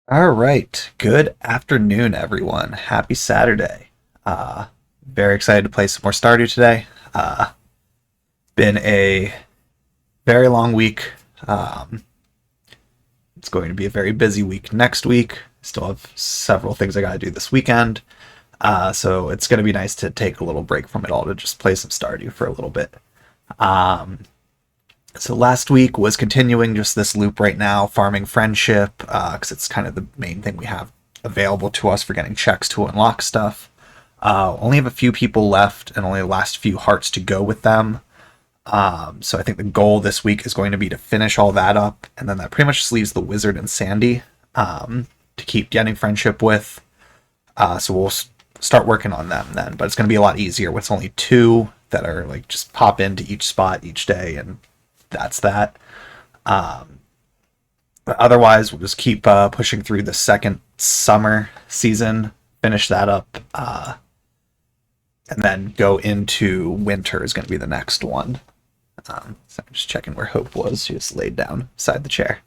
All right. Good afternoon, everyone. Happy Saturday. Uh, Very excited to play some more Stardew today. Been a very long week. Um, it's going to be a very busy week next week. Still have several things I got to do this weekend. So it's going to be nice to take a little break from it all to just play some Stardew for a little bit. Um, so last week was continuing just this loop right now, farming friendship, because it's kind of the main thing we have available to us for getting checks to unlock stuff. Only have a few people left and only the last few hearts to go with them. So I think the goal this week is going to be to finish all that up, and then that pretty much just leaves the wizard and Sandy to keep getting friendship with. So we'll start working on them then, but it's going to be a lot easier with only two that are like just pop into each spot each day, and that's that. But otherwise, we'll just keep pushing through the second summer season, finish that up, and then go into winter is going to be the next one. So I'm just checking where Hope was. She just laid down beside the chair.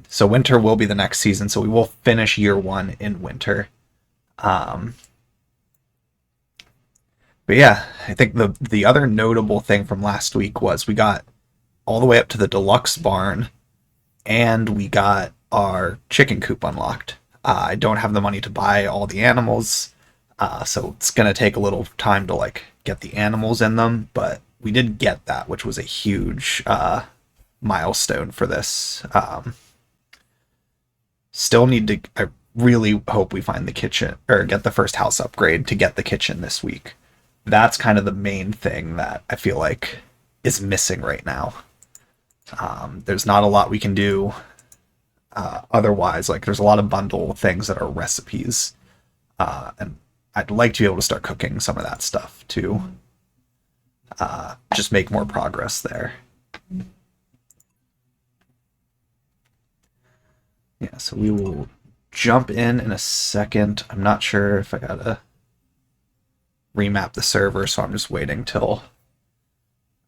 So winter will be the next season, so we will finish year one in winter. But yeah, I think the other notable thing from last week was we got all the way up to the deluxe barn, and we got our chicken coop unlocked. I don't have the money to buy all the animals, so it's gonna take a little time to like get the animals in them. But we did get that, which was a huge milestone for this. Still need to. I really hope we find the kitchen or get the first house upgrade to get the kitchen this week. That's kind of the main thing that I feel like is missing right now. There's not a lot we can do otherwise. Like, there's a lot of bundle things that are recipes, and I'd like to be able to start cooking some of that stuff to just make more progress there. Yeah, so we will jump in a second. I'm not sure if I gotta remap the server, so I'm just waiting till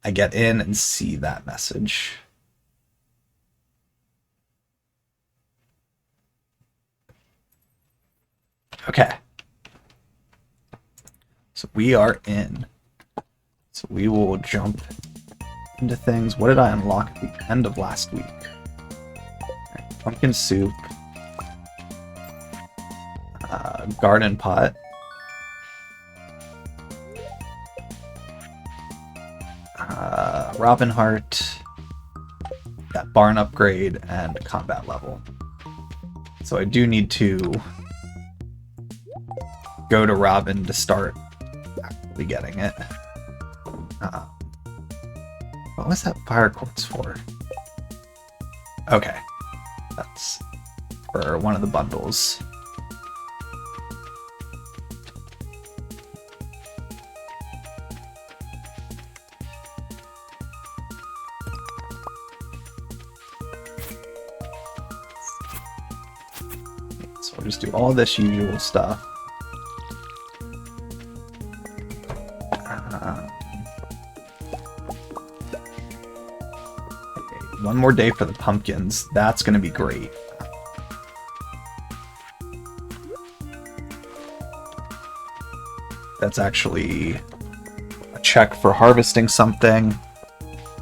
I get in and see that message. Okay. So we are in. So we will jump into things. What did I unlock at the end of last week? Right, pumpkin soup. Garden pot. Robin Heart. That barn upgrade and combat level. So I do need to go to Robin to start actually getting it. What was that fire quartz for? Okay. That's for one of the bundles. So we'll just do all this usual stuff. One more day for the pumpkins. That's going to be great. That's actually a check for harvesting something,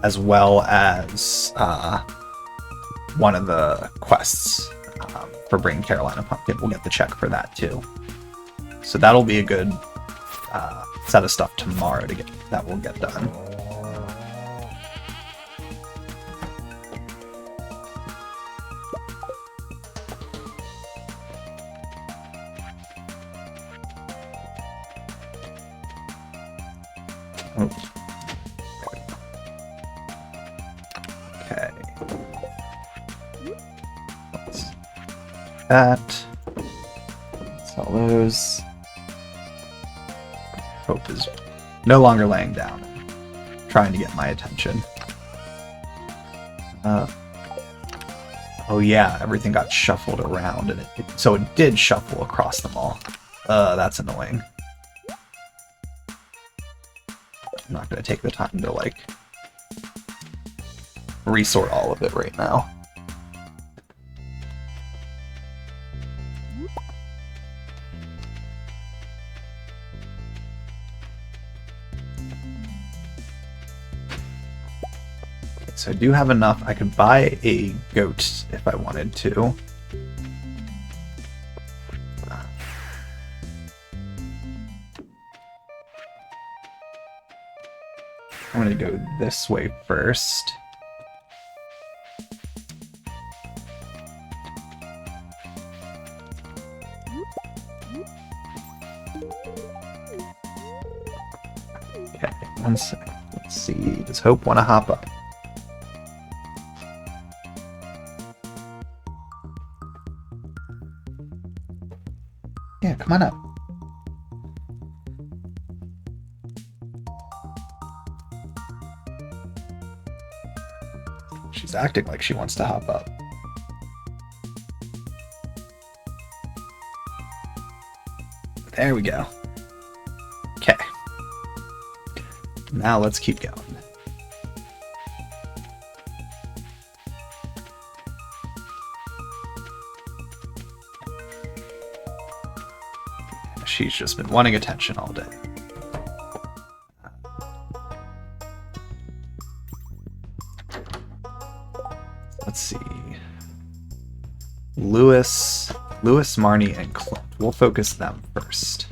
as well as one of the quests for bringing Carolina Pumpkin. We'll get the check for that too. So that'll be a good set of stuff tomorrow to get that will get done. Okay. That. Sell those. Hope is no longer laying down, trying to get my attention. Oh yeah, everything got shuffled around, and so it did shuffle across them all. That's annoying. I'm not going to take the time to, like, resort all of it right now. So I do have enough. I could buy a goat if I wanted to. I'm going to go this way first. Okay, 1 sec. Let's see. Does Hope want to hop up? Yeah, come on up. She's acting like she wants to hop up. There we go. Okay. Now let's keep going. She's just been wanting attention all day. Let's see. Lewis, Marnie, and Clint. We'll focus them first.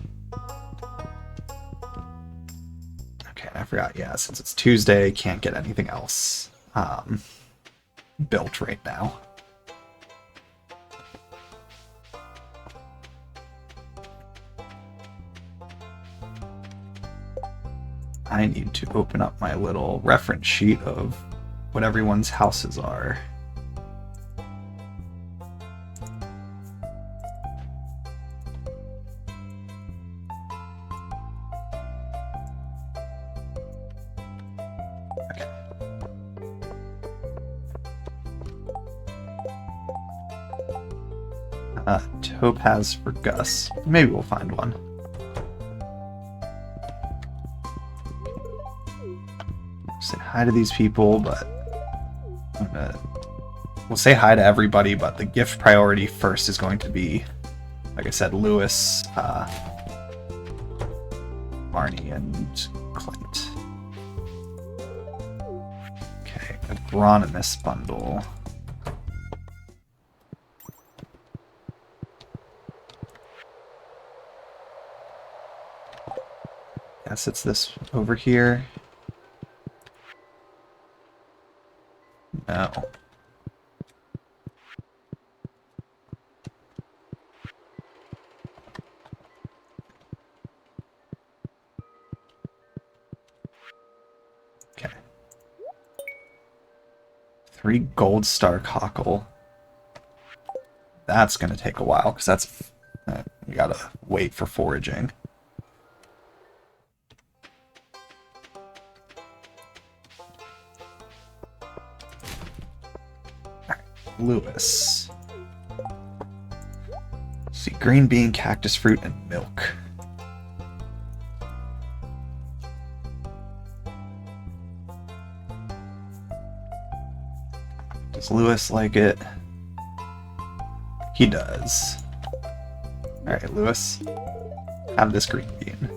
Okay, I forgot. Yeah, since it's Tuesday, can't get anything else built right now. I need to open up my little reference sheet of what everyone's houses are. Okay. Topaz for Gus. Maybe we'll find one. Say hi to these people, but we'll say hi to everybody, but the gift priority first is going to be, like I said, Lewis, Marnie, and Clint. Okay, agronomist bundle. Guess it's this over here. No. Okay. 3 gold star cockle. That's gonna take a while because that's we gotta wait for foraging. Lewis. See, green bean, cactus fruit, and milk. Does Lewis like it? He does. Alright, Lewis. Have this green bean.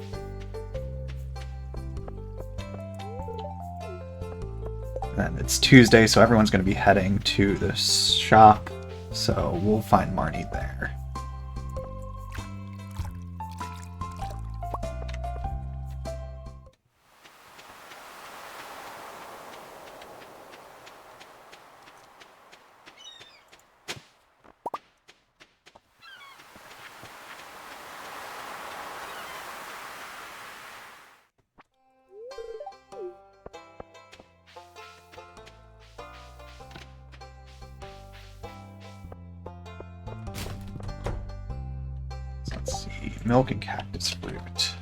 And it's Tuesday, so everyone's going to be heading to the shop, so we'll find Marnie there. Let's see, milk and cactus fruit.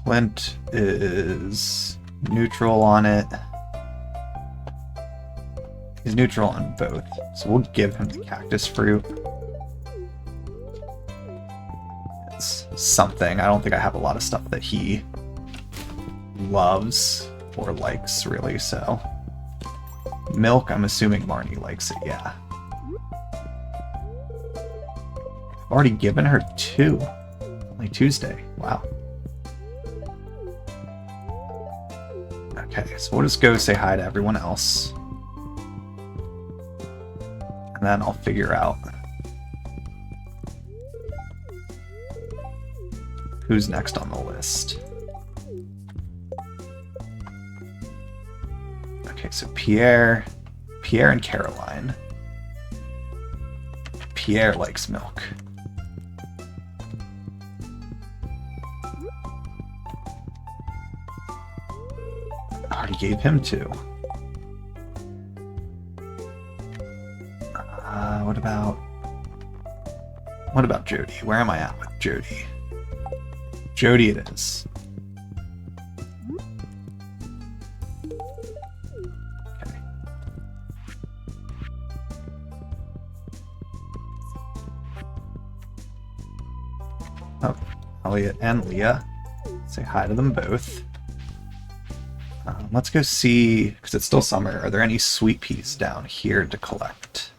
Clint is neutral on it. He's neutral on both, so we'll give him the cactus fruit. It's something. I don't think I have a lot of stuff that he loves or likes, really, so... Milk, I'm assuming Marnie likes it, yeah. I've already given her 2. Only Tuesday. Wow. Okay, so we'll just go say hi to everyone else. And then I'll figure out who's next on the list. Okay, so Pierre and Caroline. Pierre likes milk. I already gave him 2. What about Jody? Where am I at with Jody? Jody it is. Okay. Oh, Elliot and Leah. Say hi to them both. Let's go see, because it's still summer, are there any sweet peas down here to collect?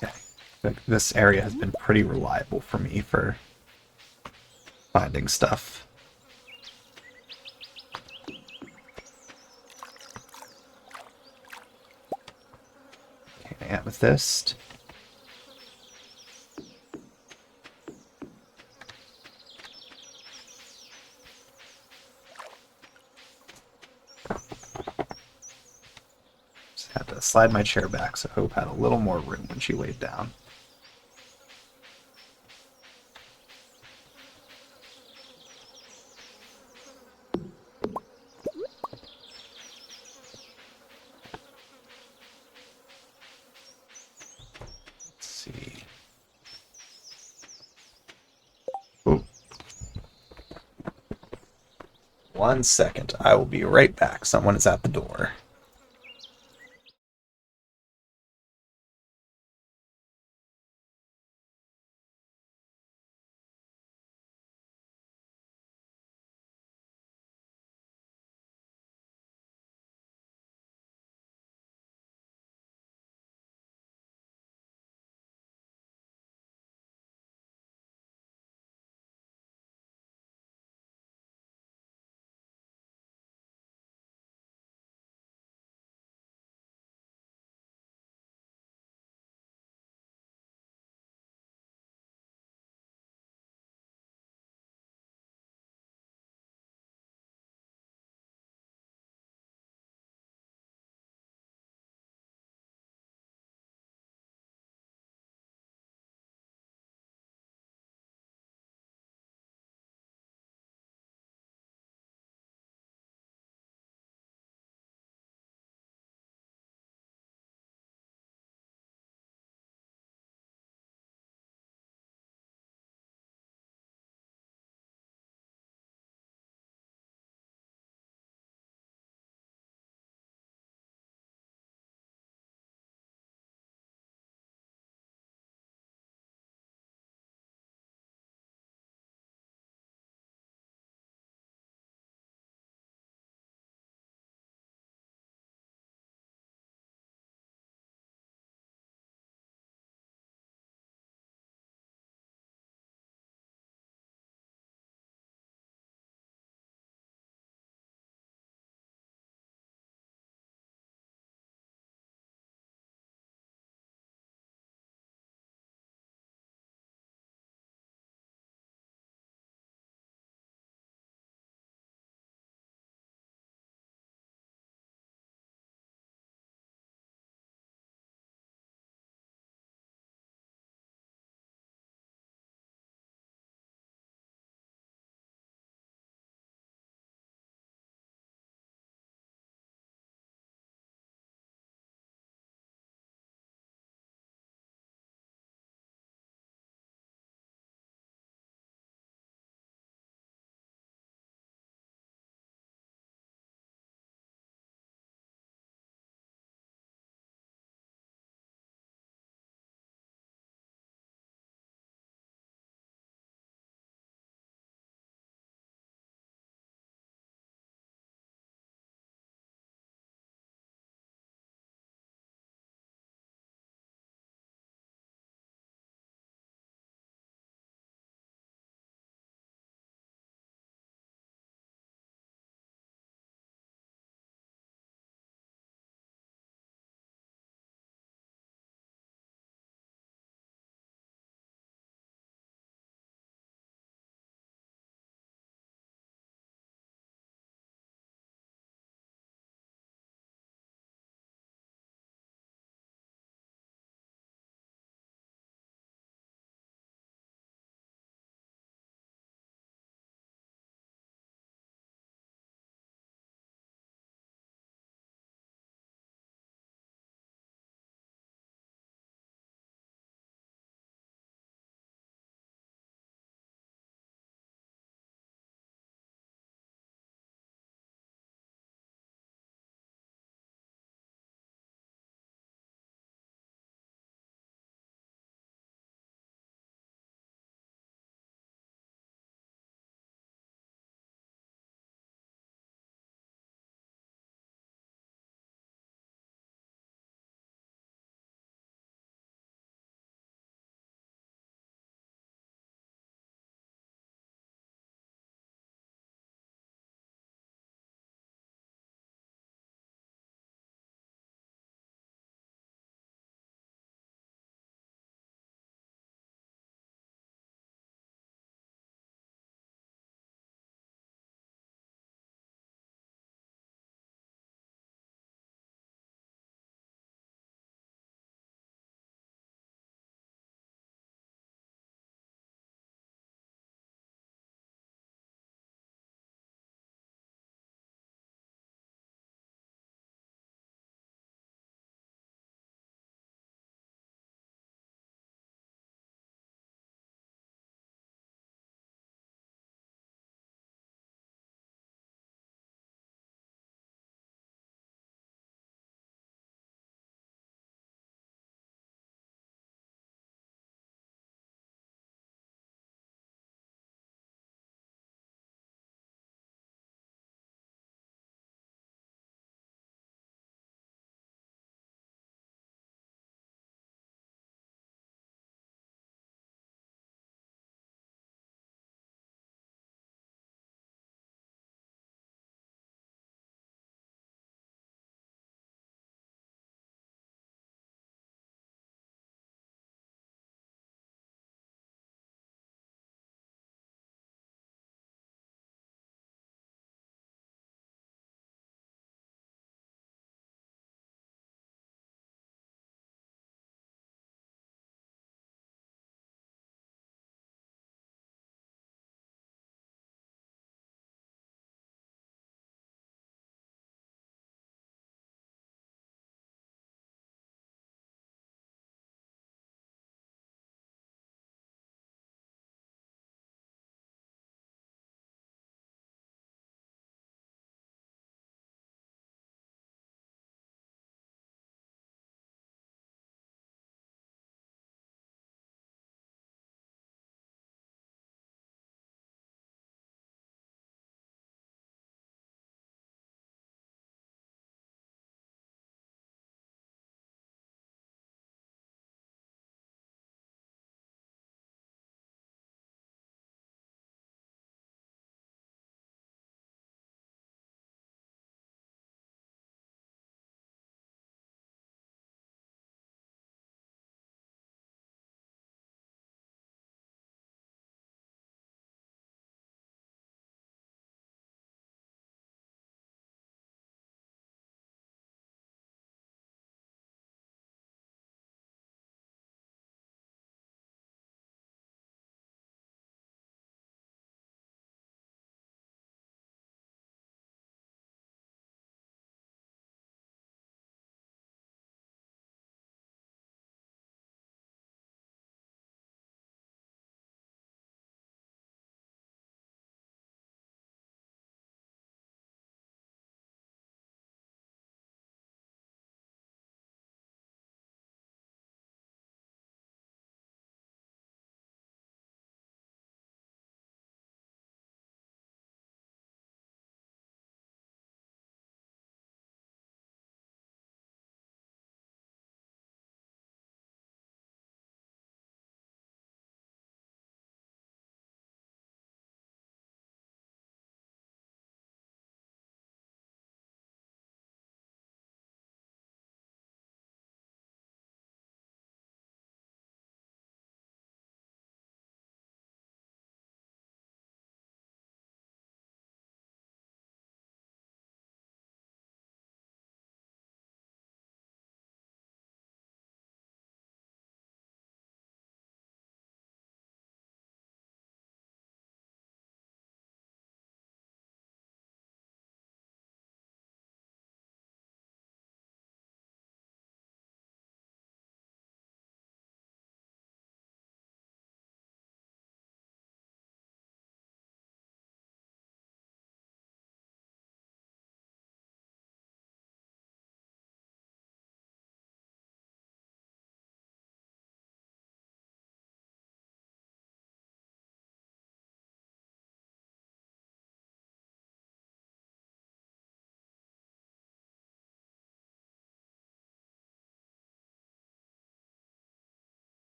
Okay, this area has been pretty reliable for me for finding stuff. Amethyst. Just had to slide my chair back so Hope had a little more room when she laid down. See. Ooh. 1 second. I will be right back. Someone is at the door.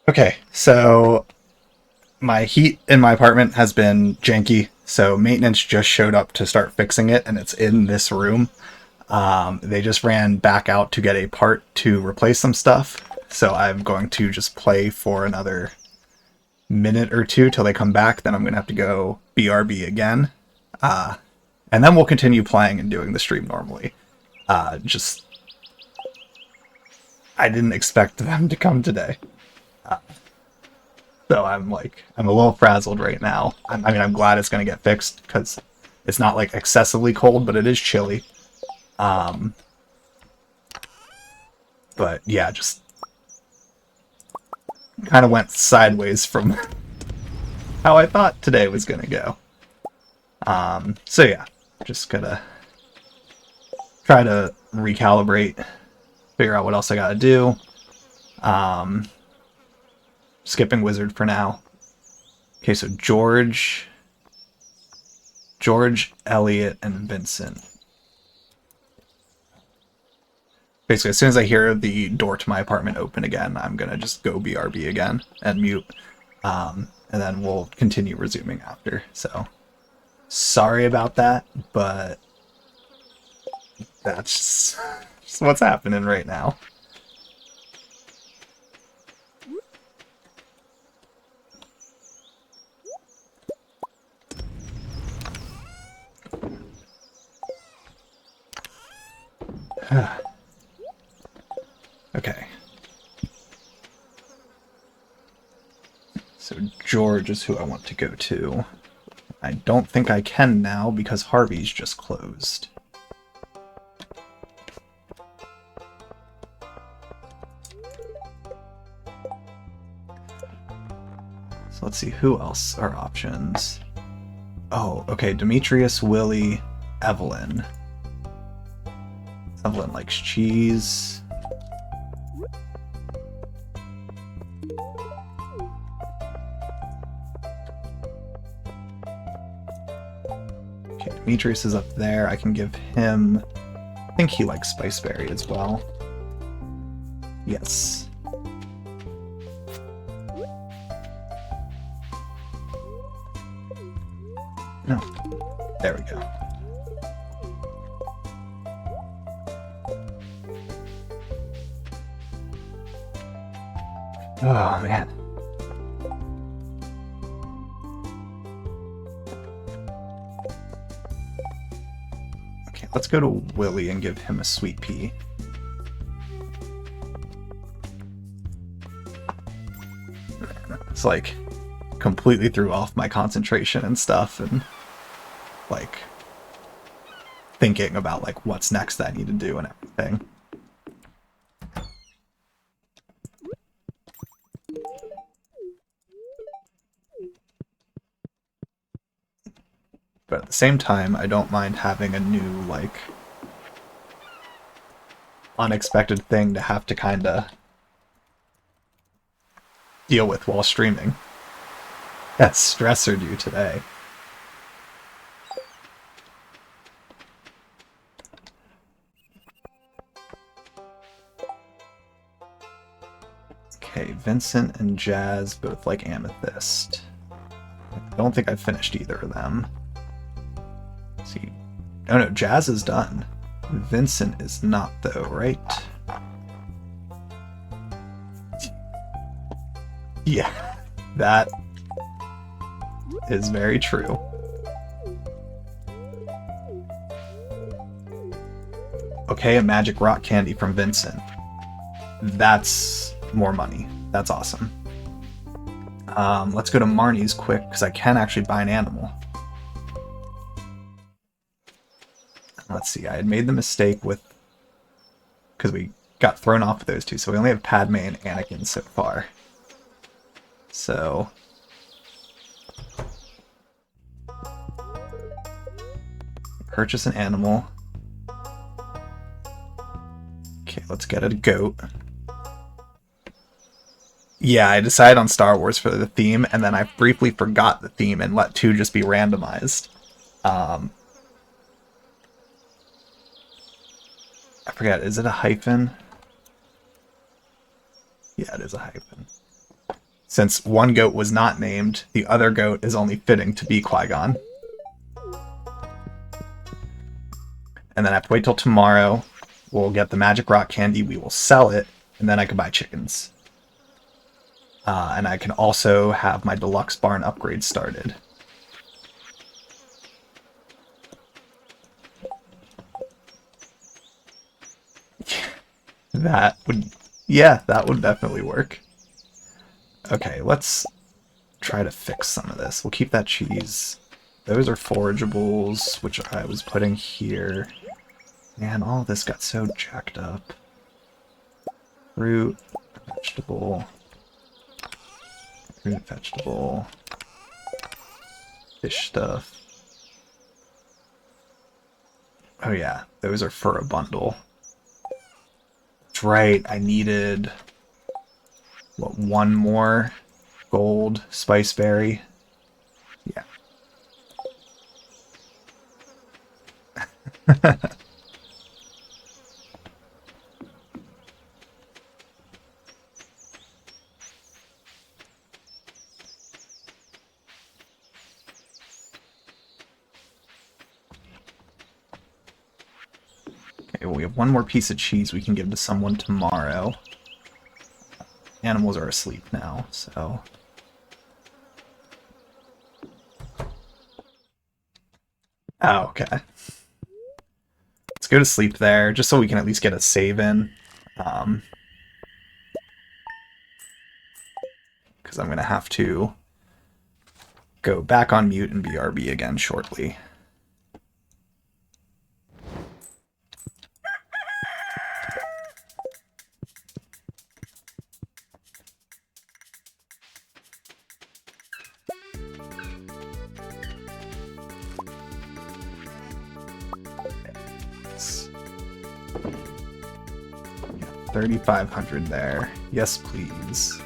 Okay, so my heat in my apartment has been janky, so maintenance just showed up to start fixing it, and it's in this room. They just ran back out to get a part to replace some stuff, so I'm going to just play for another minute or two till they come back. Then I'm going to have to go BRB again, and then we'll continue playing and doing the stream normally. Just I didn't expect them to come today. So I'm a little frazzled right now. I'm glad it's going to get fixed because it's not like excessively cold, but it is chilly. But yeah, just kind of went sideways from how I thought today was going to go. So yeah, just gotta try to recalibrate, figure out what else I gotta do. Skipping Wizard for now. Okay, so George, Elliot, and Vincent. Basically, as soon as I hear the door to my apartment open again, I'm gonna just go BRB again and mute. And then we'll continue resuming after. So, sorry about that, but that's just what's happening right now. Okay. So George is who I want to go to. I don't think I can now because Harvey's just closed. So let's see, who else are options? Oh, okay, Demetrius, Willie, Evelyn. Evelyn likes cheese. Okay, Demetrius is up there. I can give him... I think he likes Spiceberry as well. Yes. No. There we go. Oh, man. Okay, let's go to Willie and give him a sweet pea. It's like completely threw off my concentration and stuff, and like thinking about like what's next that I need to do and everything. But at the same time, I don't mind having a new, like, unexpected thing to have to kind of deal with while streaming. That's stressor due today. Okay, Vincent and Jazz both like Amethyst. I don't think I've finished either of them. Let's see. Oh no, Jazz is done. Vincent is not though, right? Yeah, that is very true. Okay, a magic rock candy from Vincent. That's more money. That's awesome. Let's go to Marnie's quick, because I can actually buy an animal. Let's see, I had made the mistake with... because we got thrown off with those two, so we only have Padme and Anakin so far. So... purchase an animal. Okay, let's get a goat. Yeah, I decided on Star Wars for the theme, and then I briefly forgot the theme and let 2 just be randomized. I forget, is it a hyphen? Yeah, it is a hyphen. Since one goat was not named, the other goat is only fitting to be Qui-Gon. And then I have to wait till tomorrow. We'll get the magic rock candy, we will sell it, and then I can buy chickens. And I can also have my deluxe barn upgrade started. That would... Yeah, that would definitely work. Okay, let's try to fix some of this. We'll keep that cheese. Those are forageables, which I was putting here. Man, all of this got so jacked up. Fruit, vegetable, fruit, vegetable, fish stuff. Oh yeah, those are for a bundle. That's right, I needed, what, one more gold spice berry? Yeah. Okay, well, we have one more piece of cheese we can give to someone tomorrow. Animals are asleep now, so... Oh, okay. Let's go to sleep there, just so we can at least get a save in. Because I'm going to have to go back on mute and BRB again shortly. Yeah, 3,500 there. Yes, please.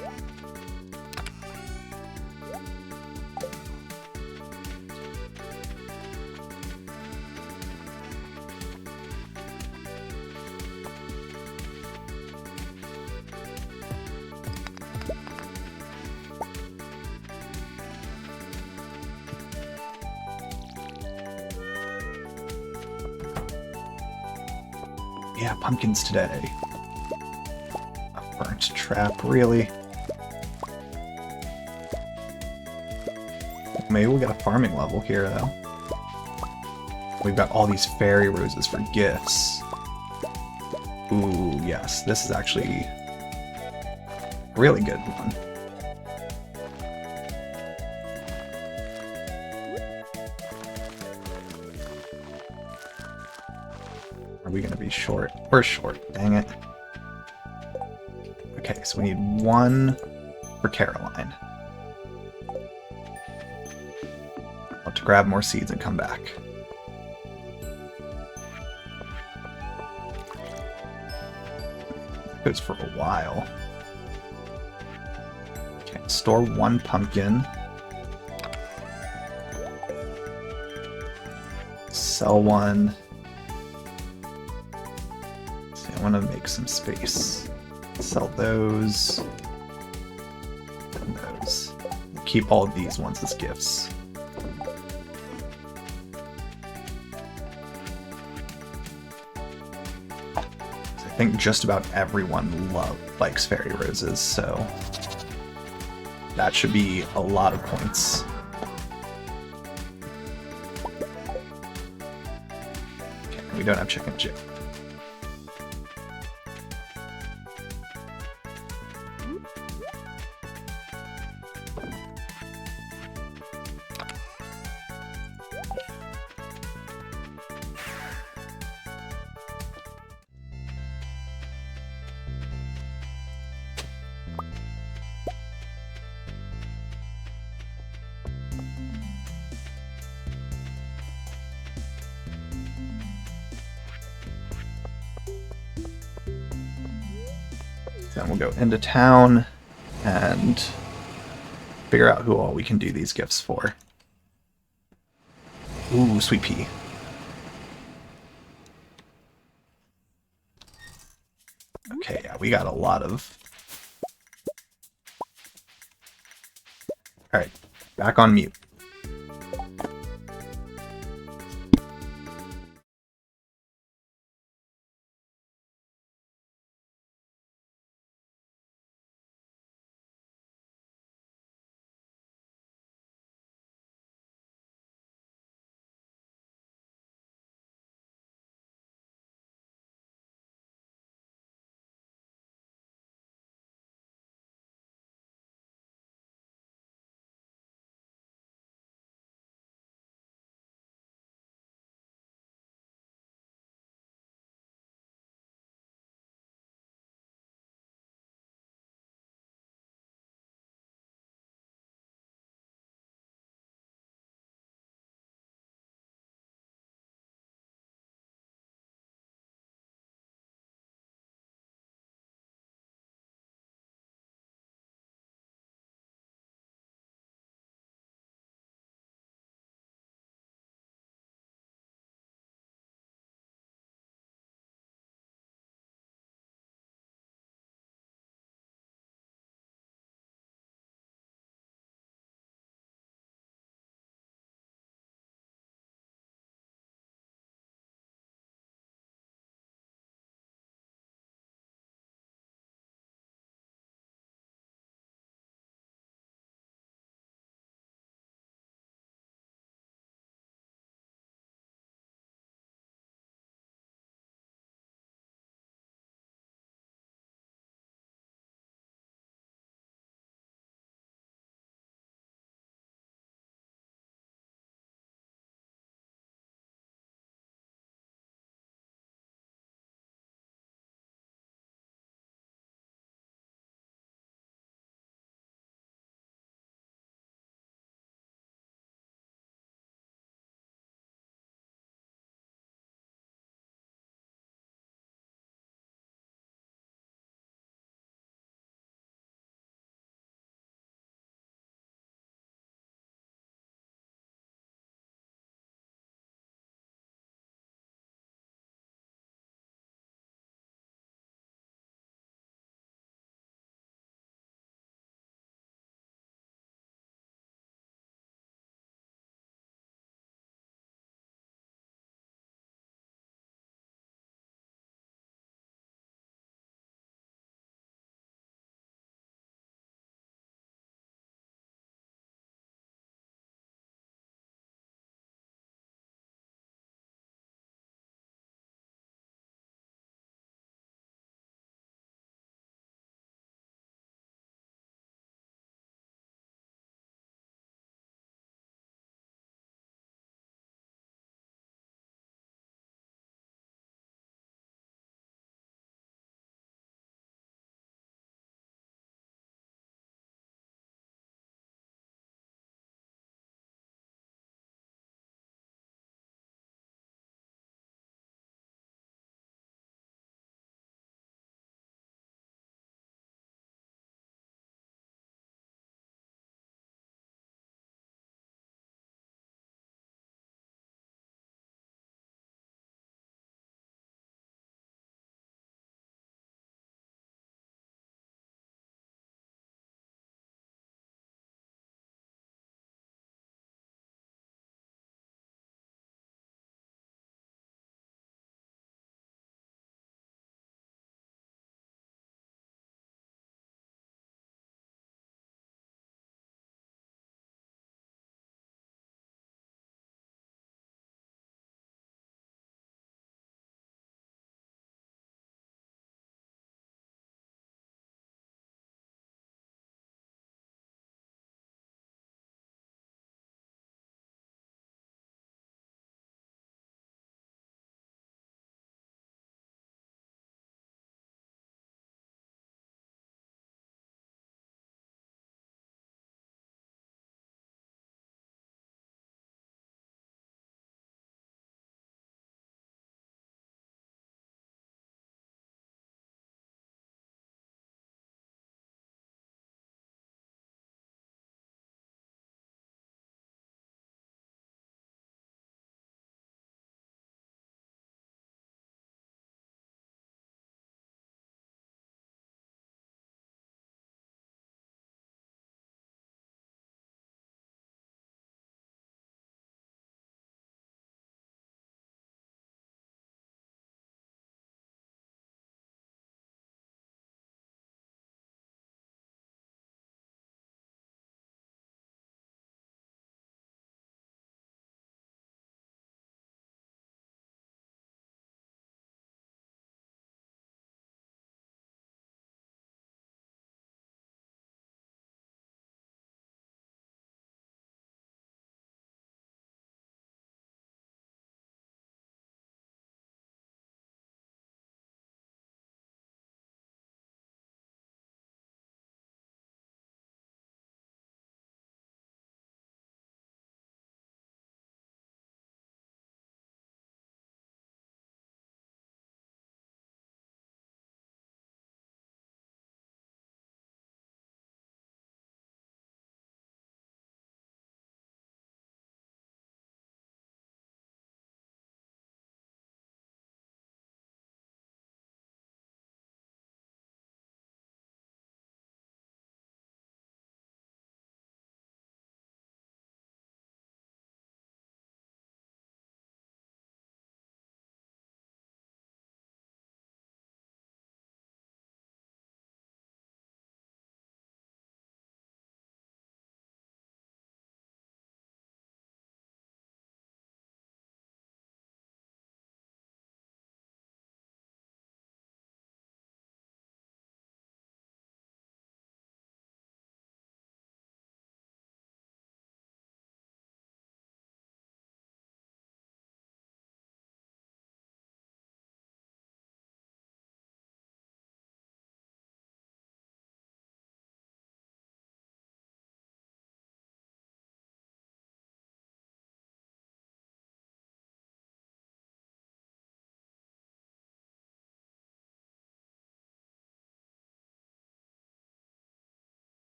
Yeah, pumpkins today. A burnt trap, really? Maybe we'll get a farming level here, though. We've got all these fairy roses for gifts. Ooh, yes, this is actually a really good one. Are we going to be short? We're short, dang it. Okay, so we need one for Caroline. I'll have to grab more seeds and come back. That goes for a while. Okay, store one pumpkin. Sell one. I want to make some space. Sell those. And those. Keep all of these ones as gifts. I think just about everyone likes fairy roses, so that should be a lot of points. Okay, we don't have chicken chip. Then we'll go into town and figure out who all we can do these gifts for. Ooh, sweet pea. Okay, yeah, we got a lot of All right, back on mute.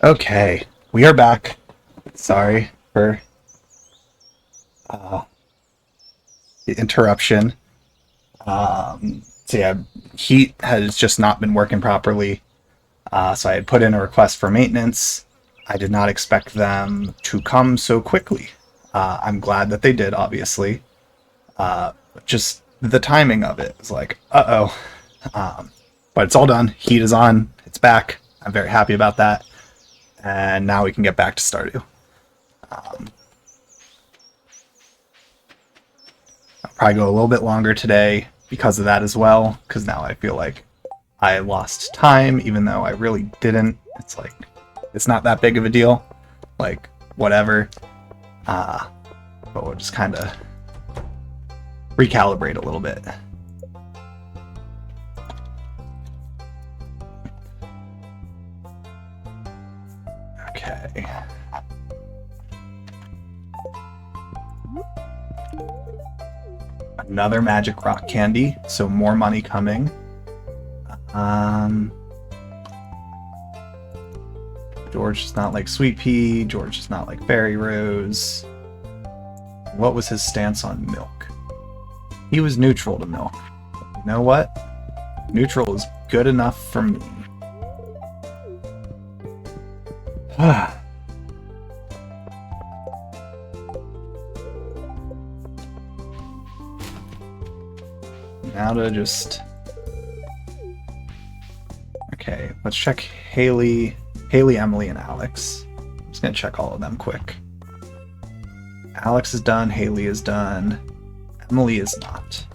Okay, we are back. Sorry for the interruption. So yeah, heat has just not been working properly. So I had put in a request for maintenance. I did not expect them to come so quickly. I'm glad that they did, obviously. Just the timing of it was like, uh-oh. But it's all done. Heat is on. It's back. I'm very happy about that. And now we can get back to Stardew. I'll probably go a little bit longer today because of that as well, because now I feel like I lost time, even though I really didn't. It's like, it's not that big of a deal. Like, whatever. But we'll just kind of recalibrate a little bit. Okay. Another magic rock candy, so more money coming. George does not like Sweet Pea. George does not like Berry Rose. What was his stance on milk? He was neutral to milk. You know what? Neutral is good enough for me. Now to just... Okay, let's check Haley, Emily, and Alex. I'm just gonna check all of them quick. Alex is done, Haley is done, Emily is not.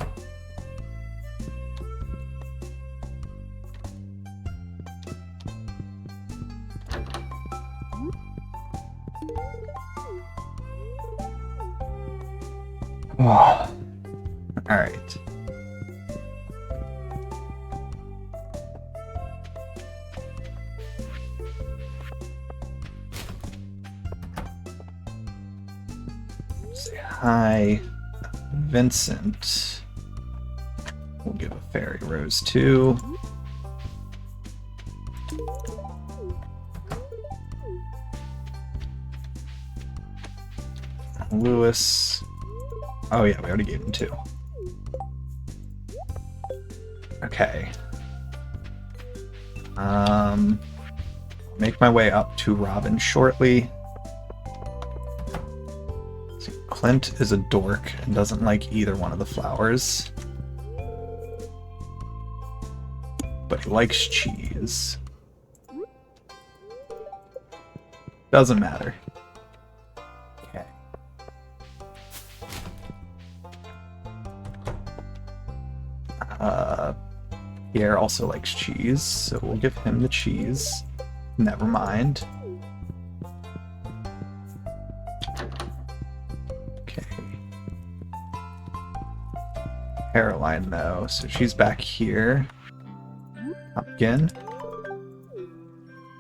Oh. Alright. Say hi, Vincent. We'll give a fairy rose too. Lewis. Oh yeah, we already gave him 2. Okay. Make my way up to Robin shortly. So Clint is a dork and doesn't like either one of the flowers. But he likes cheese. Doesn't matter. Okay. Pierre also likes cheese, so we'll give him the cheese. Never mind. Okay. Caroline, though, so she's back here. Pumpkin.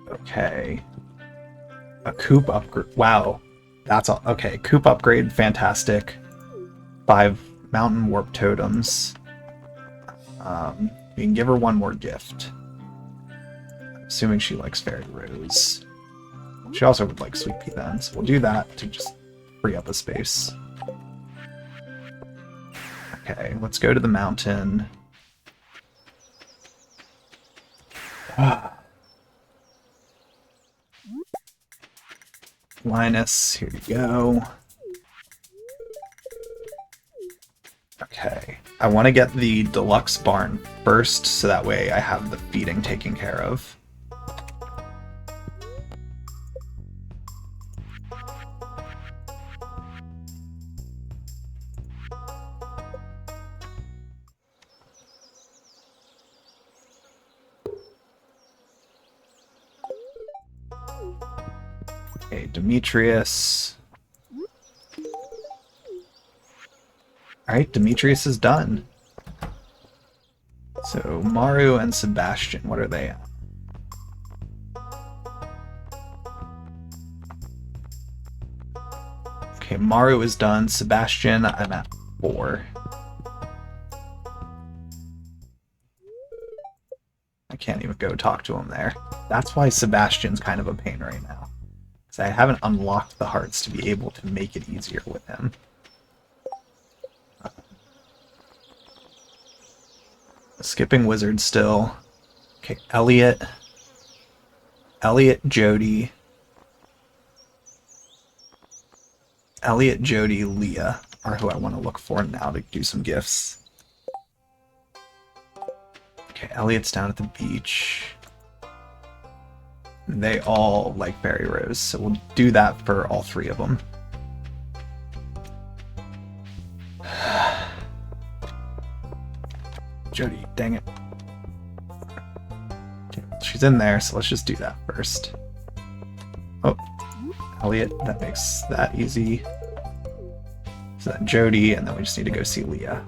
Okay. A coop upgrade. Wow. That's all. Okay, coop upgrade, fantastic. 5 mountain warp totems. We can give her 1 more gift. Assuming she likes Fairy Rose. She also would like Sweet Pea then, so we'll do that to just free up a space. Okay, let's go to the mountain. Linus, here you go. Okay, I want to get the deluxe barn first, so that way I have the feeding taken care of. Okay, Demetrius. Alright, Demetrius is done. So, Maru and Sebastian, what are they at? Okay, Maru is done. Sebastian, I'm at 4. I can't even... go talk to him there. That's why Sebastian's kind of a pain right now. Because I haven't unlocked the hearts to be able to make it easier with him. Skipping wizard still. Okay, Elliot, Jody, Leah are who I want to look for now to do some gifts. Okay, Elliot's down at the beach. They all like Berry Rose, so we'll do that for all three of them. Jody, dang it. She's in there, so let's just do that first. Oh, Elliot, that makes that easy. So then Jody, and then we just need to go see Leah.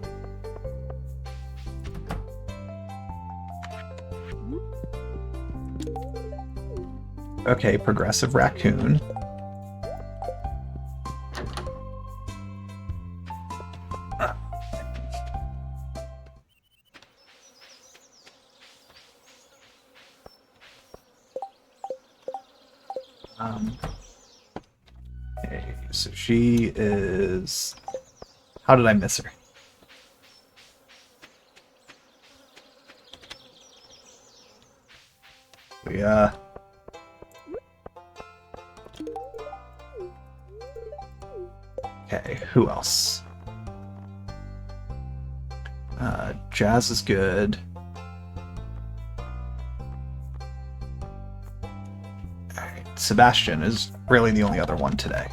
Okay, Progressive Raccoon. Okay, so she is... How did I miss her? Okay, who else? Jazz is good. Alright, Sebastian is really the only other one today.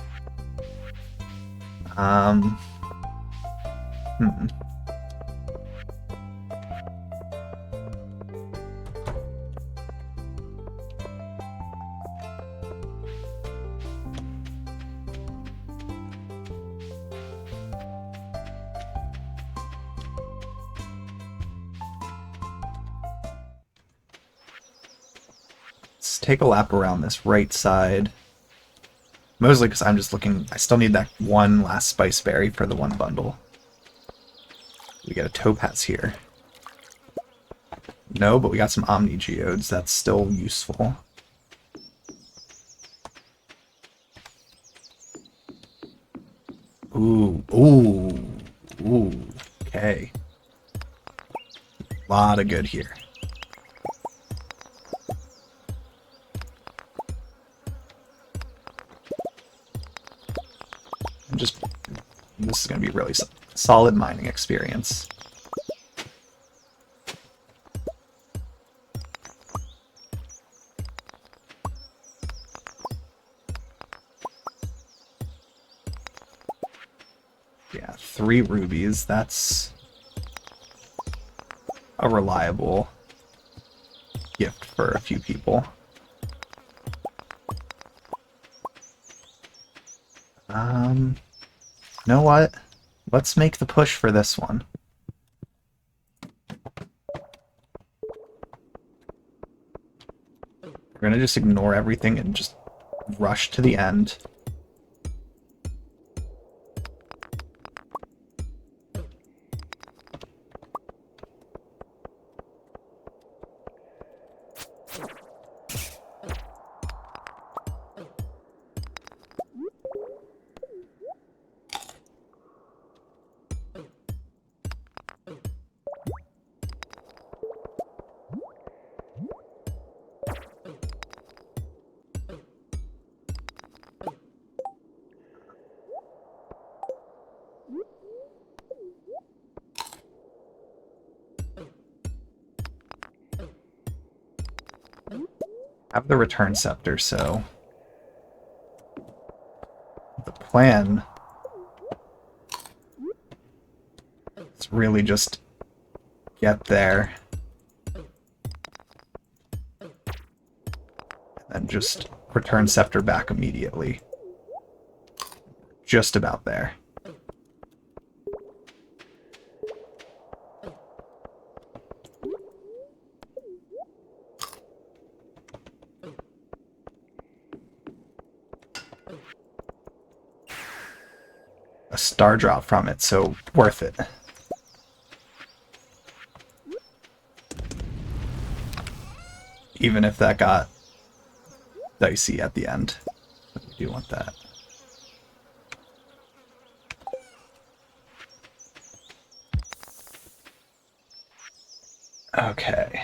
Let's take a lap around this right side. Mostly because I'm just looking... I still need that one last spice berry for the one bundle. We get a topaz here. No, but we got some Omni Geodes. That's still useful. Ooh. Okay. A lot of good here. This is going to be really solid mining experience. Yeah, 3 rubies. That's a reliable gift for a few people. You know what? Let's make the push for this one. We're gonna just ignore everything and just rush to the end. Have the return scepter, so the plan is really just get there and just return scepter back immediately. Just about there. A star drop from it, so worth it. even if that got dicey at the end. But we do want that. Okay.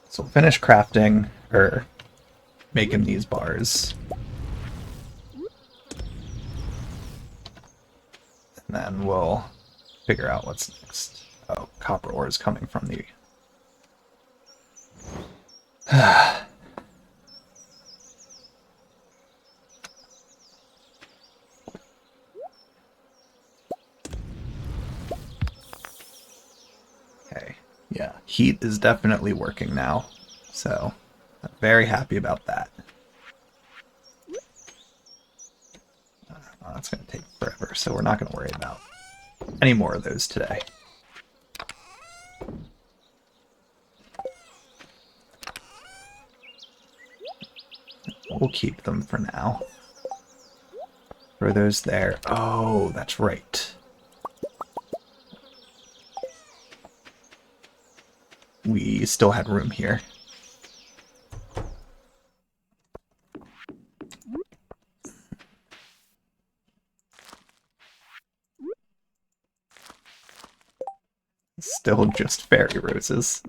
So we'll finish crafting, or making these bars. And then we'll figure out what's next. Oh, copper ore is coming from the... Okay, yeah, heat is definitely working now, so I'm very happy about that. That's going to take forever, so we're not going to worry about any more of those today. We'll keep them for now. Throw those there. Oh, that's right. We still had room here. Still just fairy roses.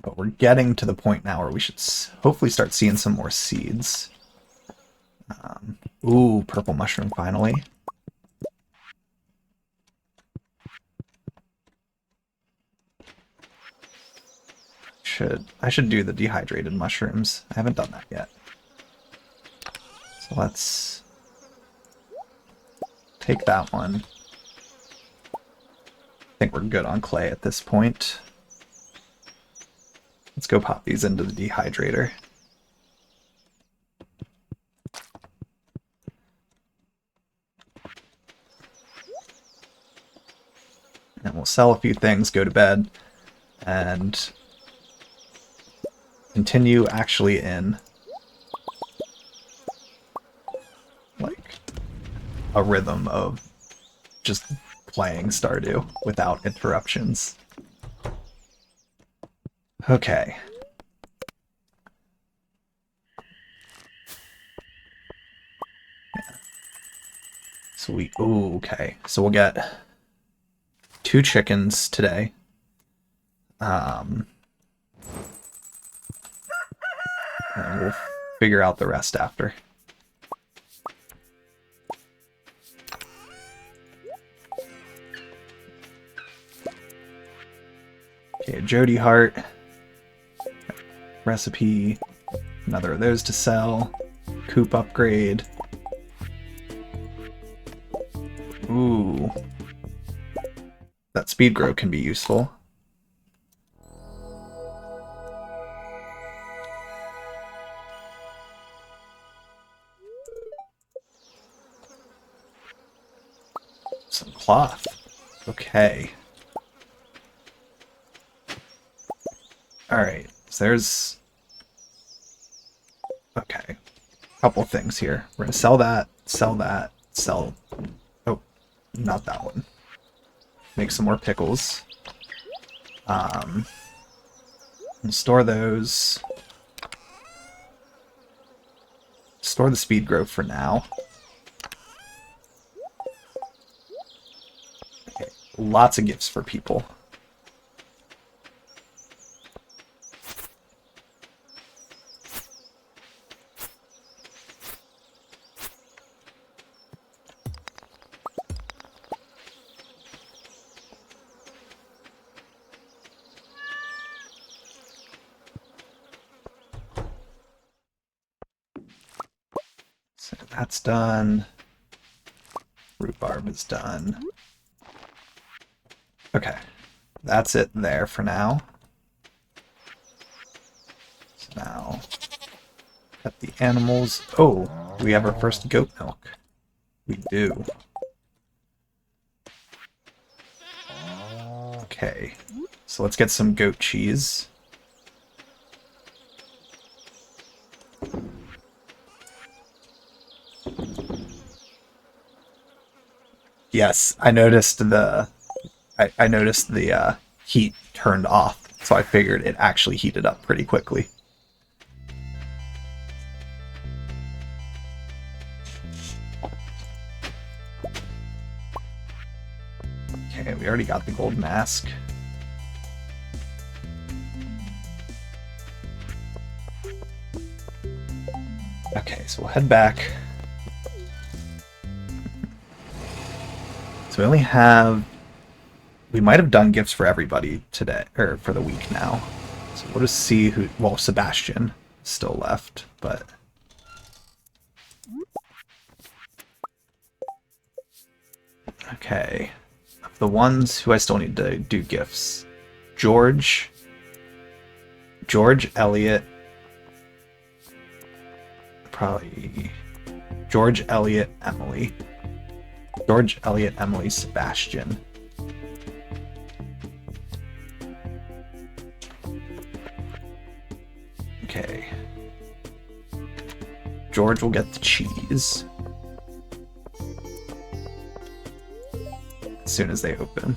But we're getting to the point now where we should hopefully start seeing some more seeds. Ooh, purple mushroom finally. I should do the dehydrated mushrooms. I haven't done that yet. So let's take that one. I think we're good on clay at this point. Let's go pop these into the dehydrator. And we'll sell a few things, go to bed, and continue actually in like a rhythm of just playing Stardew without interruptions. Okay. So ooh, okay. So we'll get 2 chickens today. And we'll figure out the rest after. Okay, Jody heart. Recipe. Another of those to sell. Coop upgrade. Ooh. That speed grow can be useful. Some cloth. Okay. Alright, so there's... Okay. Couple things here. We're gonna sell that, sell... Oh, not that one. Make some more pickles. Store those. Store the speed growth for now. Okay, lots of gifts for people. So that's done. Rhubarb is done. Okay, that's it there for now. So now, got the animals. Oh, we have our first goat milk. We do. Okay, so let's get some goat cheese. Yes, I noticed the heat turned off, so I figured it actually heated up pretty quickly. Okay, we already got the gold mask. Okay, so we'll head back. So we only have... We might have done gifts for everybody today, or for the week now. So we'll just see who... Well, Sebastian is still left, but... Okay. The ones who I still need to do gifts. George, Elliot, probably George, Elliot, Emily. George, Elliot, Emily, Sebastian. Okay. George will get the cheese as soon as they open.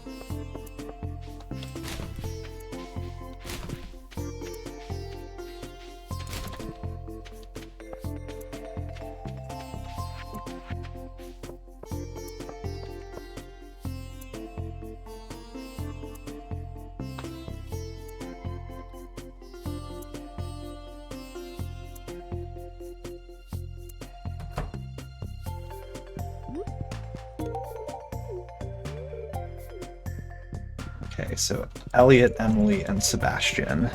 Okay, so Elliot, Emily, and Sebastian.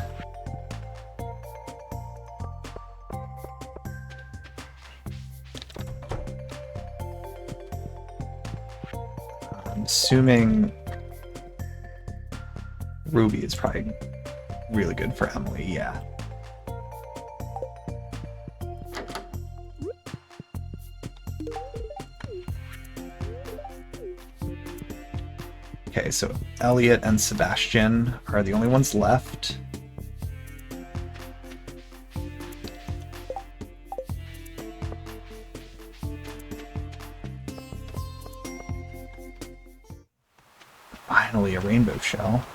I'm assuming Ruby is probably really good for Emily, yeah. Okay, so Elliot and Sebastian are the only ones left. Finally, a rainbow shell.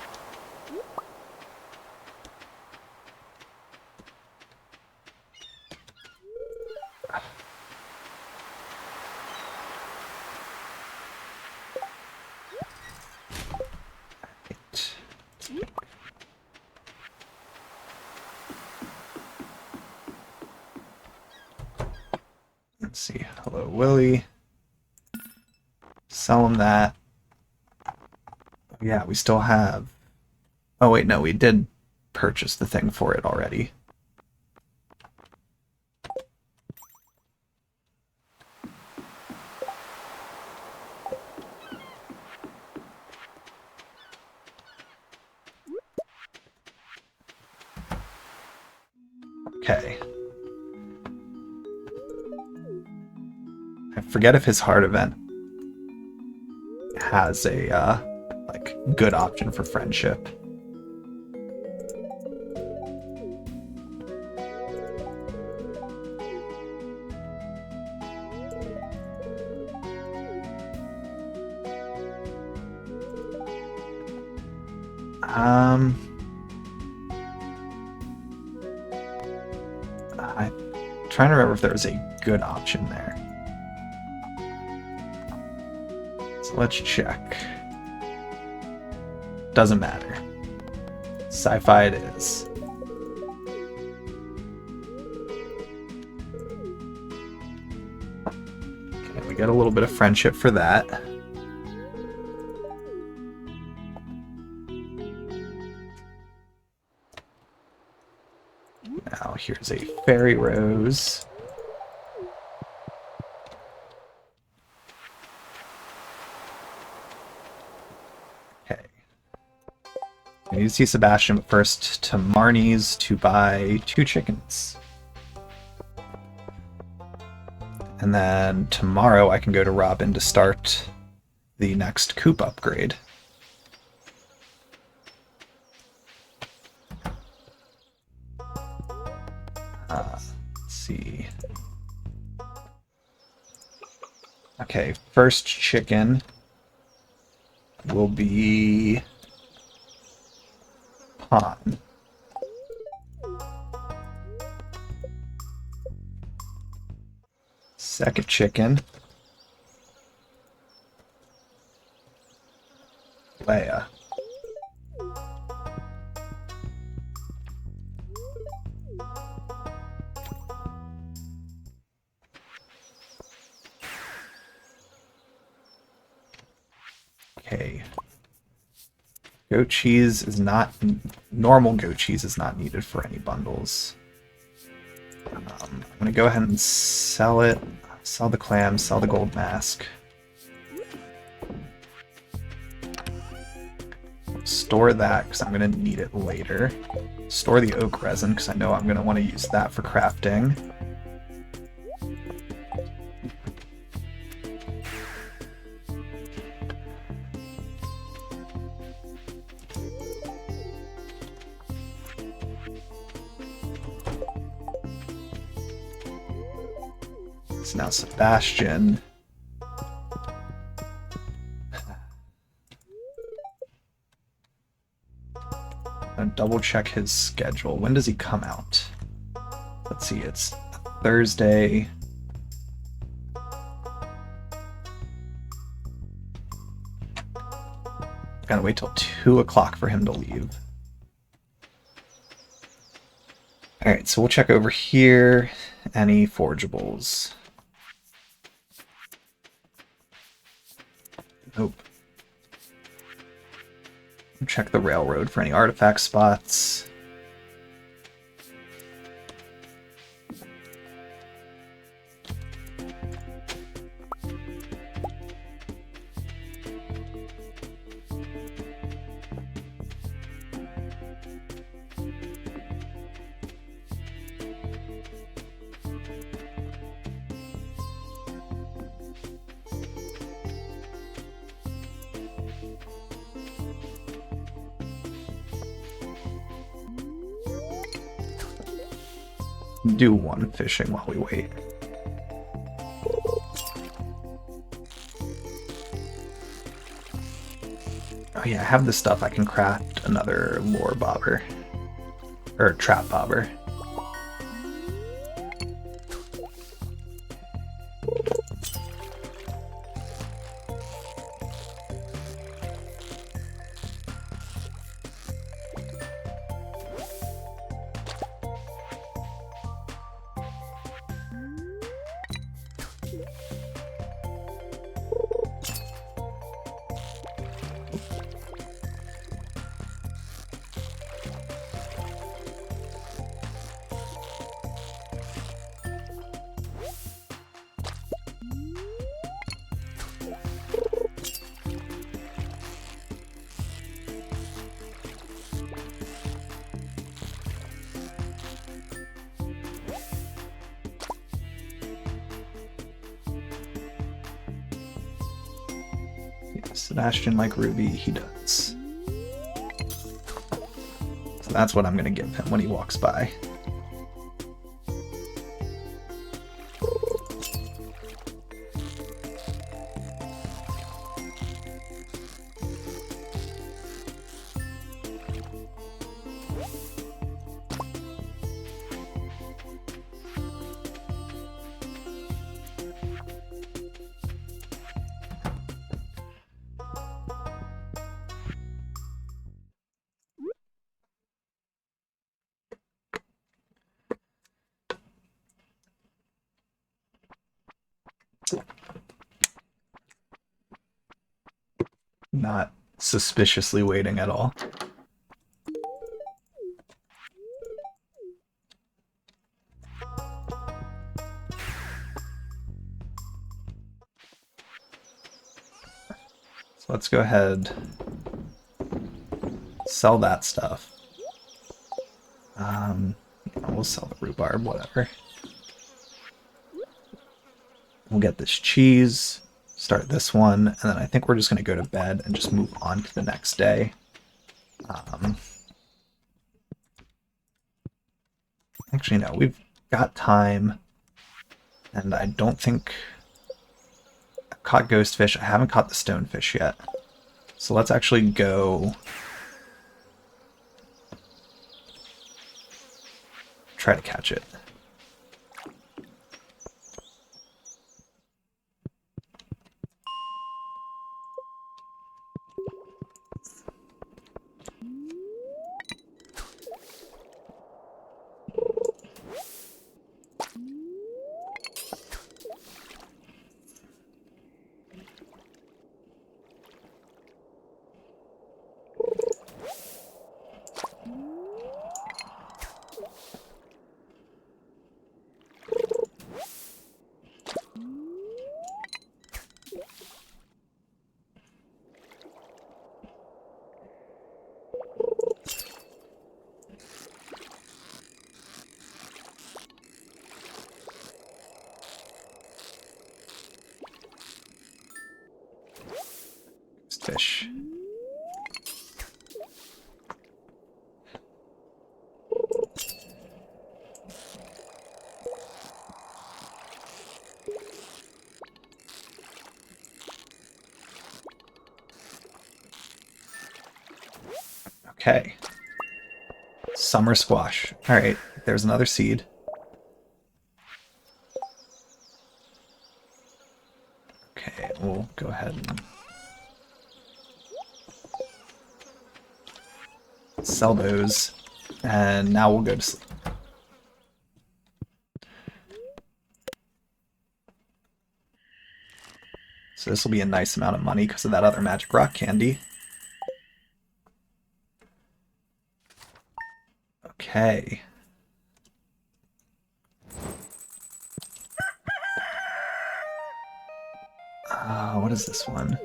Let's see. Hello, Willie. Sell him that. Yeah, we still have... Oh, wait, no, we did purchase the thing for it already. Okay. I forget if his heart event has a, like, good option for friendship. I'm trying to remember if there was a good option there. So let's check. Doesn't matter. Sci-fi it is. Okay, we get a little bit of friendship for that. Now here's a fairy rose. Okay. I need to see Sebastian first to Marnie's to buy 2 chickens. And then tomorrow I can go to Robin to start the next coop upgrade. Let's see. Okay, first chicken will be pond. Second chicken, Leia. Okay. Goat cheese is not... Normal goat cheese is not needed for any bundles. I'm going to go ahead and sell it. Sell the clam, sell the gold mask. Store that, because I'm going to need it later. Store the oak resin, because I know I'm going to want to use that for crafting. So now Sebastian. I'm gonna double check his schedule. When does he come out? Let's see, it's Thursday. Gotta wait till 2 o'clock for him to leave. Alright, so we'll check over here. Any forgeables? Nope. Check the railroad for any artifact spots. Do one fishing while we wait. Oh yeah, I have the stuff. I can craft another lore bobber. Or trap bobber. Sebastian like Ruby, he does. So that's what I'm going to give him when he walks by. Not suspiciously waiting at all. So let's go ahead, sell that stuff. We'll sell the rhubarb, whatever. We'll get this cheese, start this one, and then I think we're just going to go to bed and just move on to the next day. Actually, no, we've got time, and I don't think I've caught ghost fish. I haven't caught the stonefish yet. So let's actually go try to catch it. Fish. Okay. Summer squash. Alright, there's another seed. Okay, we'll go ahead and sell those. And now we'll go to sleep. So this will be a nice amount of money because of that other magic rock candy. Okay. What is this one?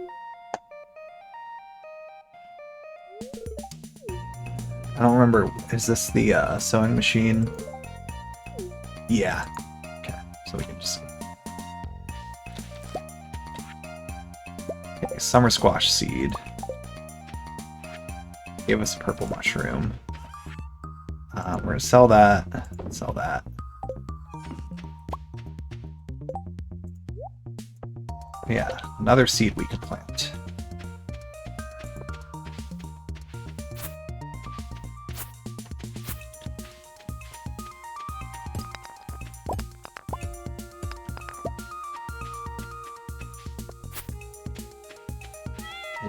I don't remember. Is this the sewing machine? Yeah. Okay, so we can just... Okay, summer squash seed. Gave us a purple mushroom. We're gonna sell that. Sell that. Yeah, another seed we could plant.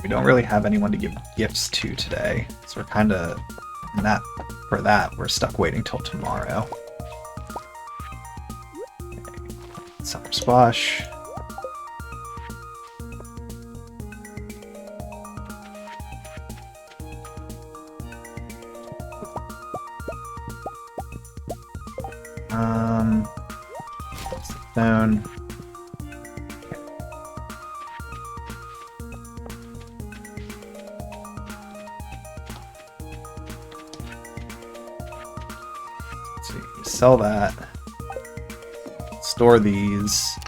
We don't really have anyone to give gifts to today, so we're kind of for that we're stuck waiting till tomorrow. Okay. Summer squash. Stone. Sell that. Store these.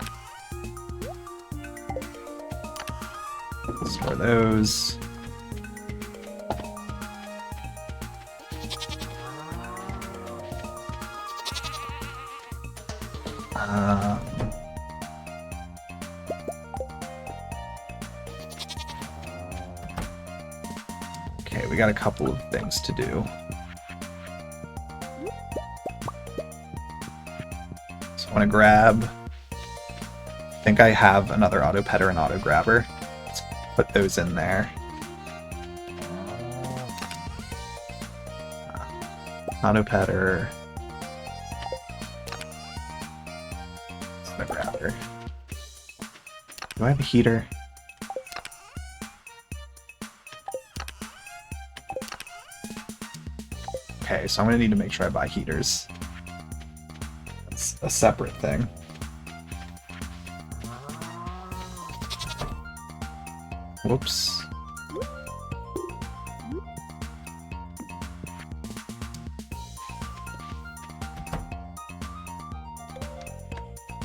Store those. Okay, we got a couple of things to do. I want to grab... I think I have another auto petter and auto grabber. Let's put those in there. Auto petter. Auto grabber. Do I have a heater? Okay, so I'm going to need to make sure I buy heaters. A separate thing. Whoops.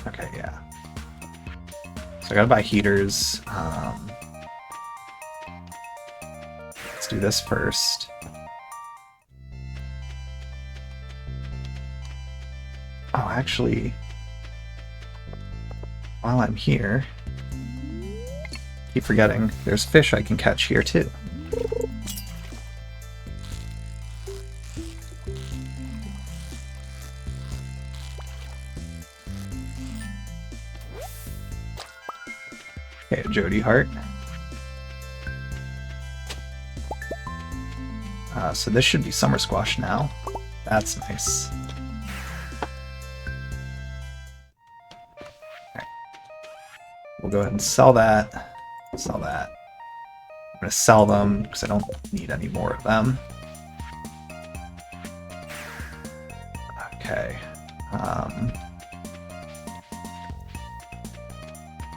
Okay, yeah. So I gotta buy heaters. Let's do this first. Oh, actually, while I'm here, keep forgetting there's fish I can catch here too. Okay, Jody Heart. So this should be summer squash now. That's nice. Alright. We'll go ahead and sell that. Sell that. I'm going to sell them because I don't need any more of them. Okay.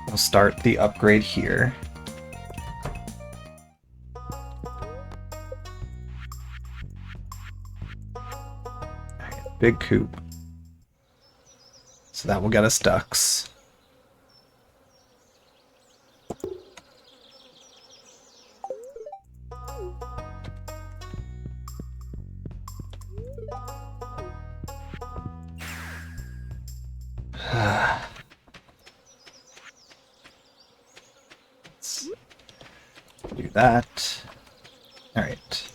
We'll start the upgrade here. Big coop. So that will get us ducks. Let's do that. All right.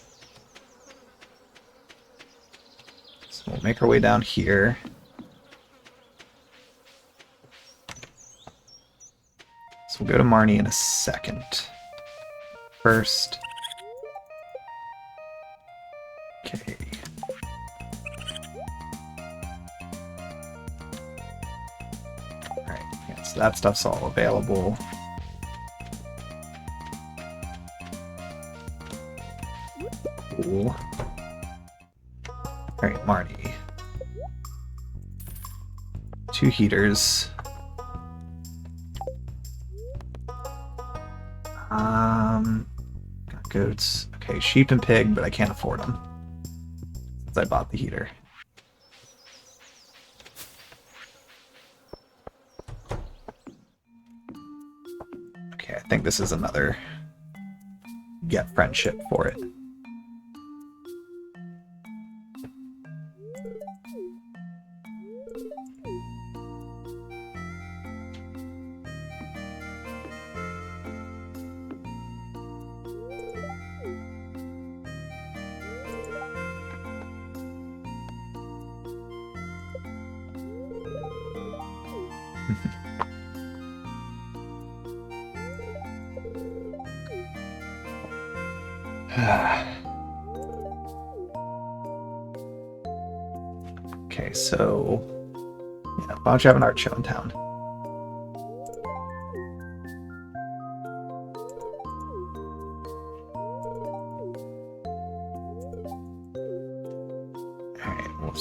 We'll make our way down here. So we'll go to Marnie in a second. First. Okay. Alright, yeah, so that stuff's all available. Cool. Alright, Marnie. 2 heaters. Got goats. Okay, sheep and pig, but I can't afford them since I bought the heater. Okay, I think this is another get friendship for it. Okay, so yeah, why don't you have an art show in town? Alright, we'll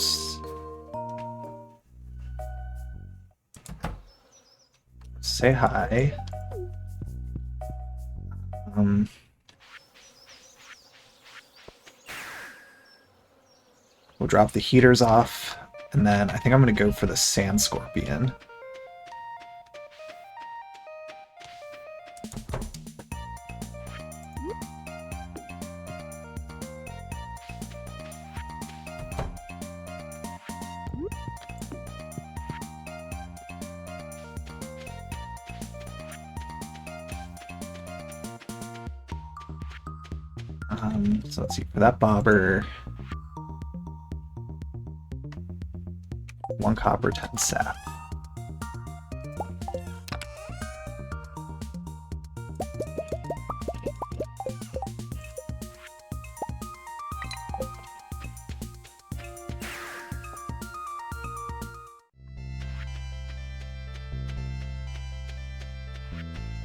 say hi. We'll drop the heaters off, and then I think I'm going to go for the sand scorpion. So let's see, for that bobber, 1 copper, 10 sap.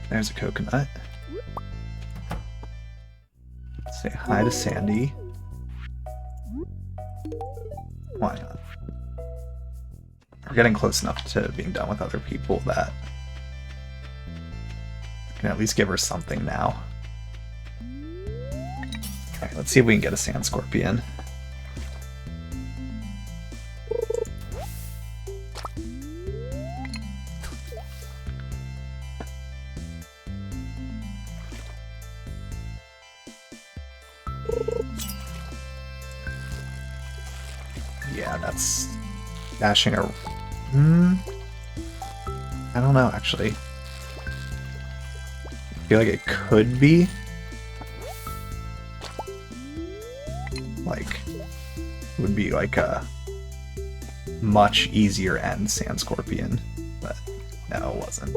There's a coconut. Say hi to Sandy. Why not? We're getting close enough to being done with other people that I can at least give her something now. Okay, let's see if we can get a sand scorpion. Yeah, that's dashing her. I don't know, actually. feel like it could be like would be like a much easier end Sand Scorpion, but no, it wasn't.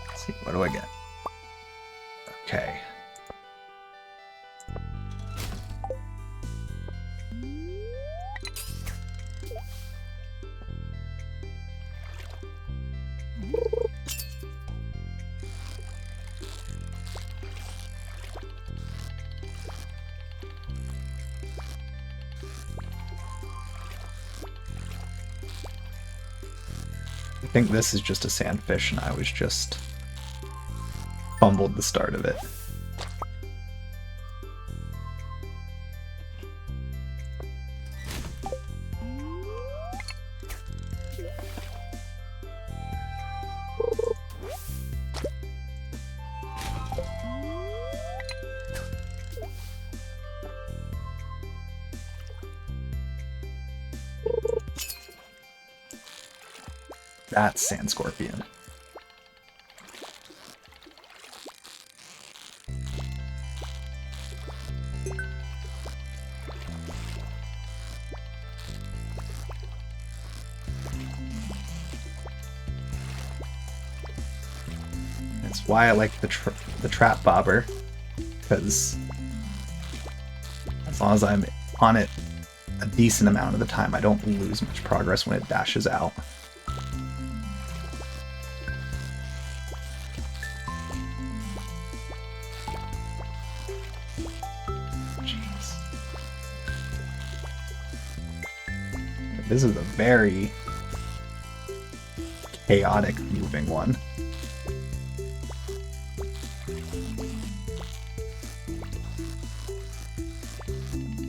Let's see, what do I get? Okay. I think this is just a sandfish and I was just fumbled the start of it. That's Sand Scorpion. That's why I like the trap bobber, because as long as I'm on it a decent amount of the time, I don't lose much progress when it dashes out. This is a very chaotic moving one.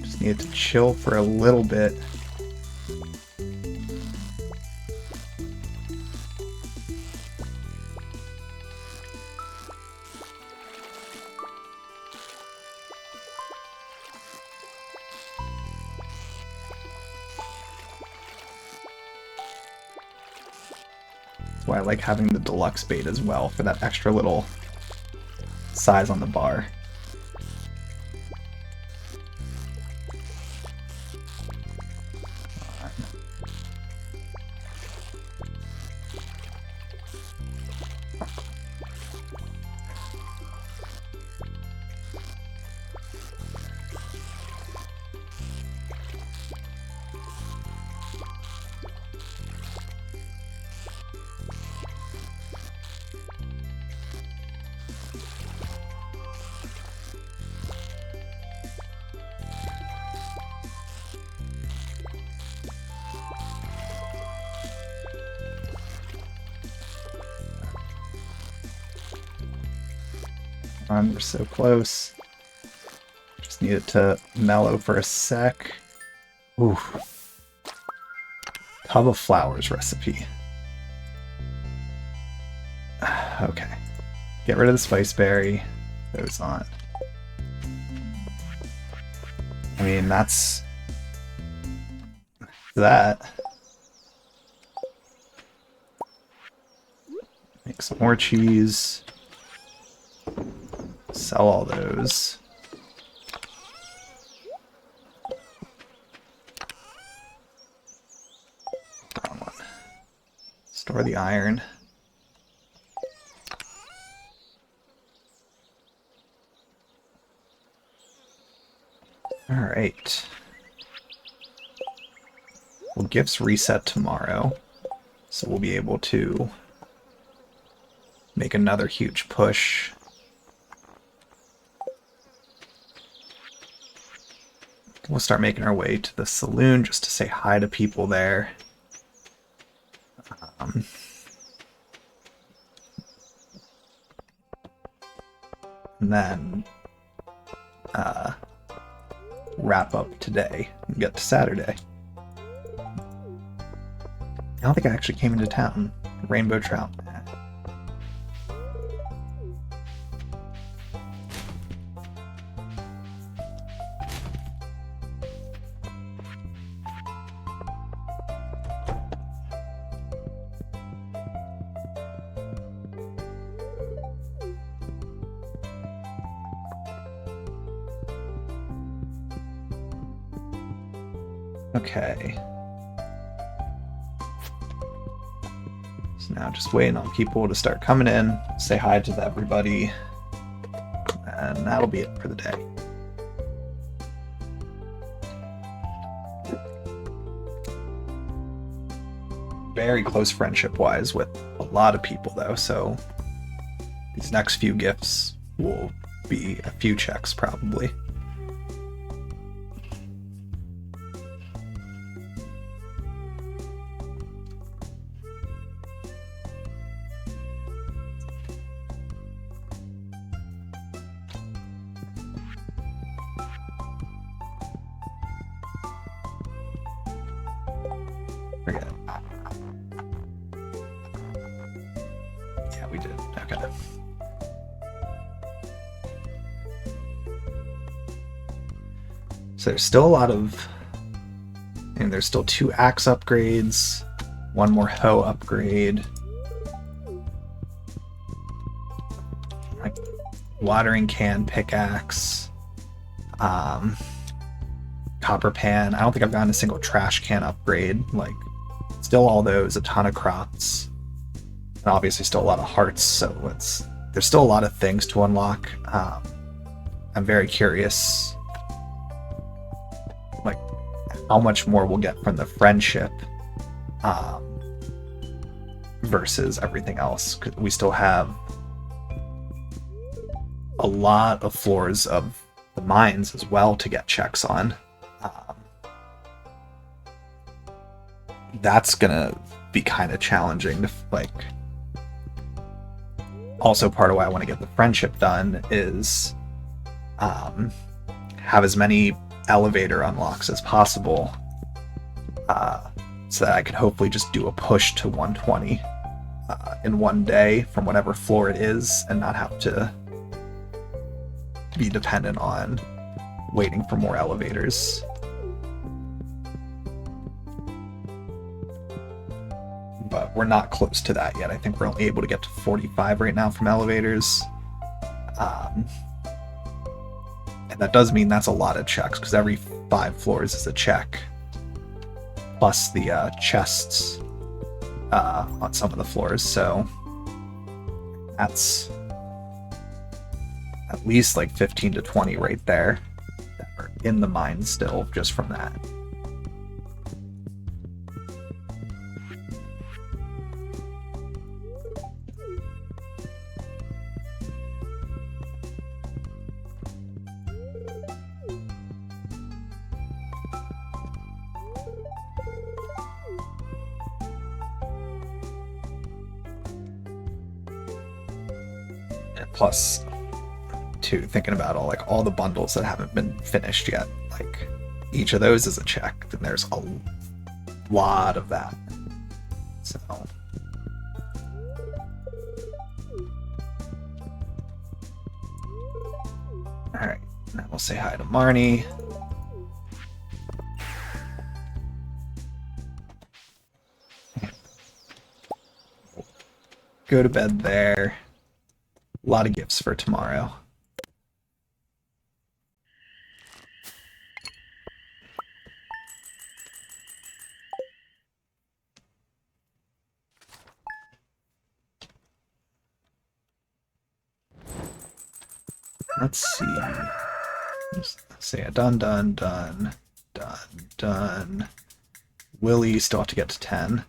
Just need to chill for a little bit. That's why I like having the deluxe bait as well, for that extra little size on the bar. We're so close. Just need it to mellow for a sec. Ooh. Tub of flowers recipe. Okay. Get rid of the spice berry. Goes on. I mean, that's that. Make some more cheese. Sell all those. Wrong one. Store the iron. Alright. Well, gifts reset tomorrow, so we'll be able to make another huge push. We'll start making our way to the saloon just to say hi to people there. And then wrap up today and get to Saturday. I don't think I actually came into town. Rainbow trout. Okay. So now just waiting on people to start coming in, say hi to everybody, and that'll be it for the day. Very close friendship-wise with a lot of people, though, so these next few gifts will be a few checks, probably. Forget it. Yeah, we did. Okay. So there's still a lot of... And there's still 2 axe upgrades, 1 more hoe upgrade. Like watering can pickaxe. Copper pan. I don't think I've gotten a single trash can upgrade. Like, still all those, a ton of crops. And obviously still a lot of hearts, so there's still a lot of things to unlock. I'm very curious, like, how much more we'll get from the friendship versus everything else. 'Cause we still have a lot of floors of the mines as well to get checks on. That's gonna be kind of challenging to, like... Also, part of why I want to get the friendship done is have as many elevator unlocks as possible, so that I can hopefully just do a push to 120 in one day from whatever floor it is, and not have to be dependent on waiting for more elevators. But we're not close to that yet. I think we're only able to get to 45 right now from elevators. And that does mean that's a lot of checks, because every 5 floors is a check. Plus the chests on some of the floors, so that's at least like 15 to 20 right there that are in the mine still, just from that. Plus, too, thinking about all the bundles that haven't been finished yet, like each of those is a check, and there's a lot of that. So alright, now we'll say hi to Marnie. Go to bed there. A lot of gifts for tomorrow. Let's see. Let's say a done. Willie still have to get to 10.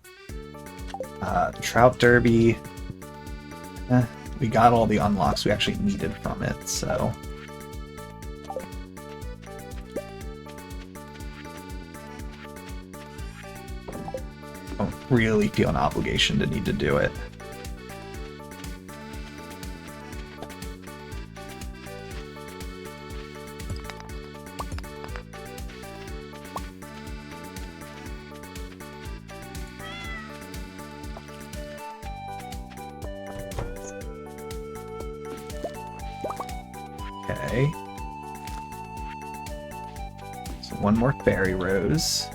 Trout Derby. We got all the unlocks we actually needed from it, so... I don't really feel an obligation to need to do it. Okay. So one more fairy rose.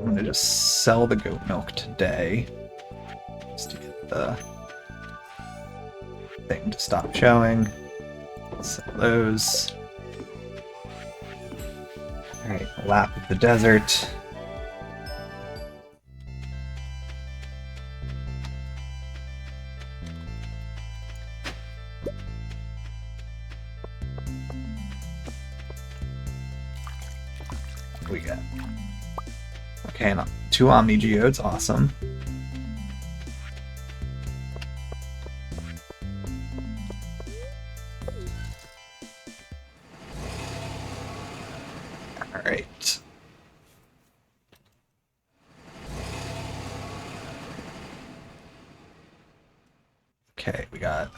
I'm gonna just sell the goat milk today, just to get the thing to stop showing. Sell those. Alright, lap of the desert. We got okay, and 2 Omni Geodes, awesome. All right. Okay, we got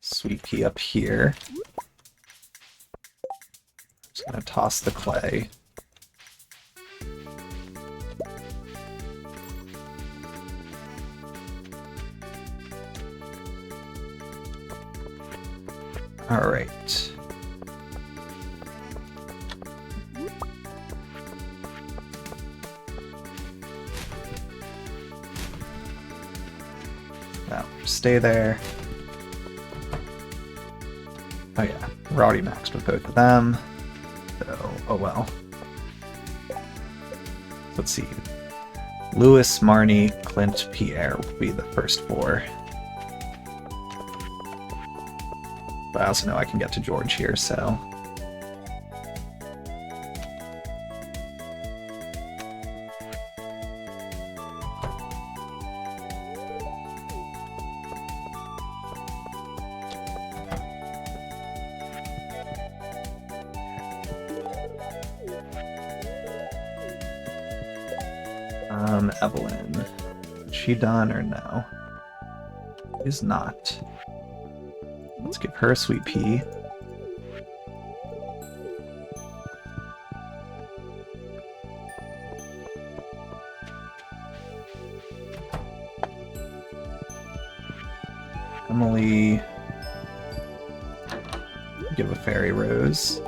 Sweet Pea up here. Just gonna toss the clay. All right. Now, stay there. Oh yeah, we're already maxed with both of them. So, oh well. Let's see. Lewis, Marnie, Clint, Pierre will be the first 4. But I also know I can get to George here, so... Evelyn. Is she done or no? Is not. Let's give her a Sweet Pea. Emily. Give a Fairy Rose.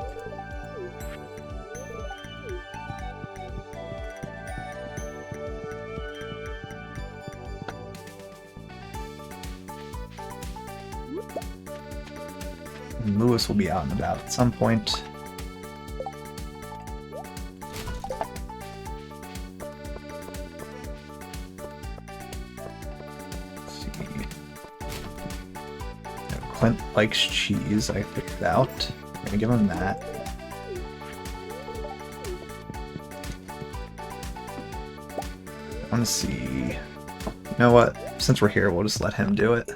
Lewis will be out and about at some point. Let's see. Clint likes cheese, I figured out. I'm gonna give him that. I want to see... You know what? Since we're here, we'll just let him do it.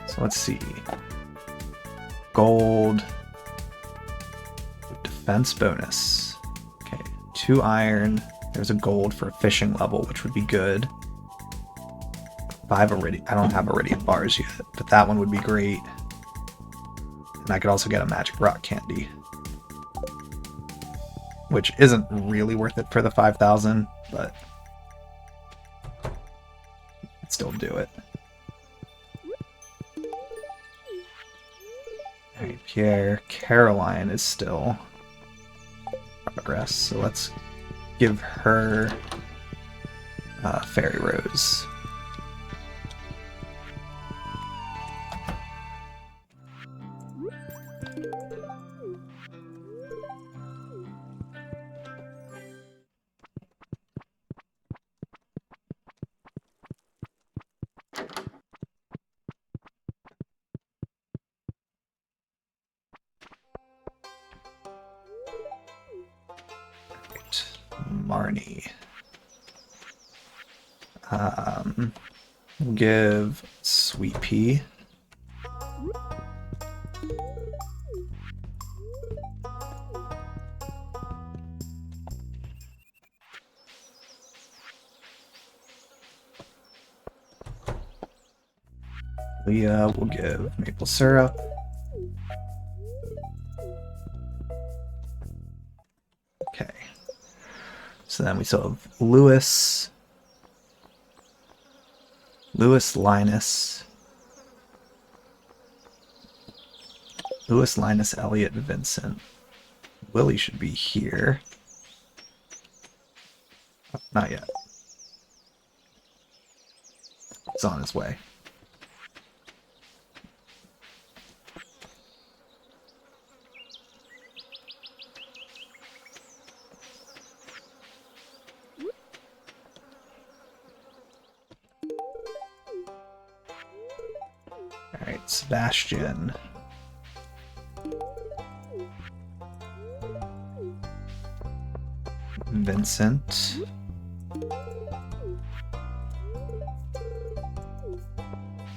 So let's see. Gold. Defense bonus. Okay, 2 iron. There's a gold for a fishing level, which would be good. 5 iridium. I don't have iridium bars yet, but that one would be great. And I could also get a magic rock candy, which isn't really worth it for the 5,000, but I'd still do it. Alright, Pierre. Caroline is still progress, so let's give her Fairy Rose. Marnie. We'll give Sweet Pea. Leah will give maple syrup. Okay. So then we still have Lewis. Lewis Linus. Lewis Linus, Elliot, Vincent. Willie should be here. Oh, not yet. He's on his way. Alright, Sebastian. Vincent.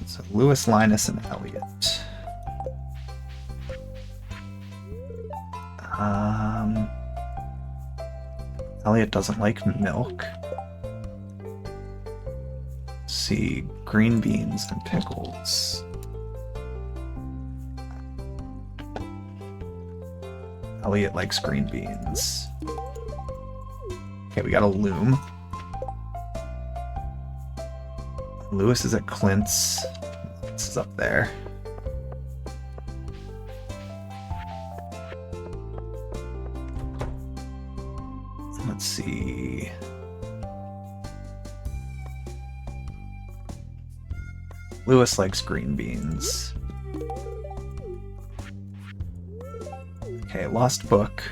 So Lewis, Linus, and Elliot. Elliot doesn't like milk. Let's see, green beans and pickles. Elliot likes green beans. Okay, we got a loom. Lewis is at Clint's. This is up there. Let's see. Lewis likes green beans. Okay, lost book.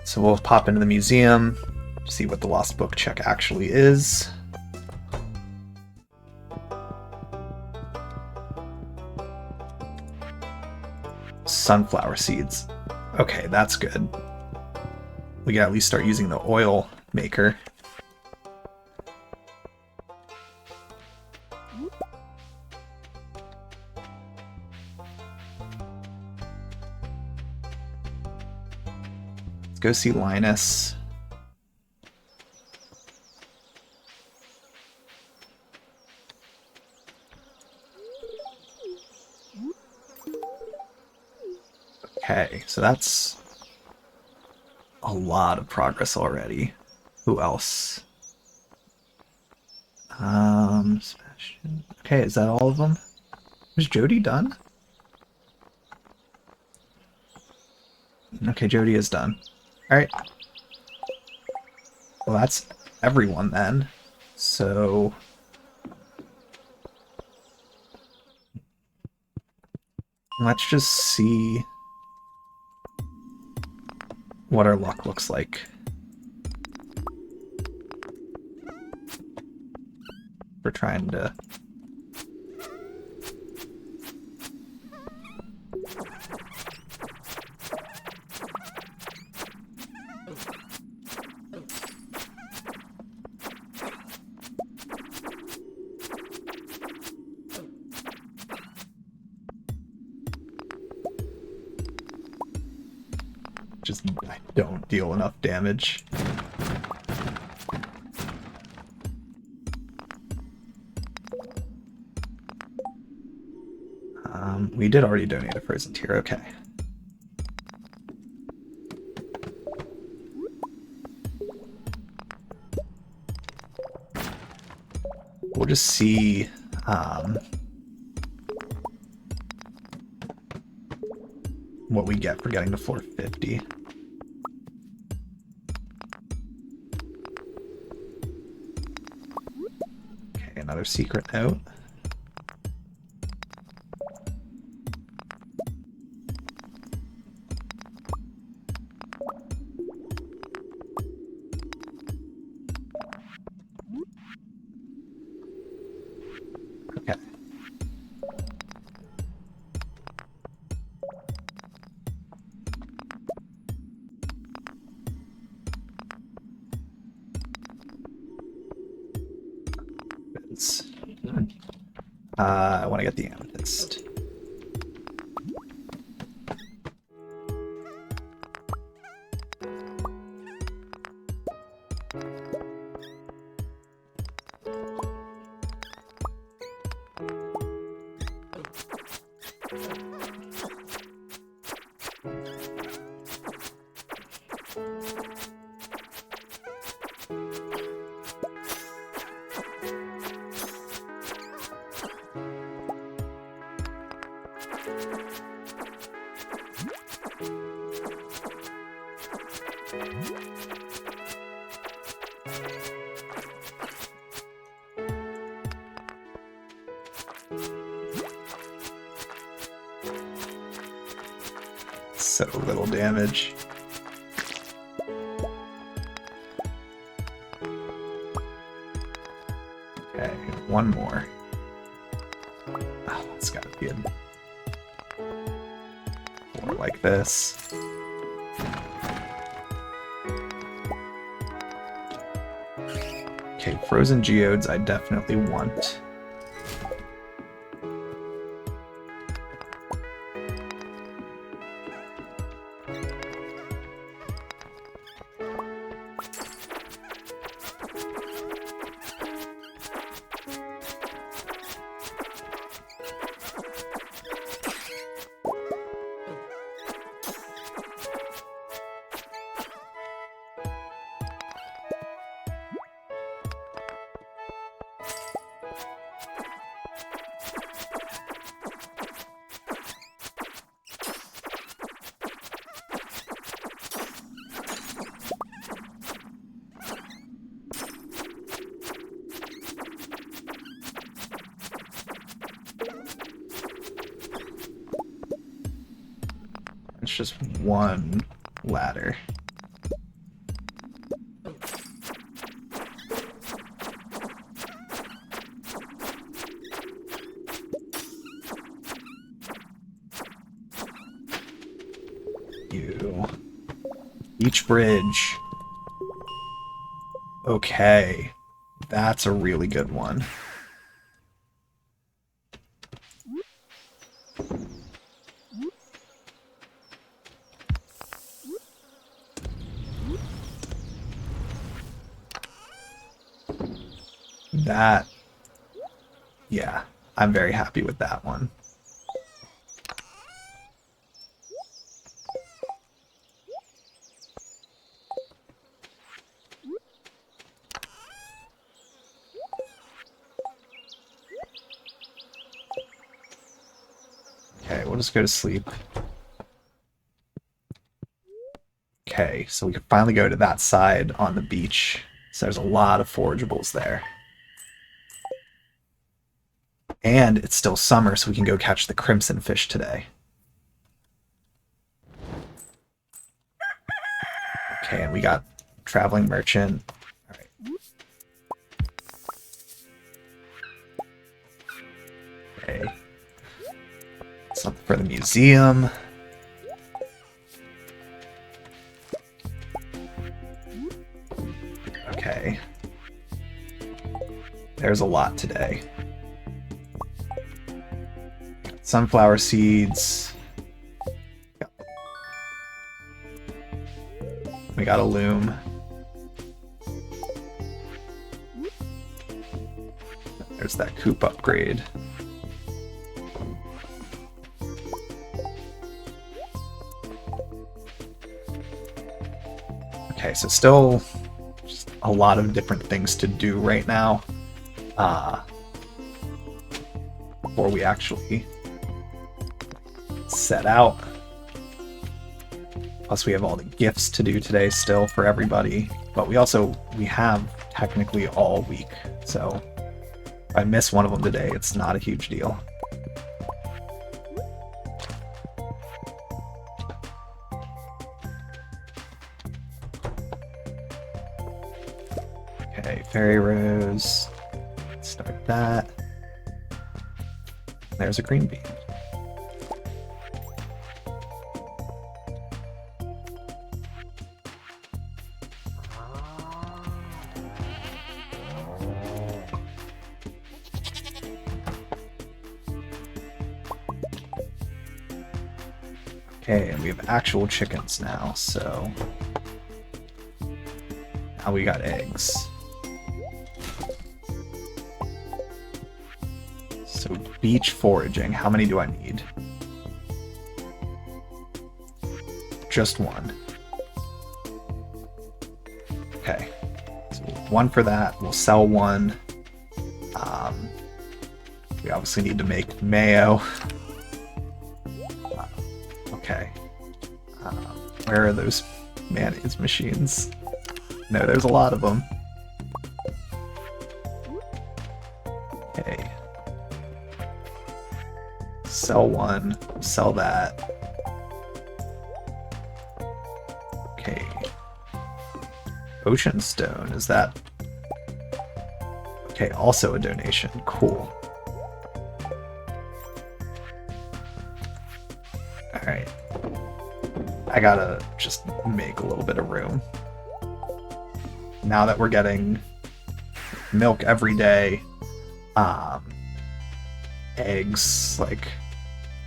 So we'll pop into the museum, see what the lost book check actually is. Sunflower seeds. Okay, that's good. We can at least start using the oil maker. Let's go see Linus. Okay, so that's a lot of progress already. Who else? Sebastian. Okay, is that all of them? Is Jody done? Okay, Jody is done. Alright. Well, that's everyone then. So... let's just see what our luck looks like. We're trying to... just I don't deal enough damage. We did already donate a frozen tier, okay. We'll just see what we get for getting to 450. Okay, another secret note. Okay. I want to get the amethyst. So little damage. Okay, one more. Oh, it's gotta be more like this. Okay, frozen geodes I definitely want. It's just one ladder. Beach bridge. Okay. That's a really good one. That, yeah, I'm very happy with that one. Okay, we'll just go to sleep. Okay, so we can finally go to that side on the beach. So there's a lot of forageables there. And it's still summer, so we can go catch the crimson fish today. Okay, and we got traveling merchant. All right. Okay. Something for the museum. Okay. There's a lot today. Sunflower seeds. We got a loom. There's that coop upgrade. Okay, so still just a lot of different things to do right now. Before we actually set out. Plus we have all the gifts to do today still for everybody, but we have technically all week, so if I miss one of them today, it's not a huge deal. Okay, Fairy Rose, let's start that. There's a green bean. Okay, and we have actual chickens now, so now we got eggs. So beach foraging, how many do I need? Just one. Okay, so one for that, we'll sell one. We obviously need to make mayo. Okay. Where are those mayonnaise machines? No, there's a lot of them. Okay. Sell one, sell that. Potion stone, is that... Okay, also a donation. Cool. Alright. I gotta just make a little bit of room. Now that we're getting milk every day, eggs, like,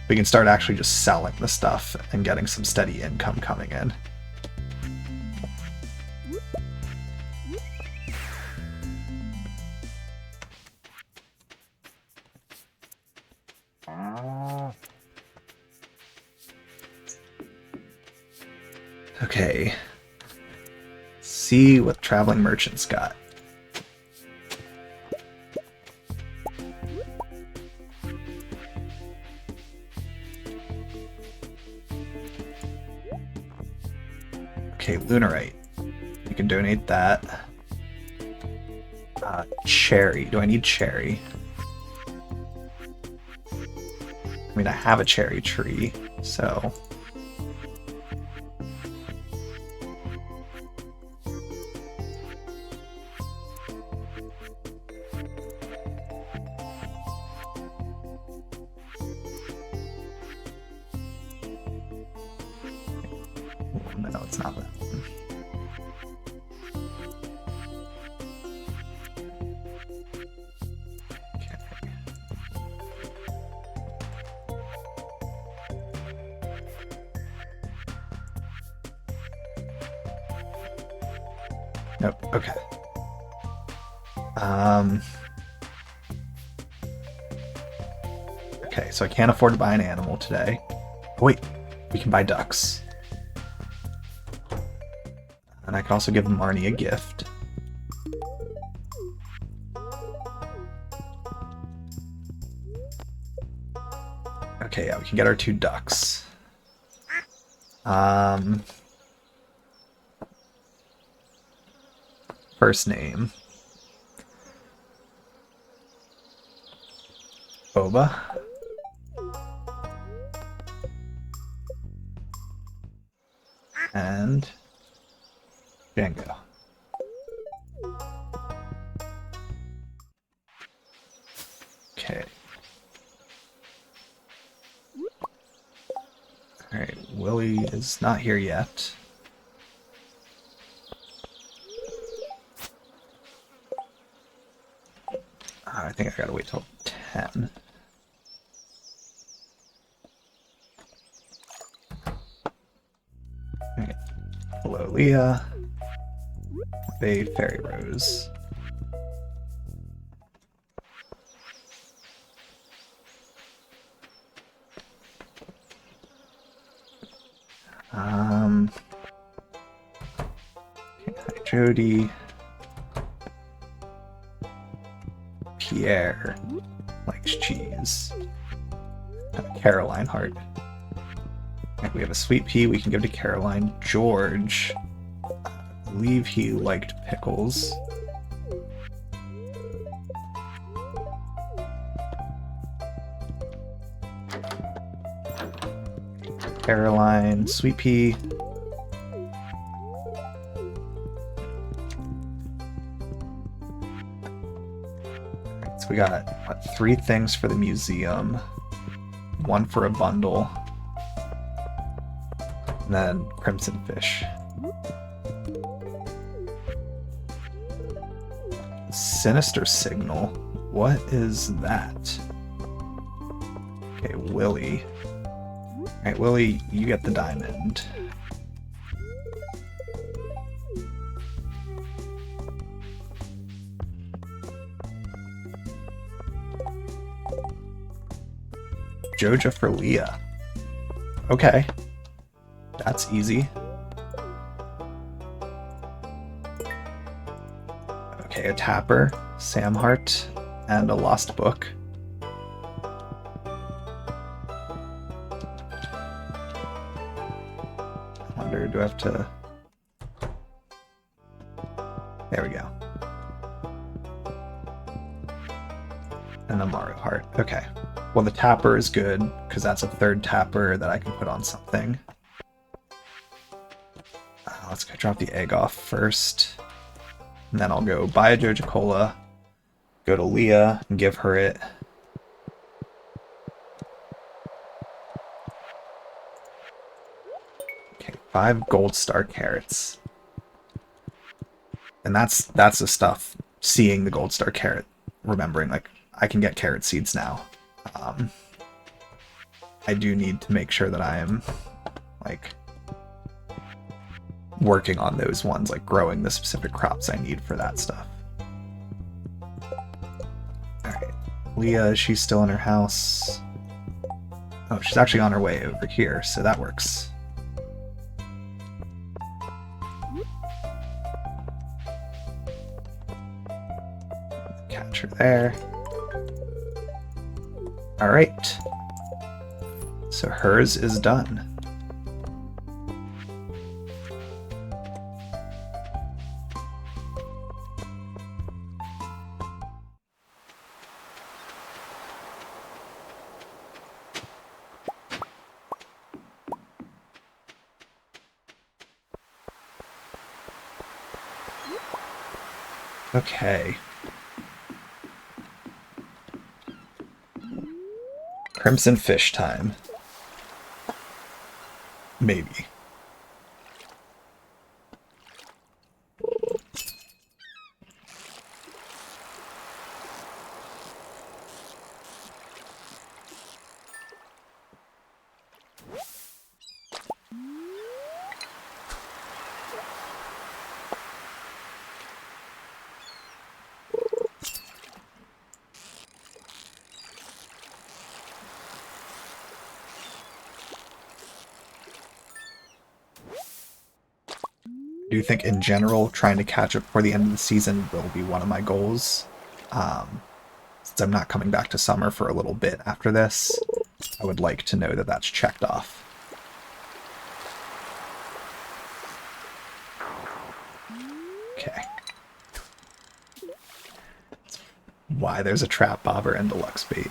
we can start actually just selling the stuff and getting some steady income coming in. Okay. See what traveling merchants got. Okay, Lunarite. You can donate that. Cherry. Do I need cherry? I mean, I have a cherry tree, so... No, it's not that one. Okay. Nope, okay. Okay, so I can't afford to buy an animal today. Oh, wait, we can buy ducks. And I can also give Marnie a gift. Okay, yeah, we can get our 2 ducks. First name. Boba. And Django. Okay. Alright, Willie is not here yet. I think I gotta wait till 10. Okay. Hello, Leah. A fairy rose. Okay, hi, Jody. Pierre likes cheese. Caroline heart. Okay, we have a sweet pea we can give to Caroline. George. I believe he liked pickles. Caroline, sweet pea. Alright, so we got, what, 3 things for the museum, 1 for a bundle, and then Crimson Fish. Sinister Signal. What is that? Okay, Willie. Alright, Willie, you get the diamond. Joja for Leah. Okay. That's easy. Okay, a tapper, Samhart, and a lost book. I wonder, do I have to... There we go. And a Mario heart. Okay. Well, the tapper is good, because that's a 3rd tapper that I can put on something. Let's go drop the egg off first. and then I'll go buy a Joja Cola, go to Leah and give her it. Okay, 5 gold star carrots. And that's the stuff, seeing the gold star carrot, remembering, like, I can get carrot seeds now. I do need to make sure that I am, like, working on those ones, like growing the specific crops I need for that stuff. Alright, Leah, she's still in her house. Oh, she's actually on her way over here, so that works. Catch her there. Alright. So hers is done. Okay. Crimson fish time. Maybe. I do think in general trying to catch up before the end of the season will be one of my goals. Since I'm not coming back to summer for a little bit after this, I would like to know that that's checked off. Okay. Why there's a trap bobber and deluxe bait.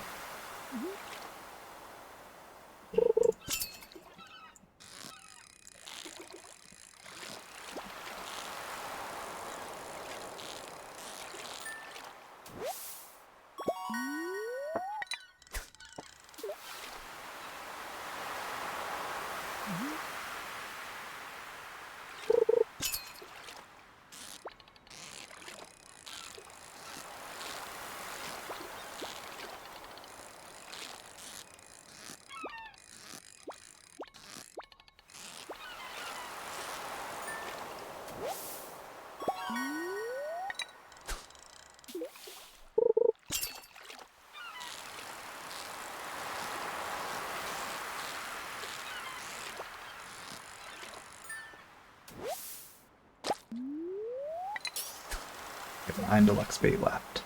We have 9 deluxe bait left.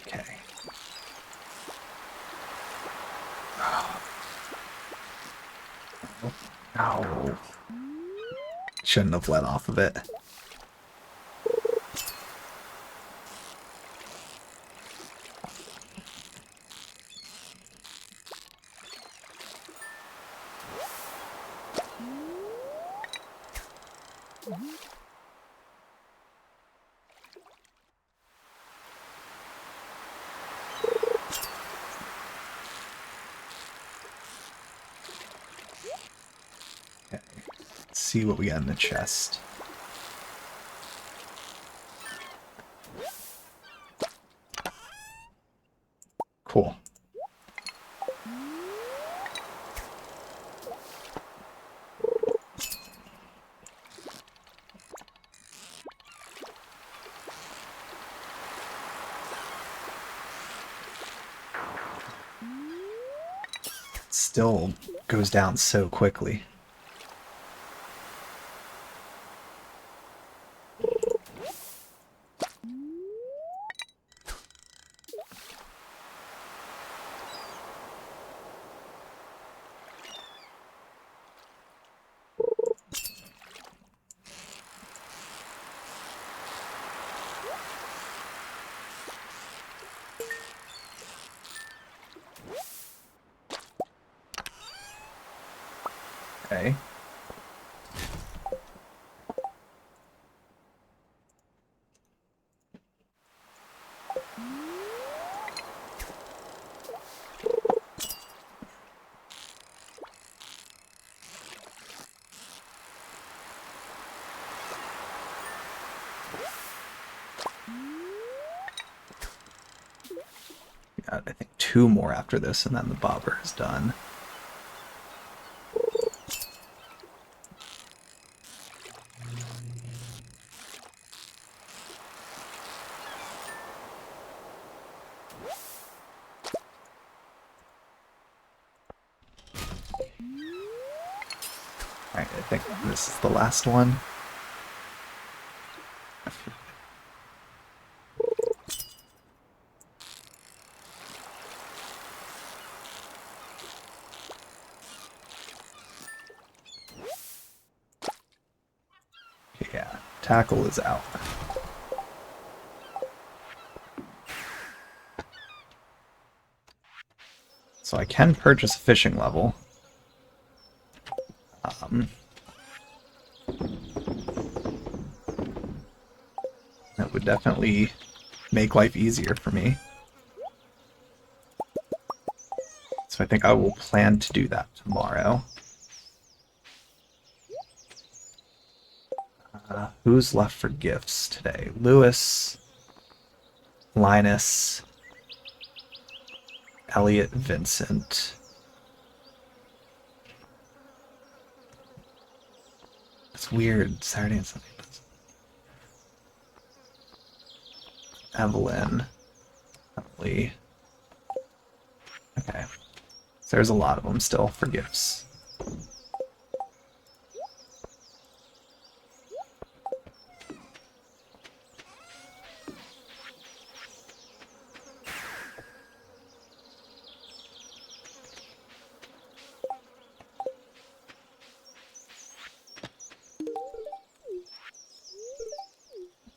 Okay. Oh. Shouldn't have let off of it. Okay. Let's see what we got in the chest. Cool. still goes down so quickly. Okay. Got, I think, 2 more after this, and then the bobber is done. Alright, I think this is the last one. Yeah, tackle is out. So I can purchase a fishing level. That would definitely make life easier for me. So I think I will plan to do that tomorrow. Who's left for gifts today? Lewis, Linus, Elliot, Vincent. It's weird. Saturday and Sunday. Evelyn. Emily. Okay. So there's a lot of them still for gifts.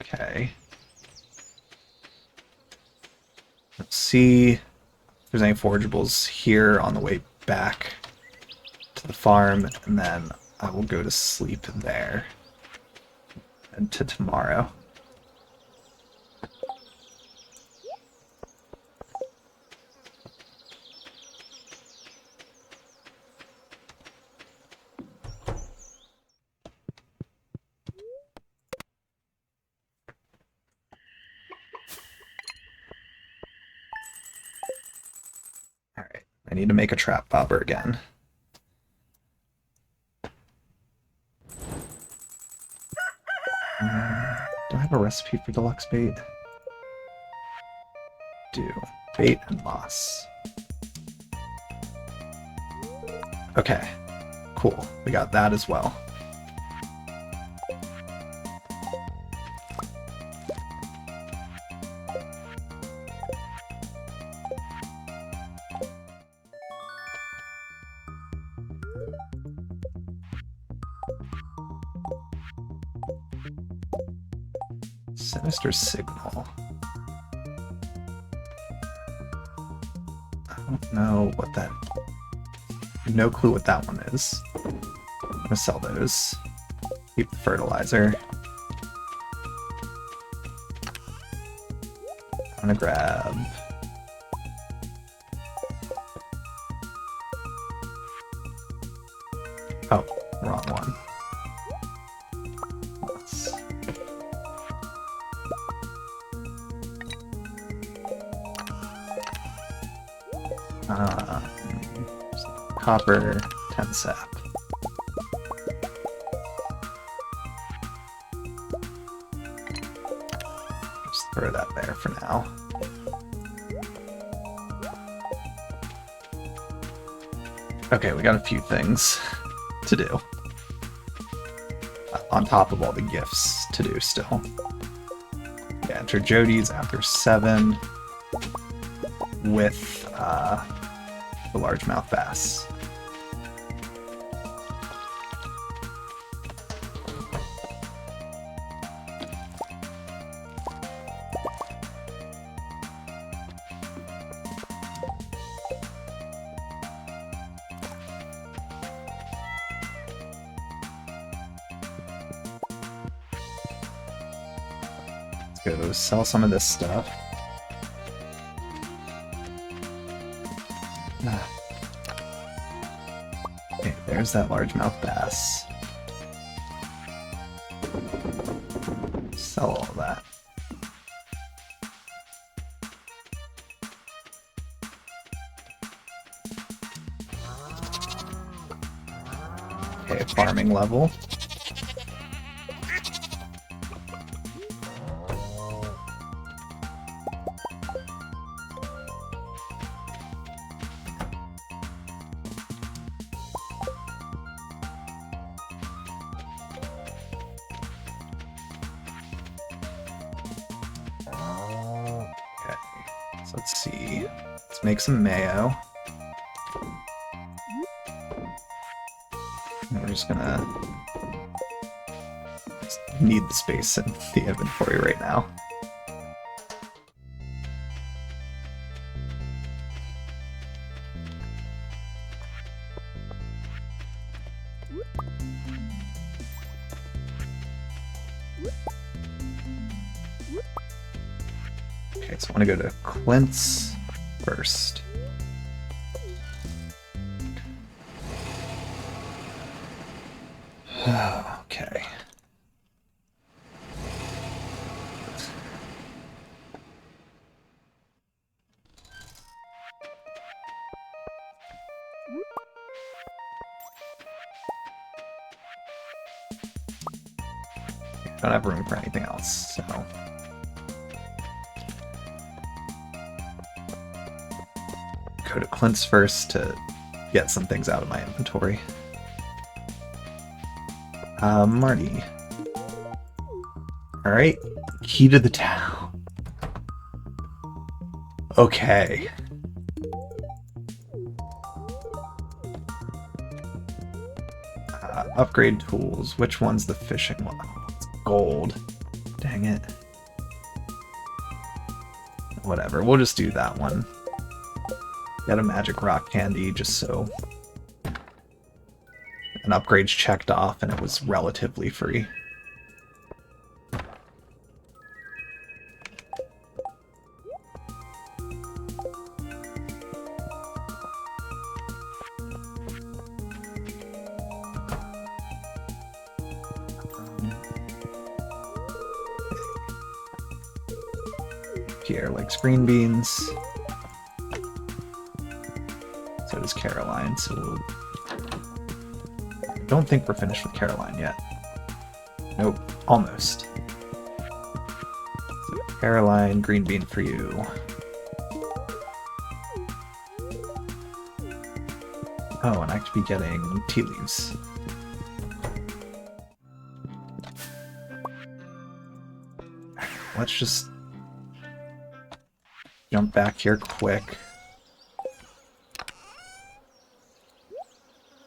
Okay. Let's see if there's any forageables here on the way back to the farm, and then I will go to sleep there until tomorrow. Alright, I need to make a trap bobber again. Do I have a recipe for deluxe bait? Do. Bait and moss. Okay, cool. We got that as well. Sinister signal. I don't know what that... No clue what that one is. I'm gonna sell those. Keep the fertilizer. I'm gonna grab... Oh, wrong one. Copper, 10 sap. Just throw that there for now. Okay, we got a few things to do. On top of all the gifts to do still. Yeah, enter Jody's after 7 with the largemouth bass. Go sell some of this stuff. Okay, there's that largemouth bass. Sell all that. Okay, farming level. Let's see. Let's make some mayo. And we're just gonna need the space in the inventory right now. Okay, so I want to go to Clint's first. Okay. Don't have room for anything else, so... Go to Clint's first to get some things out of my inventory. Marty. Alright, key to the town. Okay. Upgrade tools. Which one's the fishing one? Oh, it's gold. Dang it. Whatever, we'll just do that one. Got a magic rock candy just so an upgrade's checked off and it was relatively free. Pierre likes green beans. So does Caroline, so we'll... I don't think we're finished with Caroline yet. Nope, almost. So Caroline, green bean for you. Oh, and I could be getting tea leaves. Let's just jump back here quick.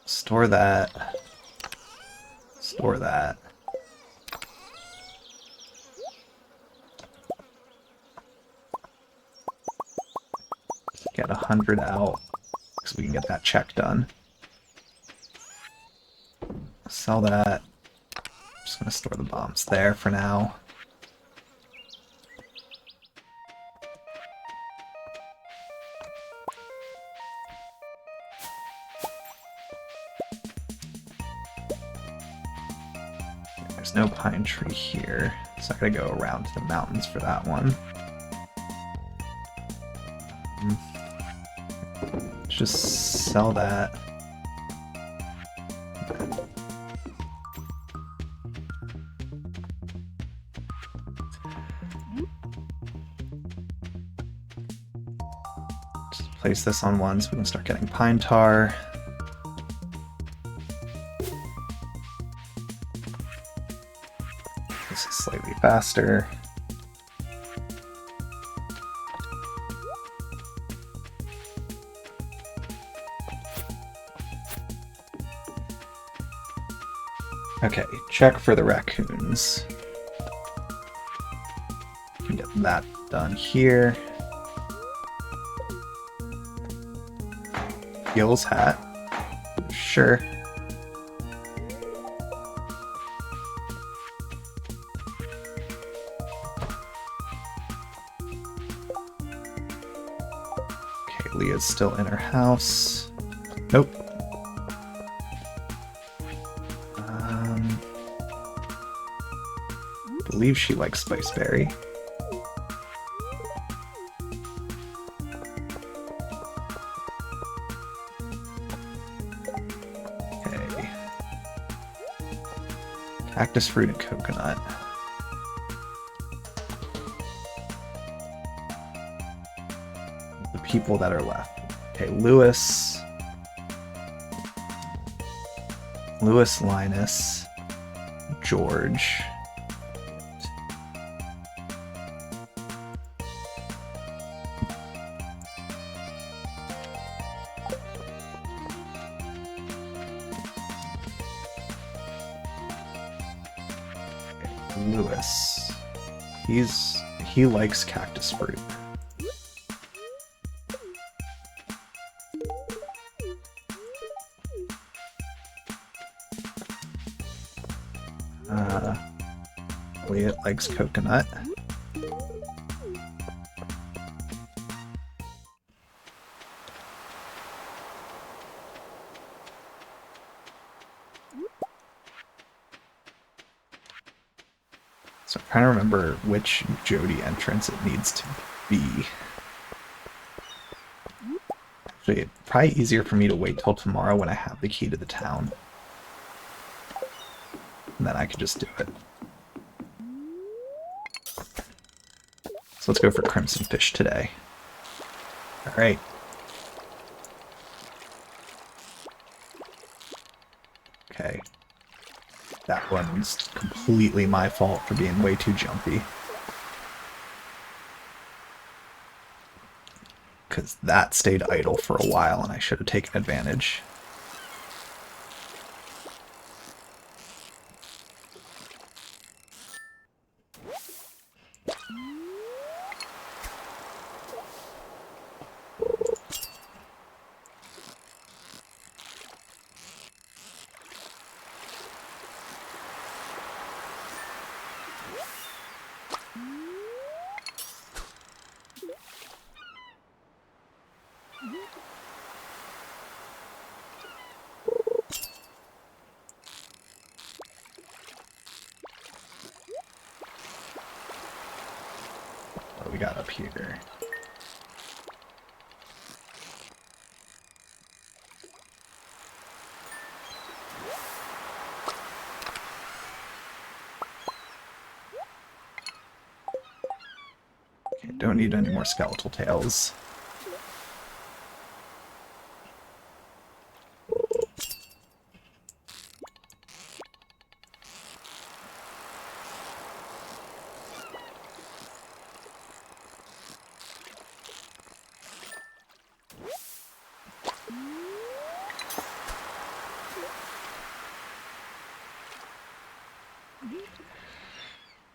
Store that. Store that. Get 100 out so we can get that check done. Sell that. Just gonna store the bombs there for now. There's no pine tree here, so I gotta go around to the mountains for that one. Just sell that. Just place this on one so we can start getting pine tar. faster. Okay, check for the raccoons. Can get that done here. Gil's hat. Sure. Okay, Leah's still in her house. Nope. I believe she likes Spiceberry. Okay. Cactus fruit and coconut. The people that are left. Okay, Lewis, Linus, George. Lewis. He likes cactus fruit. Elliot likes coconut. So I'm trying to remember which Jody entrance it needs to be. Actually, it's probably easier for me to wait till tomorrow when I have the key to the town. And then I can just do it. So let's go for Crimson Fish today. Alright. Okay. That one's completely my fault for being way too jumpy. Because that stayed idle for a while and I should have taken advantage. What do we got up here? Okay, don't need any more skeletal tails.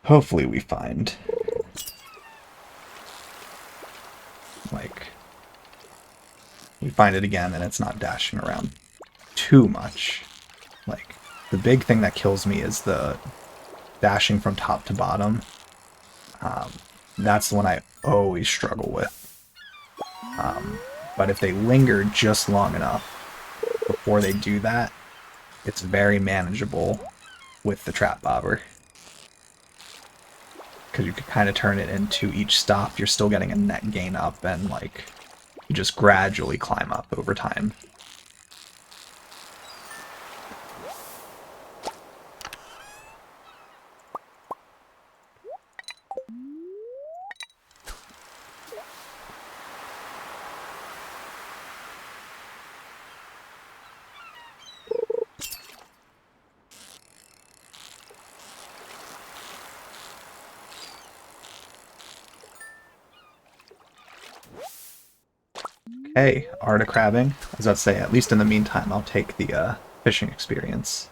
Hopefully we find, like, we find it again and it's not dashing around too much. Like, the big thing that kills me is the dashing from top to bottom. That's the one I always struggle with. But if they linger just long enough before they do that, it's very manageable with the trap bobber. Because you could kind of turn it into each stop, you're still getting a net gain up, and like you just gradually climb up over time. Hey, art of crabbing. I was about to say, at least in the meantime, I'll take the fishing experience.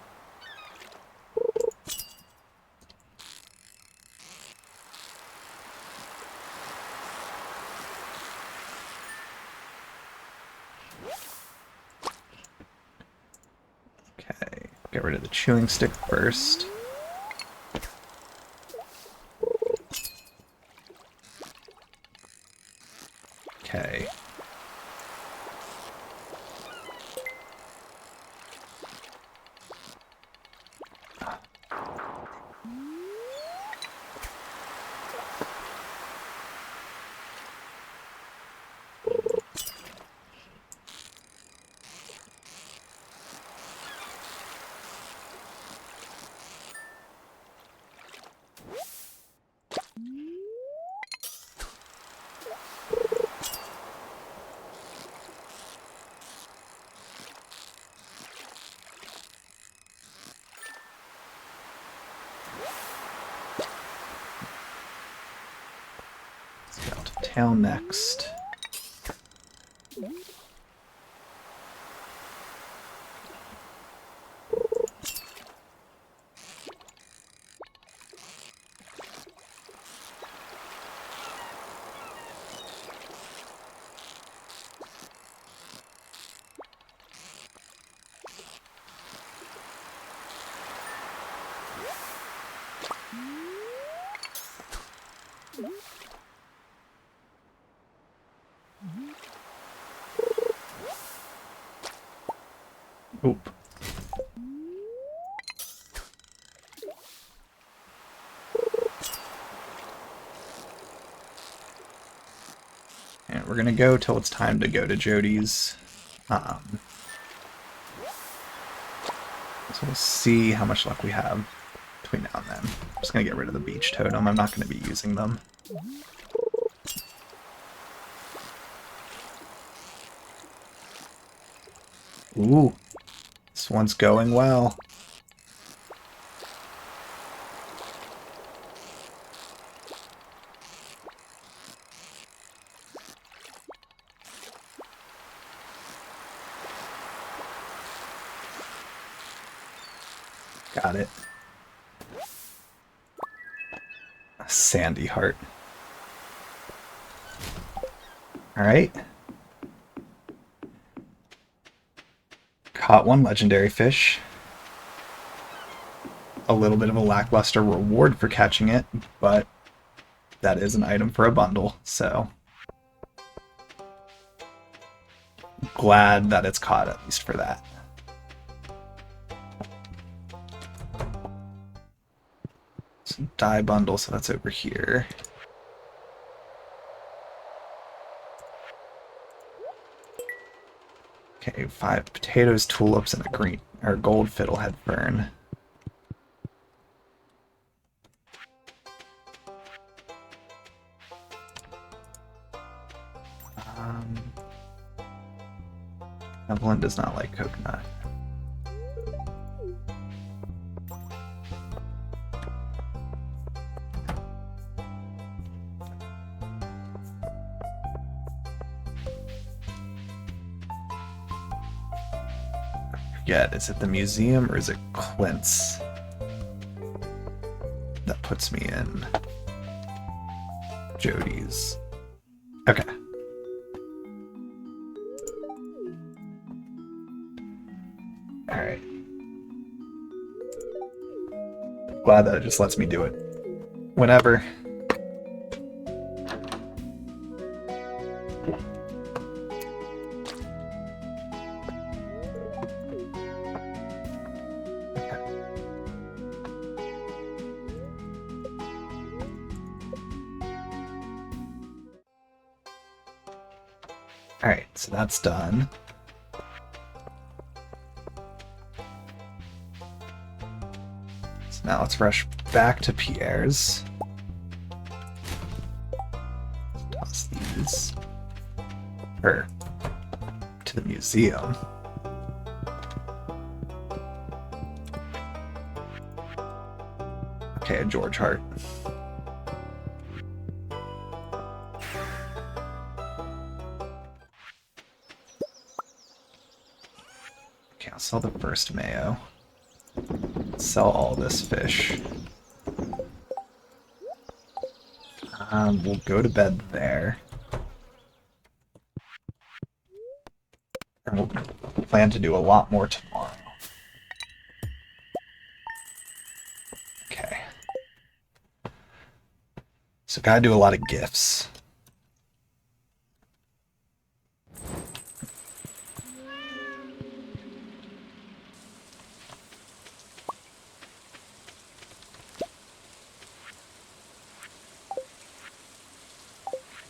Okay, get rid of the chewing stick first. Okay. Let's go to town next. Oop. And we're gonna go till it's time to go to Jody's. So we'll see how much luck we have between now and then. I'm just gonna get rid of the beach totem. I'm not gonna be using them. Ooh, this one's going well. Got it. A sandy heart. Alright. Caught one legendary fish. A little bit of a lackluster reward for catching it, but that is an item for a bundle, so glad that it's caught at least for that. So dye bundle, so that's over here. Okay, 5 potatoes, tulips, and a green or gold fiddlehead fern. Evelyn does not like coconut. Forget, is it the museum or is it Clint's that puts me in Jody's? Okay. Alright. Glad that it just lets me do it whenever. Alright, so that's done. So now let's rush back to Pierre's. Toss these. Or to the museum. Okay, a George Hart. Okay, I'll sell the first mayo. Sell all this fish. We'll go to bed there. And we'll plan to do a lot more tomorrow. Okay. So gotta do a lot of gifts.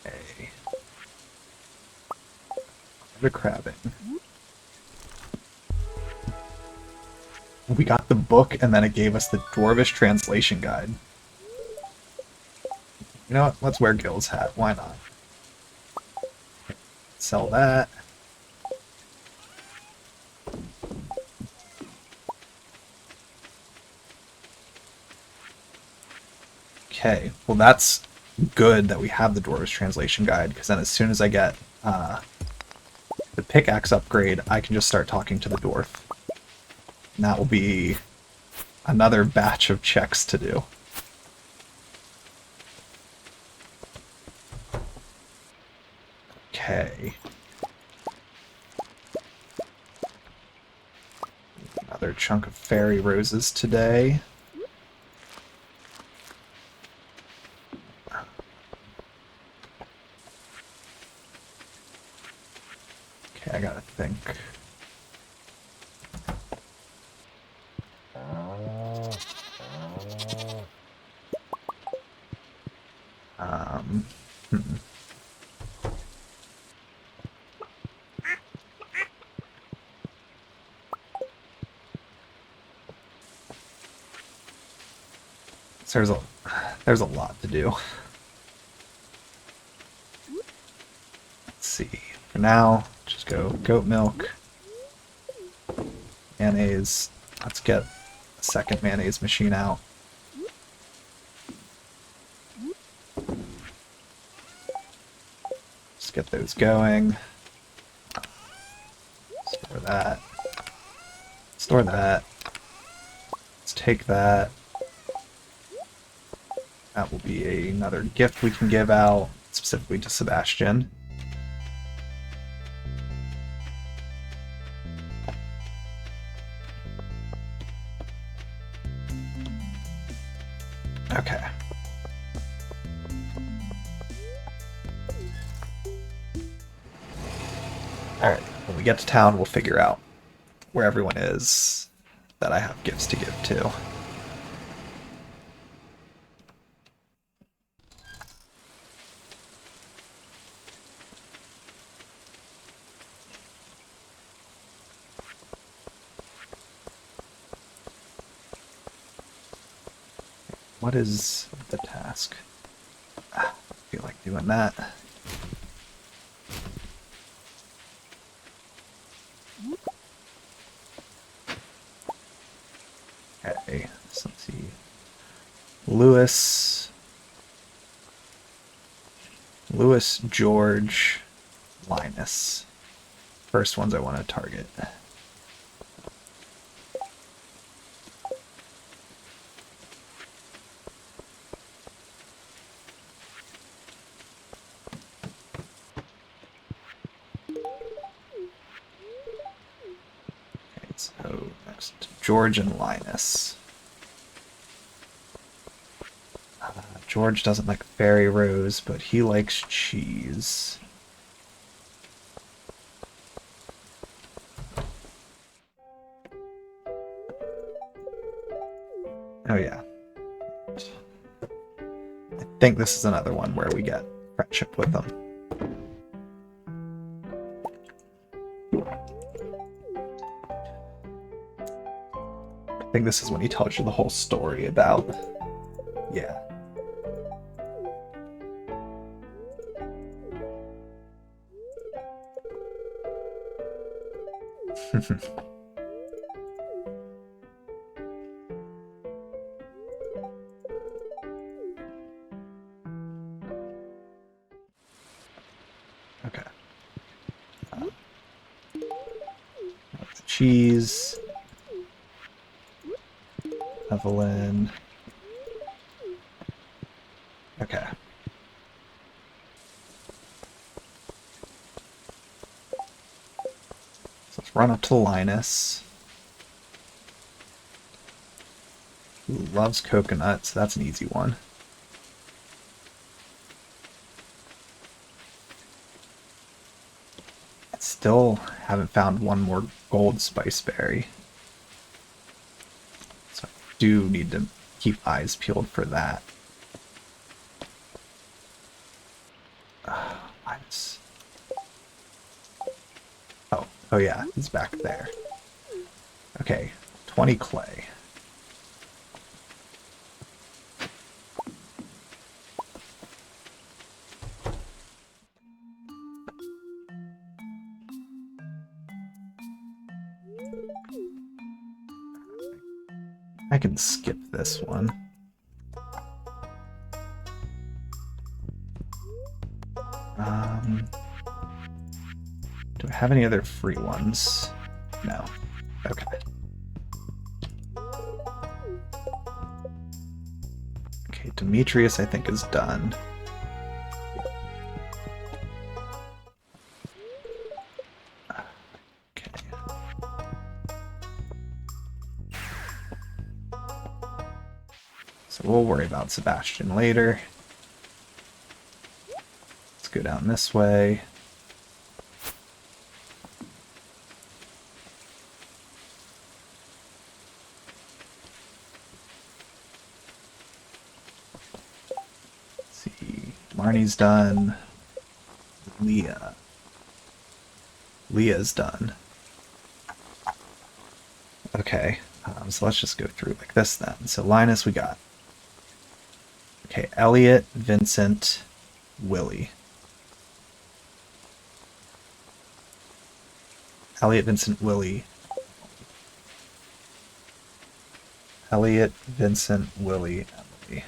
Okay. The crabbing. We got the book and then it gave us the Dwarvish translation guide. You know what? Let's wear Gil's hat. Why not? Sell that. Okay, well that's good that we have the Dwarvish translation guide, because then as soon as I get the pickaxe upgrade, I can just start talking to the dwarf. And that will be another batch of checks to do. Okay. Another chunk of fairy roses today. Okay, I gotta think. Hmm. So there's a lot to do. Let's see. For now, just go goat milk, mayonnaise. Let's get a second mayonnaise machine out. Just get those going. Store that. Store that. Let's take that. That will be another gift we can give out, specifically to Sebastian. Okay. Alright, when we get to town, we'll figure out where everyone is that I have gifts to give to. What is the task? I feel like doing that. Okay, so let's see. Lewis, George, Linus. First ones I want to target. So next, George and Linus. George doesn't like fairy rose, but he likes cheese. Oh yeah. I think this is another one where we get friendship with them. I think this is when he tells you the whole story about... Yeah. Okay. cheese. Evelyn. Okay. So let's run up to Linus. Who loves coconut, so that's an easy one. I still haven't found one more gold spiceberry. So I do need to keep eyes peeled for that. Linus. Oh yeah, he's back there. Okay, 20 clay. I can skip this one. Do I have any other free ones? No. Okay. Okay, Demetrius I think is done. Okay. So we'll worry about Sebastian later. Let's go down this way. Marnie's done. Leah's done. Okay, so let's just go through like this then. So Linus we got. Okay, Elliot, Vincent, Willie. Elliot, Vincent, Willie. Elliot, Vincent, Willie, Emily.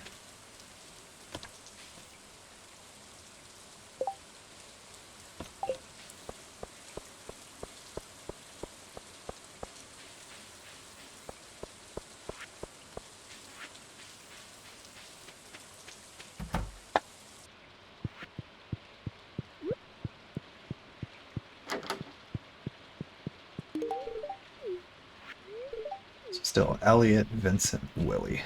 Still Elliot, Vincent, Willie.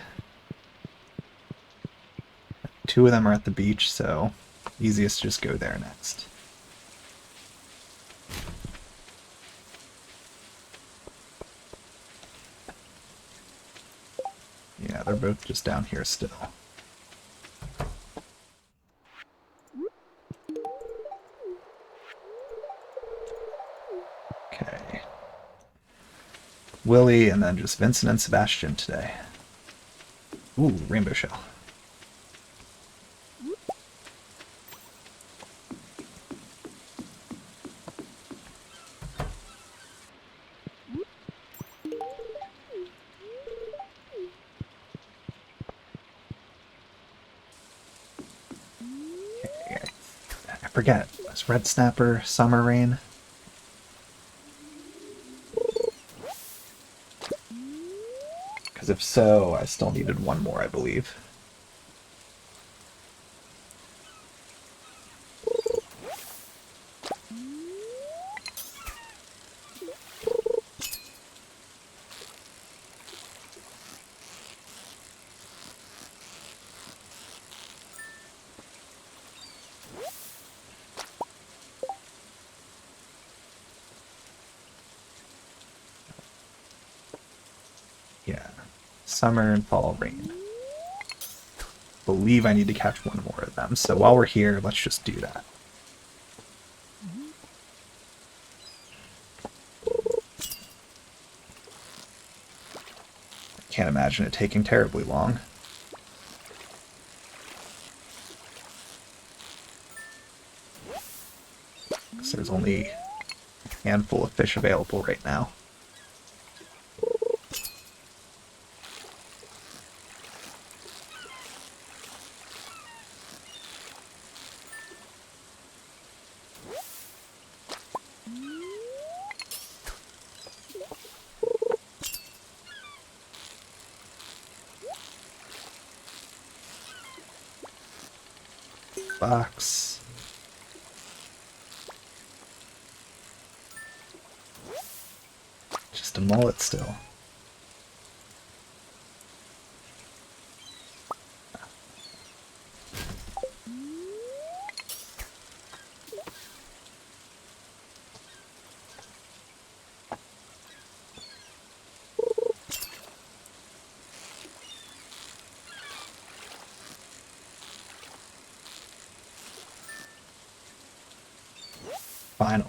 Two of them are at the beach, so easiest to just go there next. Yeah, they're both just down here still. Okay. Willie, and then just Vincent and Sebastian today. Ooh, rainbow shell. Okay, I forget. Was Red Snapper Summer Rain? Because if so, I still needed one more, I believe. Yeah. Summer and fall rain. Believe I need to catch one more of them, so while we're here, let's just do that. Can't imagine it taking terribly long. Because there's only a handful of fish available right now. box. Just a mullet still. Finally.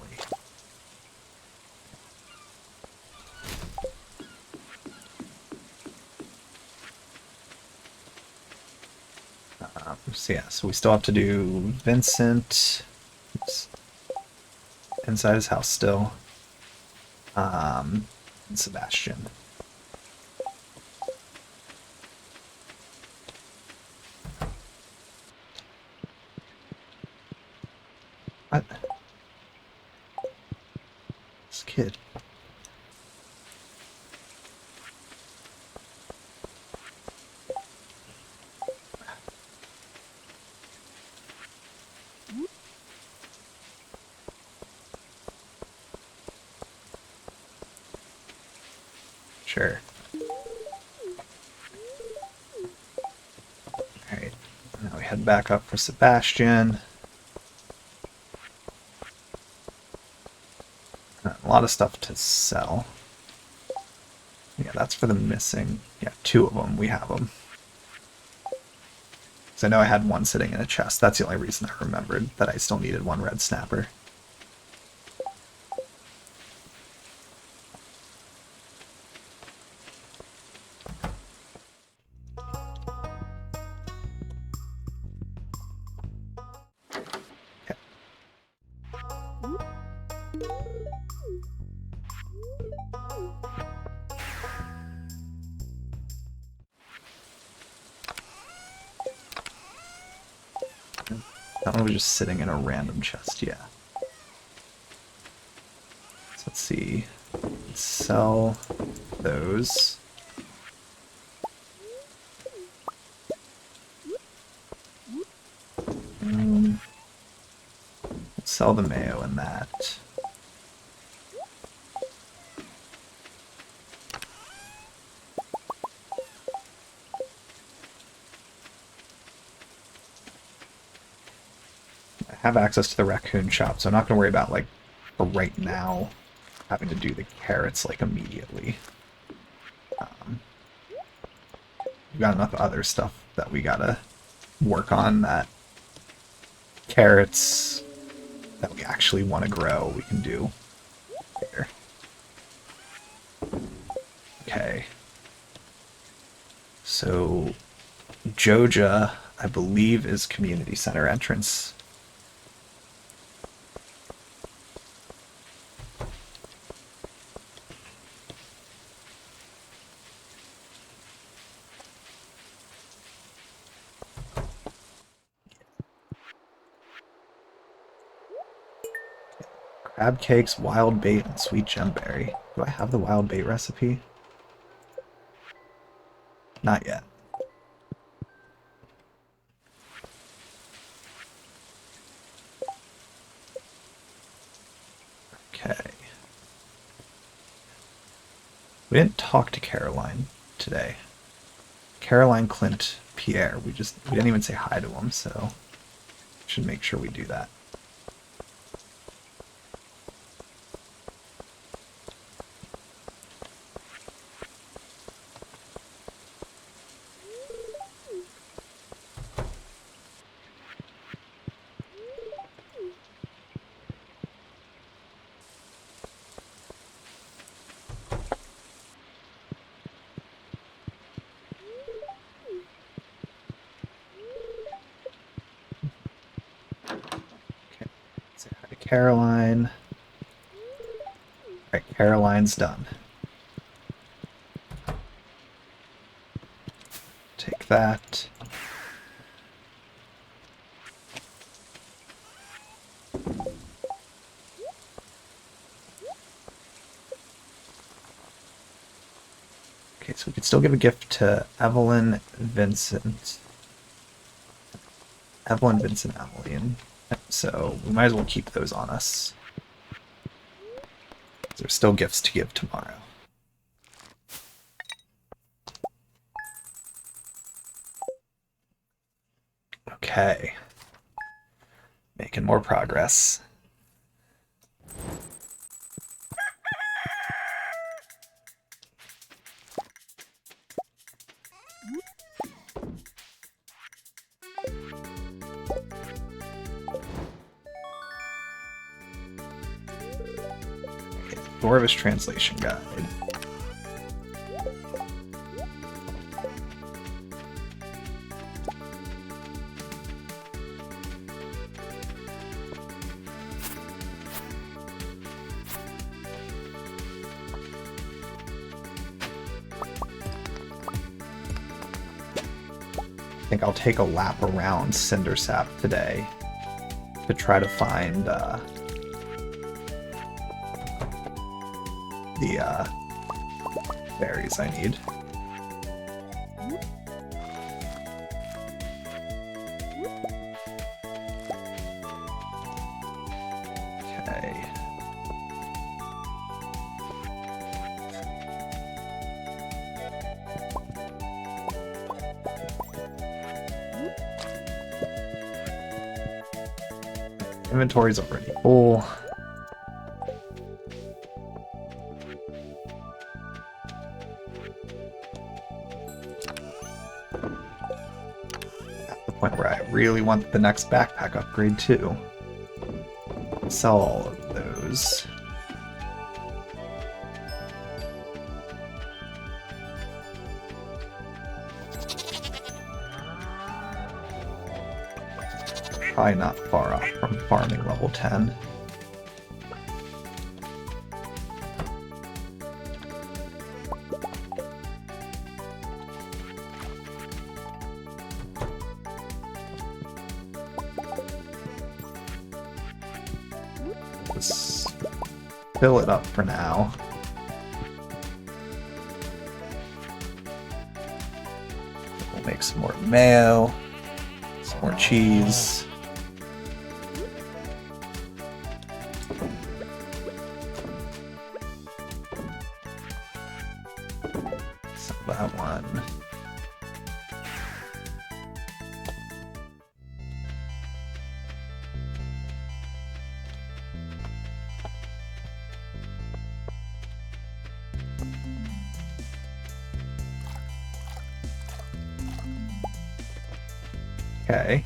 So yeah, so we still have to do Vincent. Oops. Inside his house still. And Sebastian. What? This kid. Sure. Alright. Now we head back up for Sebastian. A lot of stuff to sell. Yeah, that's for the missing. Yeah, 2 of them. We have them. Because I know I had one sitting in a chest. That's the only reason I remembered that I still needed 1 red snapper. That one was just sitting in a random chest, yeah. So let's see. Let's sell those. Let's sell the mayo and that. Have access to the raccoon shop, so I'm not going to worry about, like, for right now, having to do the carrots, like, immediately. We've got enough other stuff that we gotta work on that carrots that we actually want to grow, we can do here. Okay. So, Joja, I believe, is community center entrance. Crab cakes, wild bait, and sweet gemberry. Do I have the wild bait recipe? Not yet. Okay. We didn't talk to Caroline today. Caroline, Clint, Pierre. We didn't even say hi to them, so should make sure we do that. Say hi to Caroline. Alright, Caroline's done. Take that. Okay, so we can still give a gift to Evelyn, Vincent, Evelyn, Vincent, Emily. So we might as well keep those on us. There's still gifts to give tomorrow. Okay. Making more progress. Dwarvish translation guide. I think I'll take a lap around Cindersap today to try to find the berries I need. Okay. Inventory's already full. At the point where I really want the next backpack upgrade too. Sell all of those. Probably not far off from farming level 10. Just fill it up for now. We'll make some more mayo, some more cheese. That one. Okay.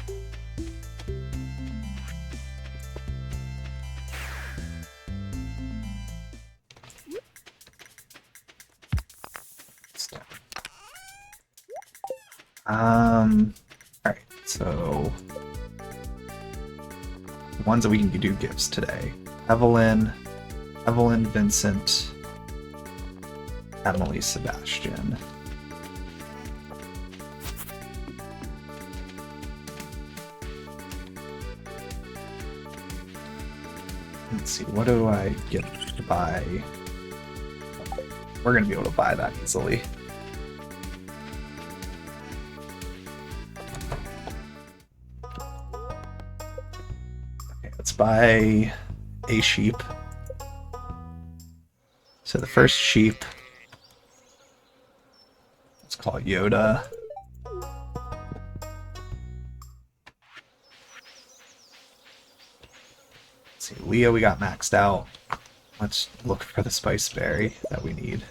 Alright, so the ones that we can do gifts today. Evelyn, Vincent, Emily, Sebastian. Let's see, what do I get to buy? We're gonna be able to buy that easily. Let's buy a sheep. So the first sheep, let's call it Yoda. Let's see, Leo we got maxed out. Let's look for the spice berry that we need.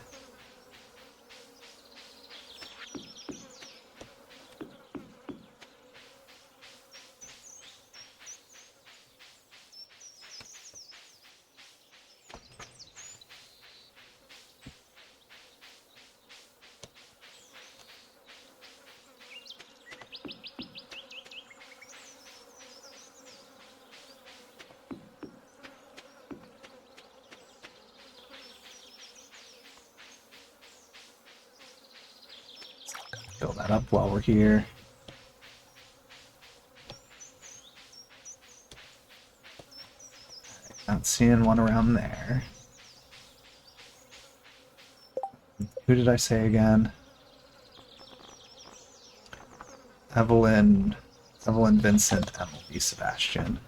Fill that up while we're here. Not seeing one around there. Who did I say again? Evelyn, Evelyn, Vincent, Emily, Sebastian.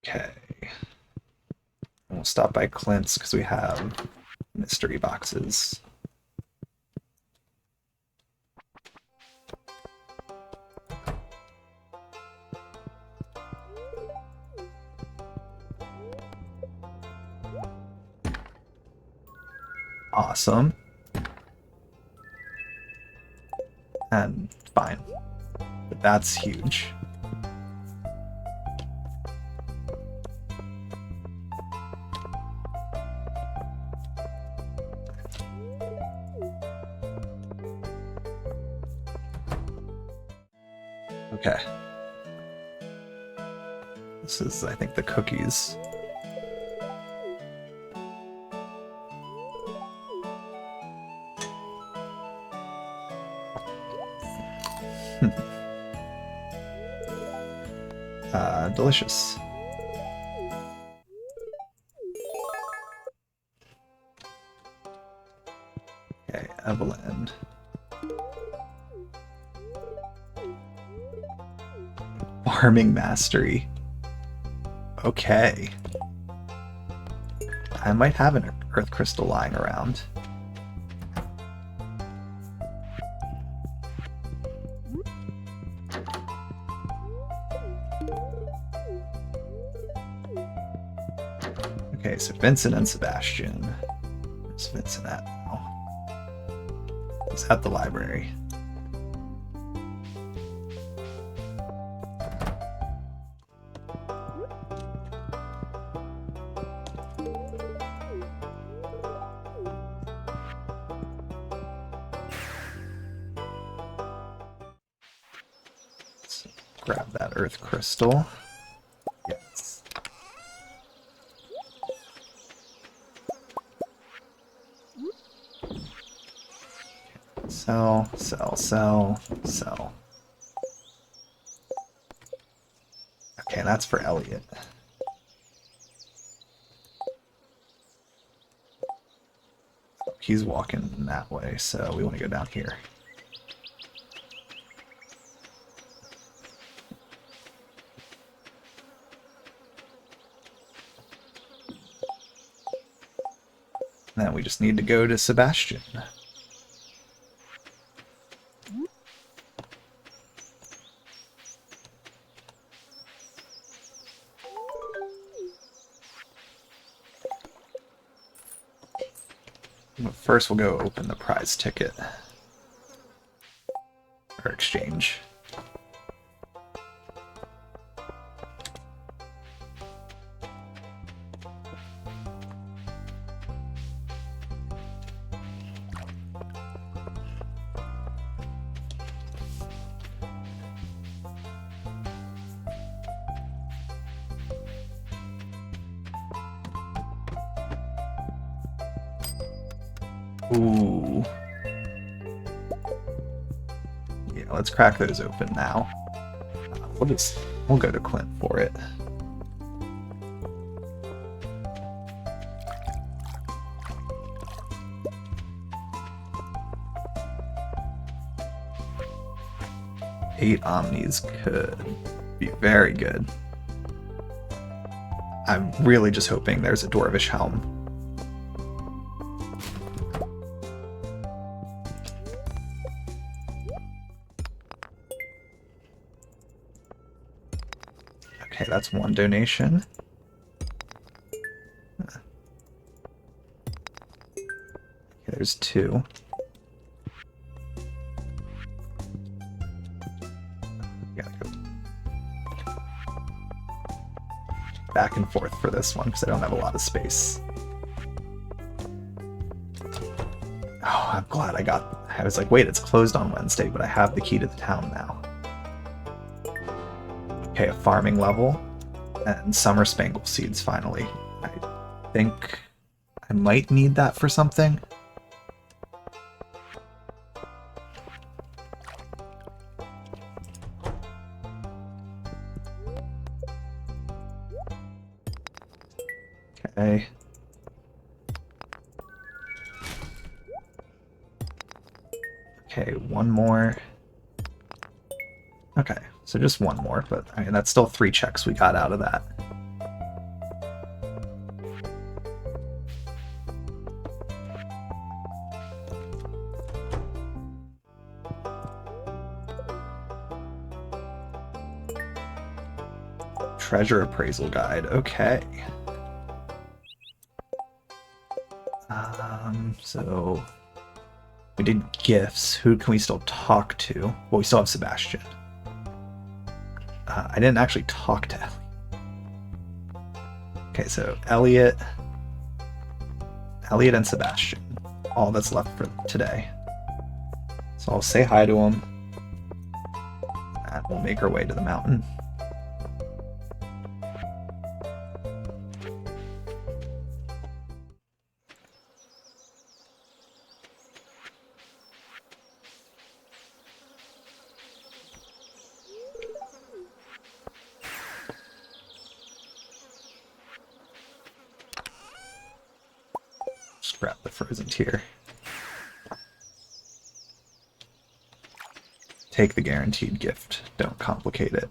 Okay. We'll stop by Clint's because we have mystery boxes. Awesome. And fine. But that's huge. Okay. This is, I think, the cookies. Delicious. Okay, Evelyn. Farming mastery. Okay. I might have an earth crystal lying around. Okay, so Vincent and Sebastian. Where's Vincent at now? He's at the library. Let's grab that earth crystal. Yes. Sell, sell, sell, sell. Okay, that's for Elliot. He's walking that way, so we want to go down here. And then we just need to go to Sebastian. But first we'll go open the prize ticket. Or exchange. Ooh. Yeah, let's crack those open now. We'll go to Clint for it. Eight Omnis could be very good. I'm really just hoping there's a Dwarvish helm. Okay, that's one donation. Okay, there's two. Gotta go back and forth for this one because I don't have a lot of space. Oh, I'm glad I was like, wait, it's closed on Wednesday, but I have the key to the town now. Okay, a farming level. And summer spangle seeds finally. I think I might need that for something. Okay. Okay, one more. Okay, so just one more, but I mean, that's still 3 checks we got out of that. Treasure appraisal guide, okay. So we did gifts. Who can we still talk to? Well, we still have Sebastian. I didn't actually talk to Ellie. Okay, so Elliot and Sebastian. All that's left for today. So I'll say hi to him. And we'll make our way to the mountain. Just grab the frozen tear. Take the guaranteed gift. Don't complicate it.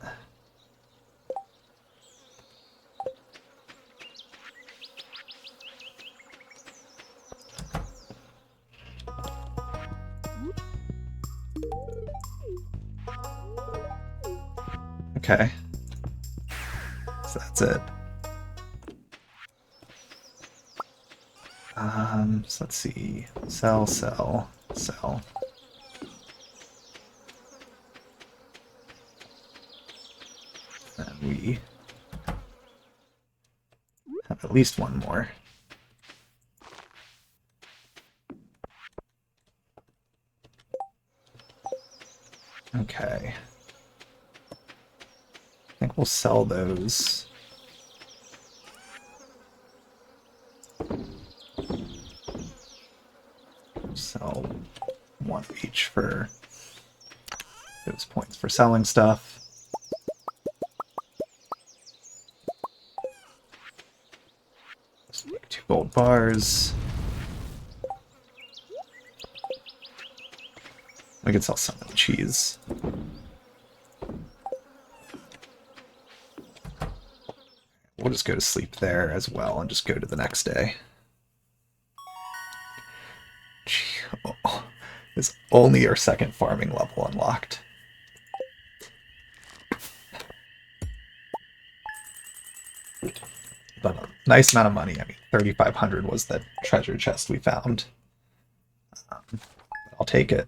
Okay. So that's it. So let's see. Sell, sell, sell. And we have at least one more. Okay. I think we'll sell those. Sell one of each for those points for selling stuff. Let's make 2 gold bars. We could sell some of the cheese. We'll just go to sleep there as well and just go to the next day. Oh, it's only our 2nd farming level unlocked. But a nice amount of money. I mean, 3,500 was the treasure chest we found. I'll take it.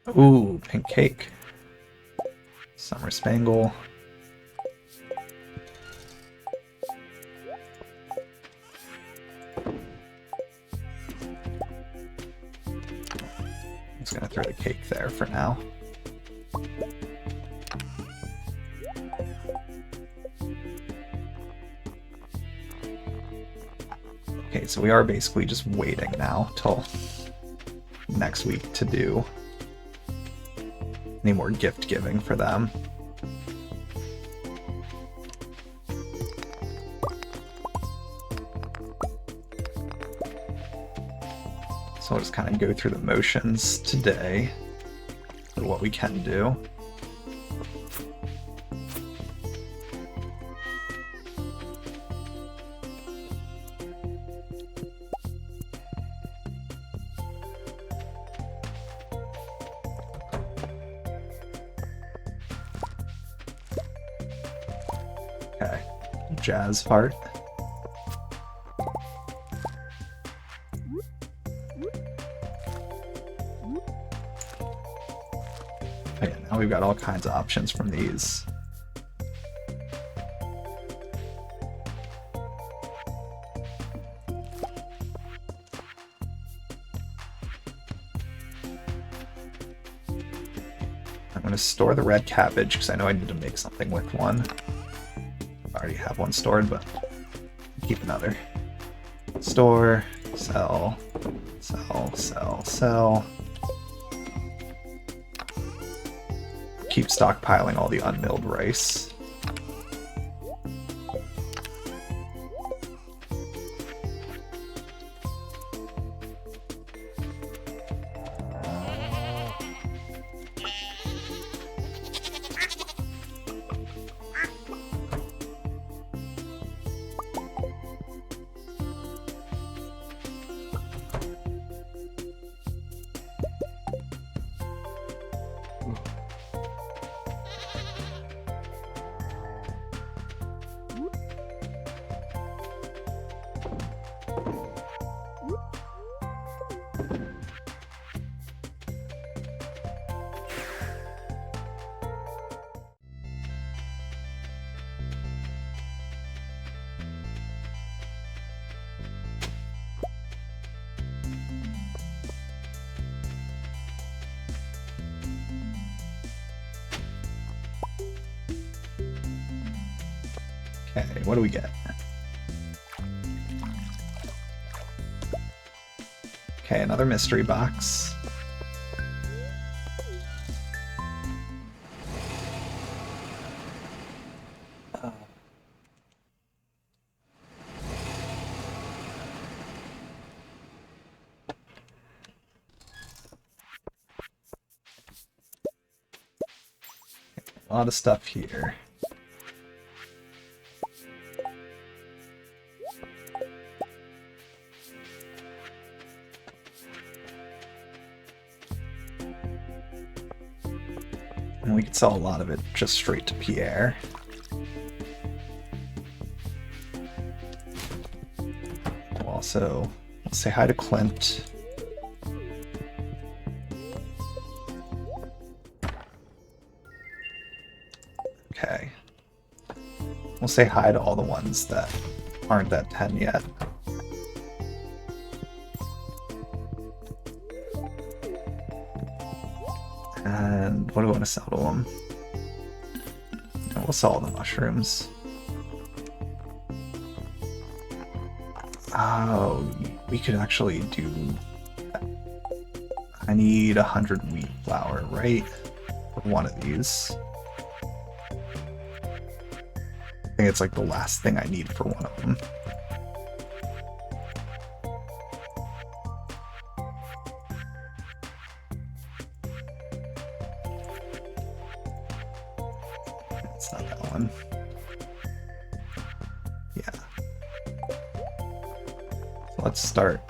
Ooh, pink cake. Summer spangle. I'm just gonna throw the cake there for now. Okay, so we are basically just waiting now till next week to do any more gift giving for them. So I'll just kind of go through the motions today for what we can do. Okay, jazz part. Okay, now we've got all kinds of options from these. going to store the red cabbage because I know I need to make something with one. I already have one stored, but keep another. Store, sell, sell, sell, sell. Keep stockpiling all the unmilled rice. Okay, what do we get? Okay, another mystery box. A lot of stuff here. And we could sell a lot of it just straight to Pierre. We'll also say hi to Clint. Okay. We'll say hi to all the ones that aren't at 10 yet. And what do we want to sell to them? And we'll sell all the mushrooms. Oh, we could actually do... I need 100 wheat flour, right? For one of these. I think it's like the last thing I need for one of them. It's not that one. Yeah. So let's start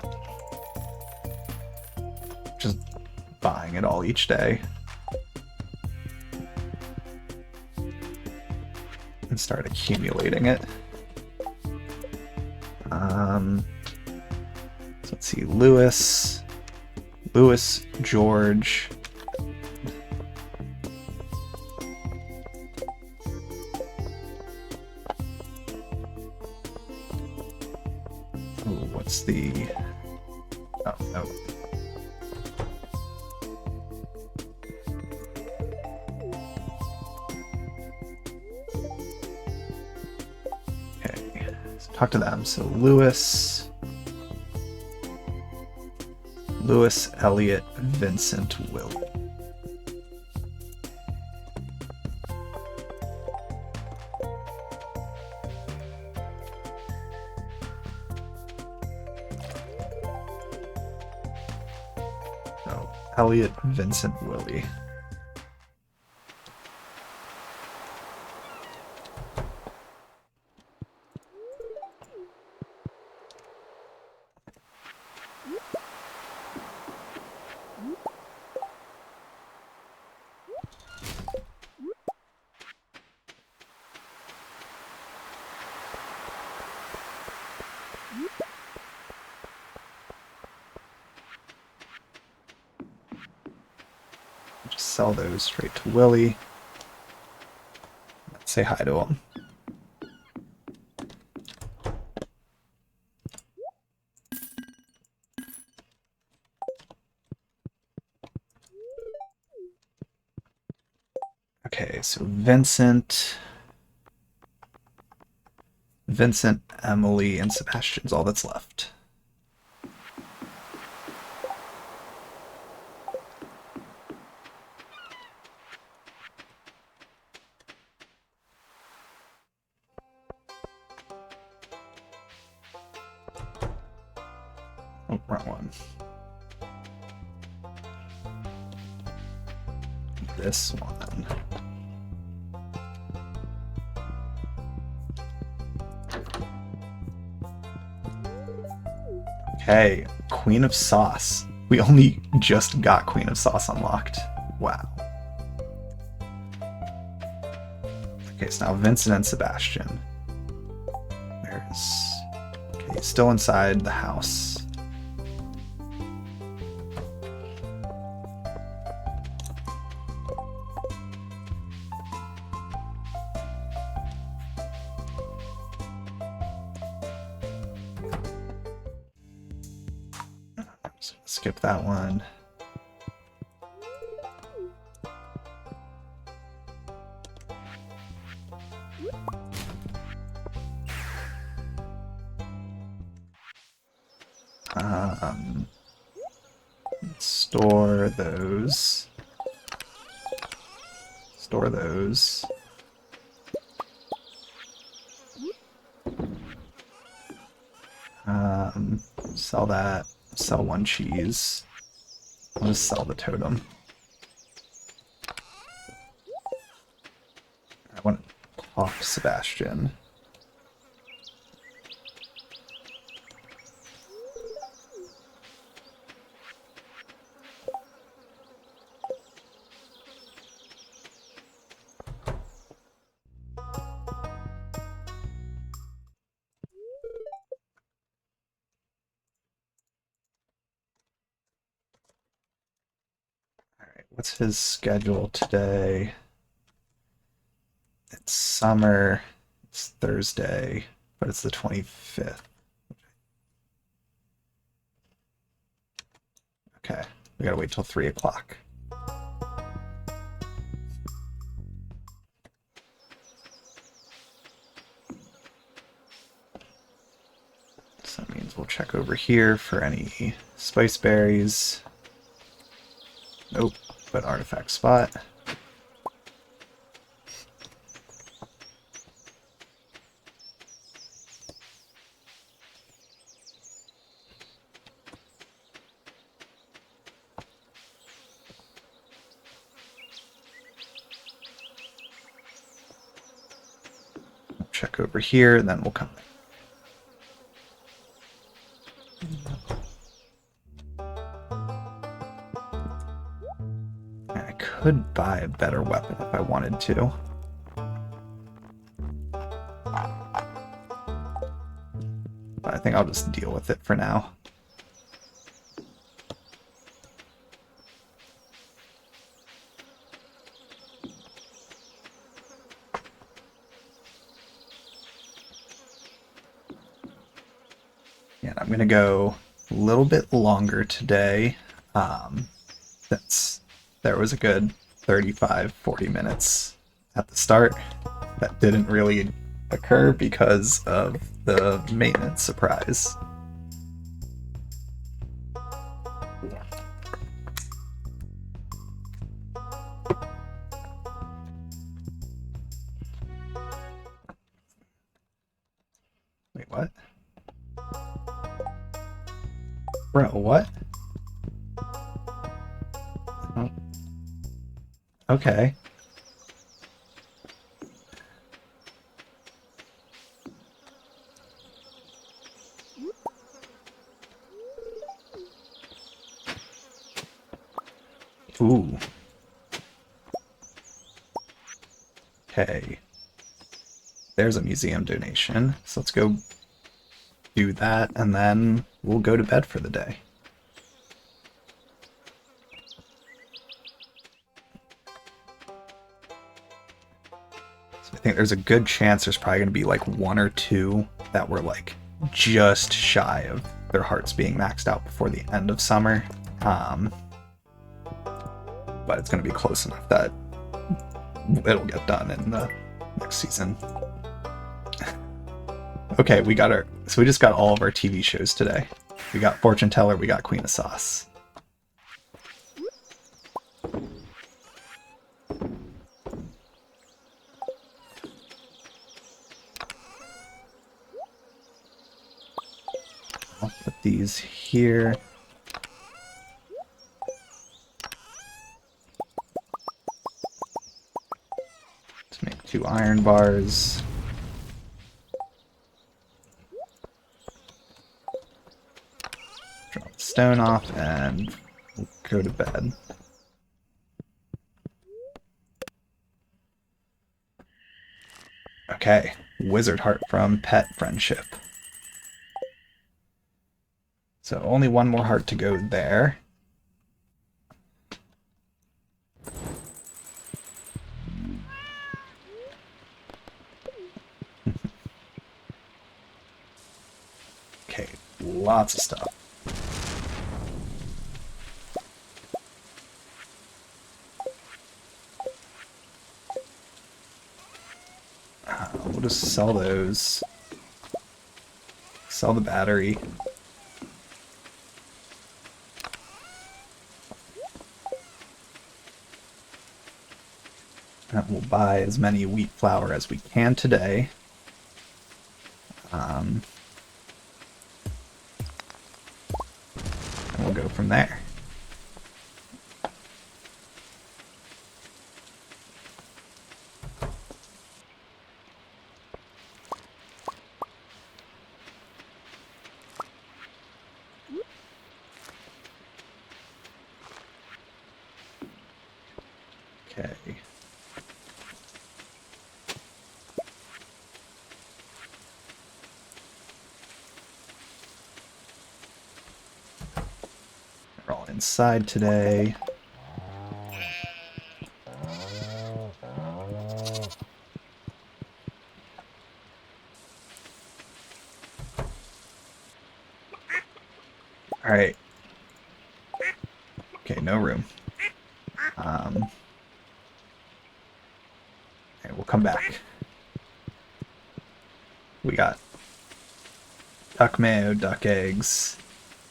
just buying it all each day. And start accumulating it. So let's see, Lewis, George. Ooh, what's the... Oh, no. Talk to them. So Lewis, Elliot, Vincent, Will. Oh, Elliot, Vincent, Willie. Just sell those straight to Willie. Let's say hi to him. Okay, so Vincent, Emily, and Sebastian's all that's left. Oh, wrong one. This one. Okay, Queen of Sauce. We only just got Queen of Sauce unlocked. Wow. Okay, so now Vincent and Sebastian. Where's... Okay, he's still inside the house. Skip that one. Store those. Store those. Sell that. Sell one cheese. I'll just sell the totem. I want to talk to Sebastian. What's his schedule today? It's summer. It's Thursday, but it's the 25th. Okay, we gotta wait till 3 o'clock. So that means we'll check over here for any spice berries. Nope. But artifact spot. Check over here, and then we'll come back. I could buy a better weapon if I wanted to. But I think I'll just deal with it for now. Yeah, I'm gonna go a little bit longer today. There was a good 35-40 minutes at the start that didn't really occur because of the maintenance surprise. Wait, what? Bro, what? Oh. Okay. Ooh. Okay. There's a museum donation. So let's go do that, and then we'll go to bed for the day. So I think there's a good chance there's probably going to be like 1 or 2 that were like just shy of their hearts being maxed out before the end of summer. But it's going to be close enough that it'll get done in the next season. Okay, we just got all of our TV shows today. We got Fortune Teller, we got Queen of Sauce. I'll put these here. To make 2 iron bars. Drop the stone off and we'll go to bed. Okay, Wizard Heart from Pet Friendship. So only one more heart to go there. Okay, lots of stuff. We'll just sell those. Sell the battery. And we'll buy as many wheat flour as we can today. And we'll go from there. Okay. We're all inside today. All right. Okay, no room. Okay, we'll come back. We got duck mayo, duck eggs.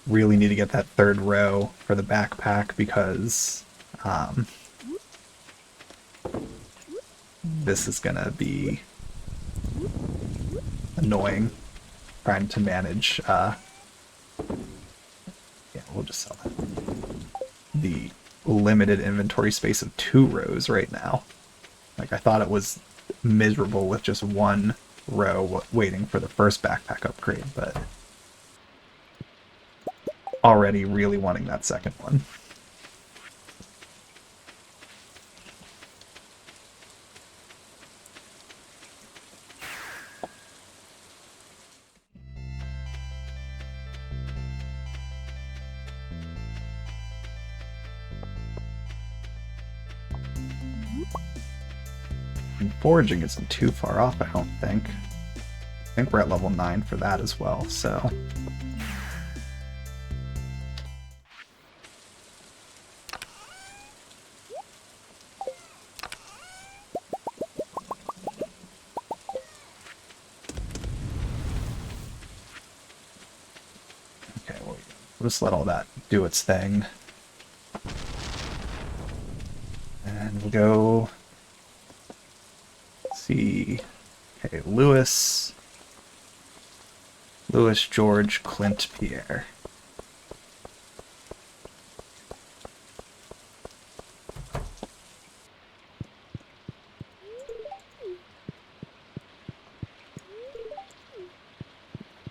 Really need to get that 3rd row for the backpack because this is gonna be annoying trying to manage. Yeah, we'll just sell that. The limited inventory space of 2 rows right now. Like, I thought it was miserable with just 1 row waiting for the first backpack upgrade, but already really wanting that second one. And foraging isn't too far off, I don't think. I think we're at level 9 for that as well, so... Okay, we'll just let all that do its thing. And we'll go... see... Okay, Lewis, George, Clint, Pierre.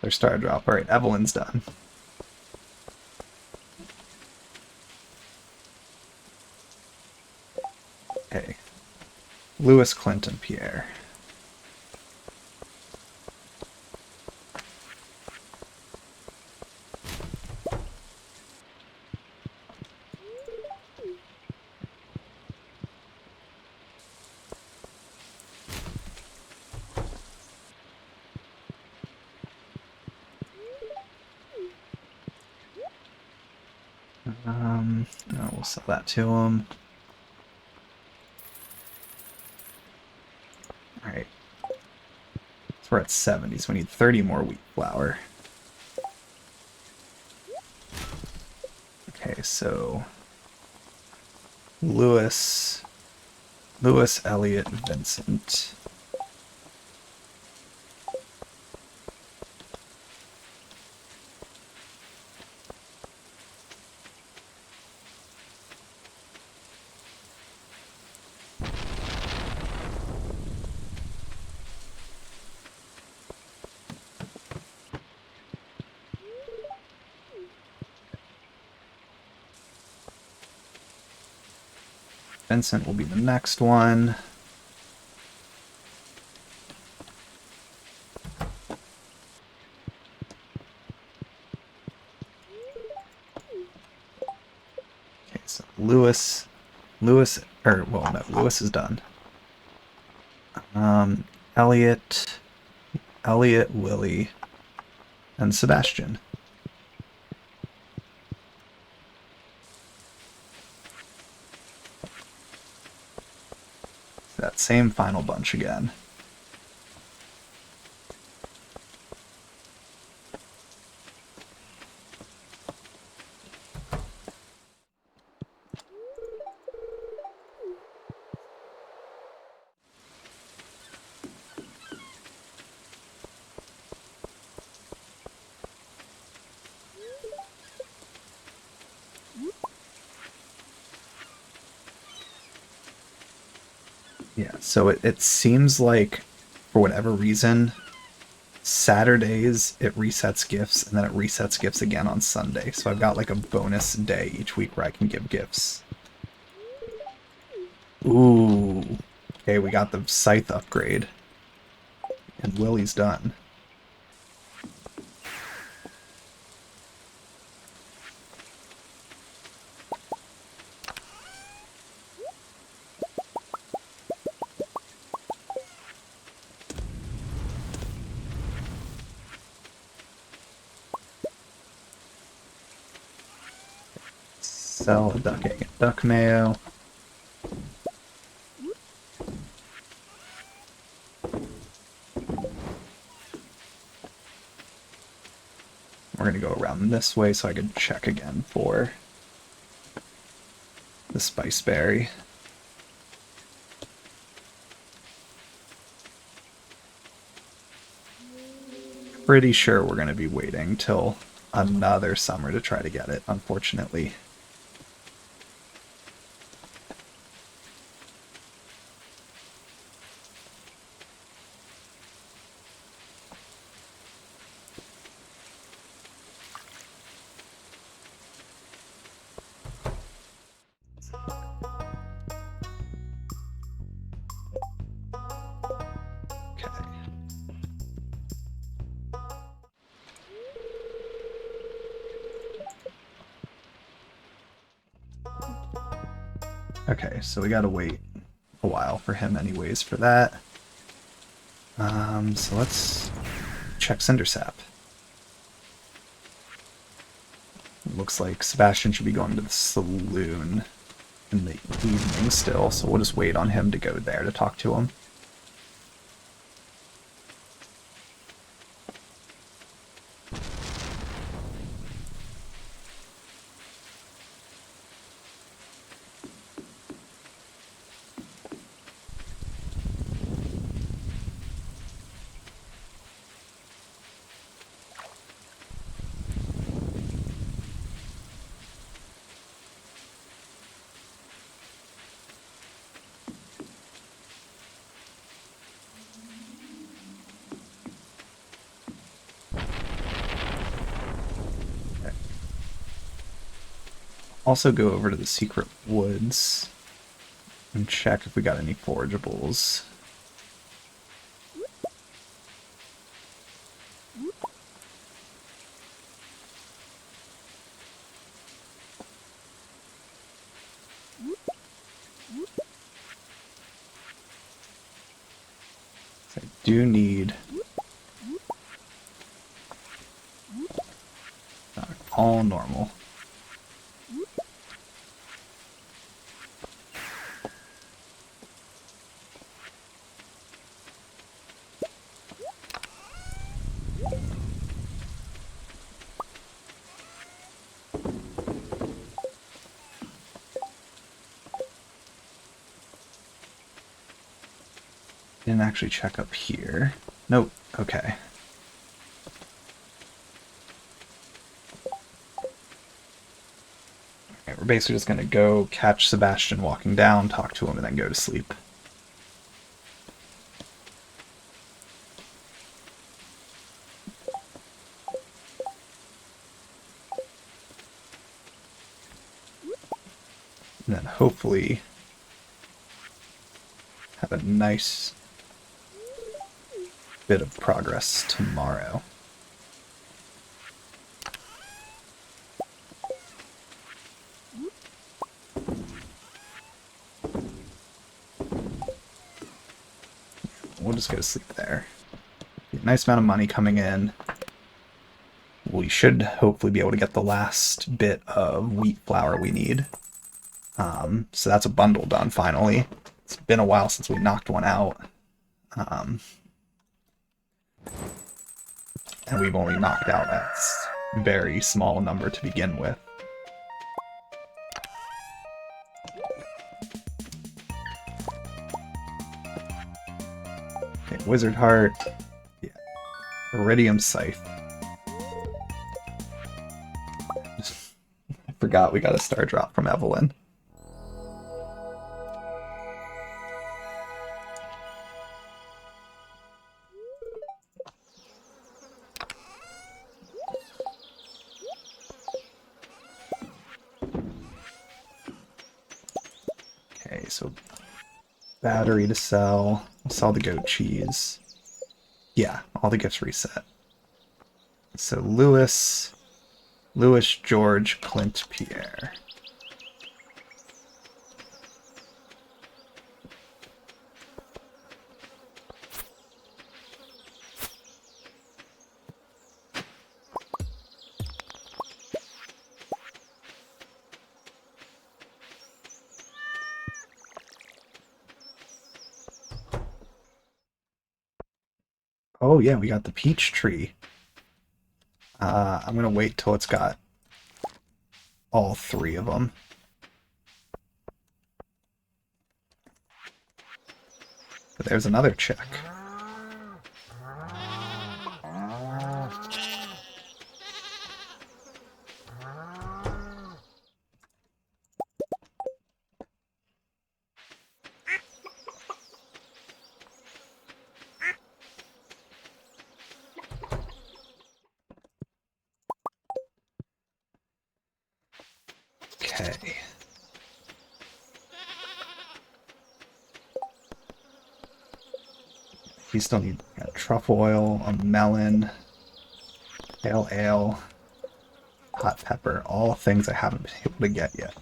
Their star drop. Alright, Evelyn's done. Okay. Lewis, Clint, and Pierre. No, we'll sell that to him. We're at 70, so we need 30 more wheat flour. Okay, so Lewis, Elliot, Vincent. Vincent will be the next one. Okay, so Lewis, Lewis is done. Elliot, Willie, and Sebastian. That same final bunch again. Yeah, so it seems like, for whatever reason, Saturdays it resets gifts, and then it resets gifts again on Sunday. So I've got like a bonus day each week where I can give gifts. Ooh. Okay, we got the scythe upgrade. And Willie's done. Sell a duck egg and duck mayo. We're going to go around this way so I can check again for the spice berry. Pretty sure we're going to be waiting till another summer to try to get it, unfortunately. Okay, so we gotta wait a while for him anyways for that. So let's check Cindersap. Looks like Sebastian should be going to the saloon in the evening still, so we'll just wait on him to go there to talk to him. Also go over to the secret woods and check if we got any forageables. I do need all normal. Didn't actually check up here. Nope. Okay. Okay, we're basically just going to go catch Sebastian walking down, talk to him, and then go to sleep. And then hopefully have a nice bit of progress tomorrow. We'll just go to sleep there. Nice amount of money coming in. We should hopefully be able to get the last bit of wheat flour we need. So that's a bundle done finally. It's been a while since we knocked one out. And we've only knocked out a very small number to begin with. Okay, Wizard Heart. Yeah. Iridium Scythe. I forgot we got a star drop from Evelyn. Okay, so battery to sell. We'll sell the goat cheese. Yeah, all the gifts reset. So Lewis, George, Clint, Pierre. Oh yeah, we got the peach tree. I'm gonna wait till it's got all three of them. But there's another check. Okay. We still need truffle oil, a melon, pale ale, hot pepper, all things I haven't been able to get yet.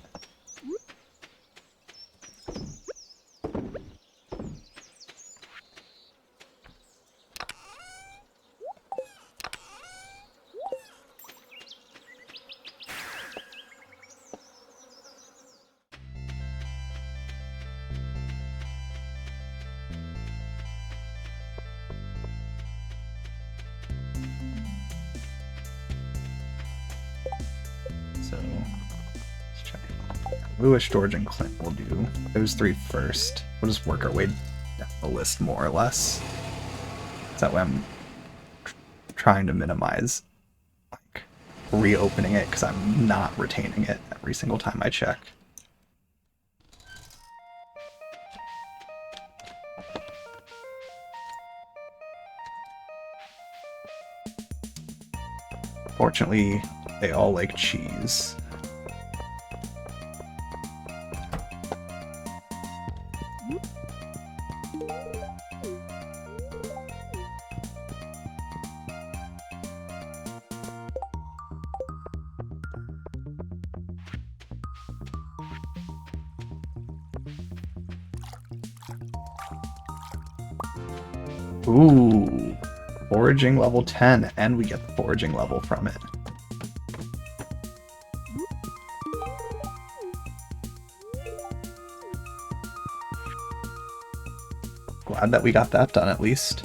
So, let's check. Lewis, George, and Clint will do those three first. We'll just work our way down the list more or less. That way I'm trying to minimize like reopening it because I'm not retaining it every single time I check. Fortunately, they all like cheese. Ooh, foraging level 10, and we get the foraging level from it. Glad that we got that done at least.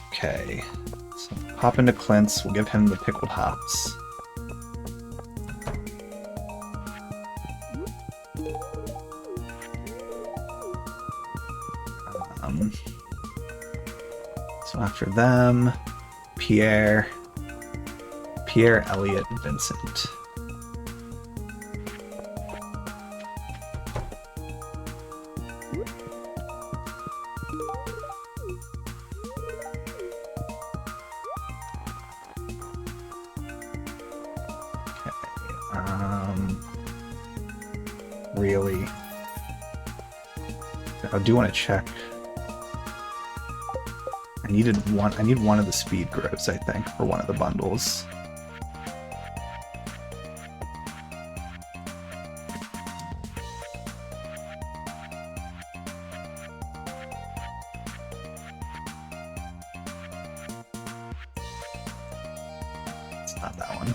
Okay, so hop into Clint's, we'll give him the pickled hops. So after them, Pierre, Elliot, Vincent. Really, I do want to check. I need one of the speed groves, I think, for one of the bundles. It's not that one.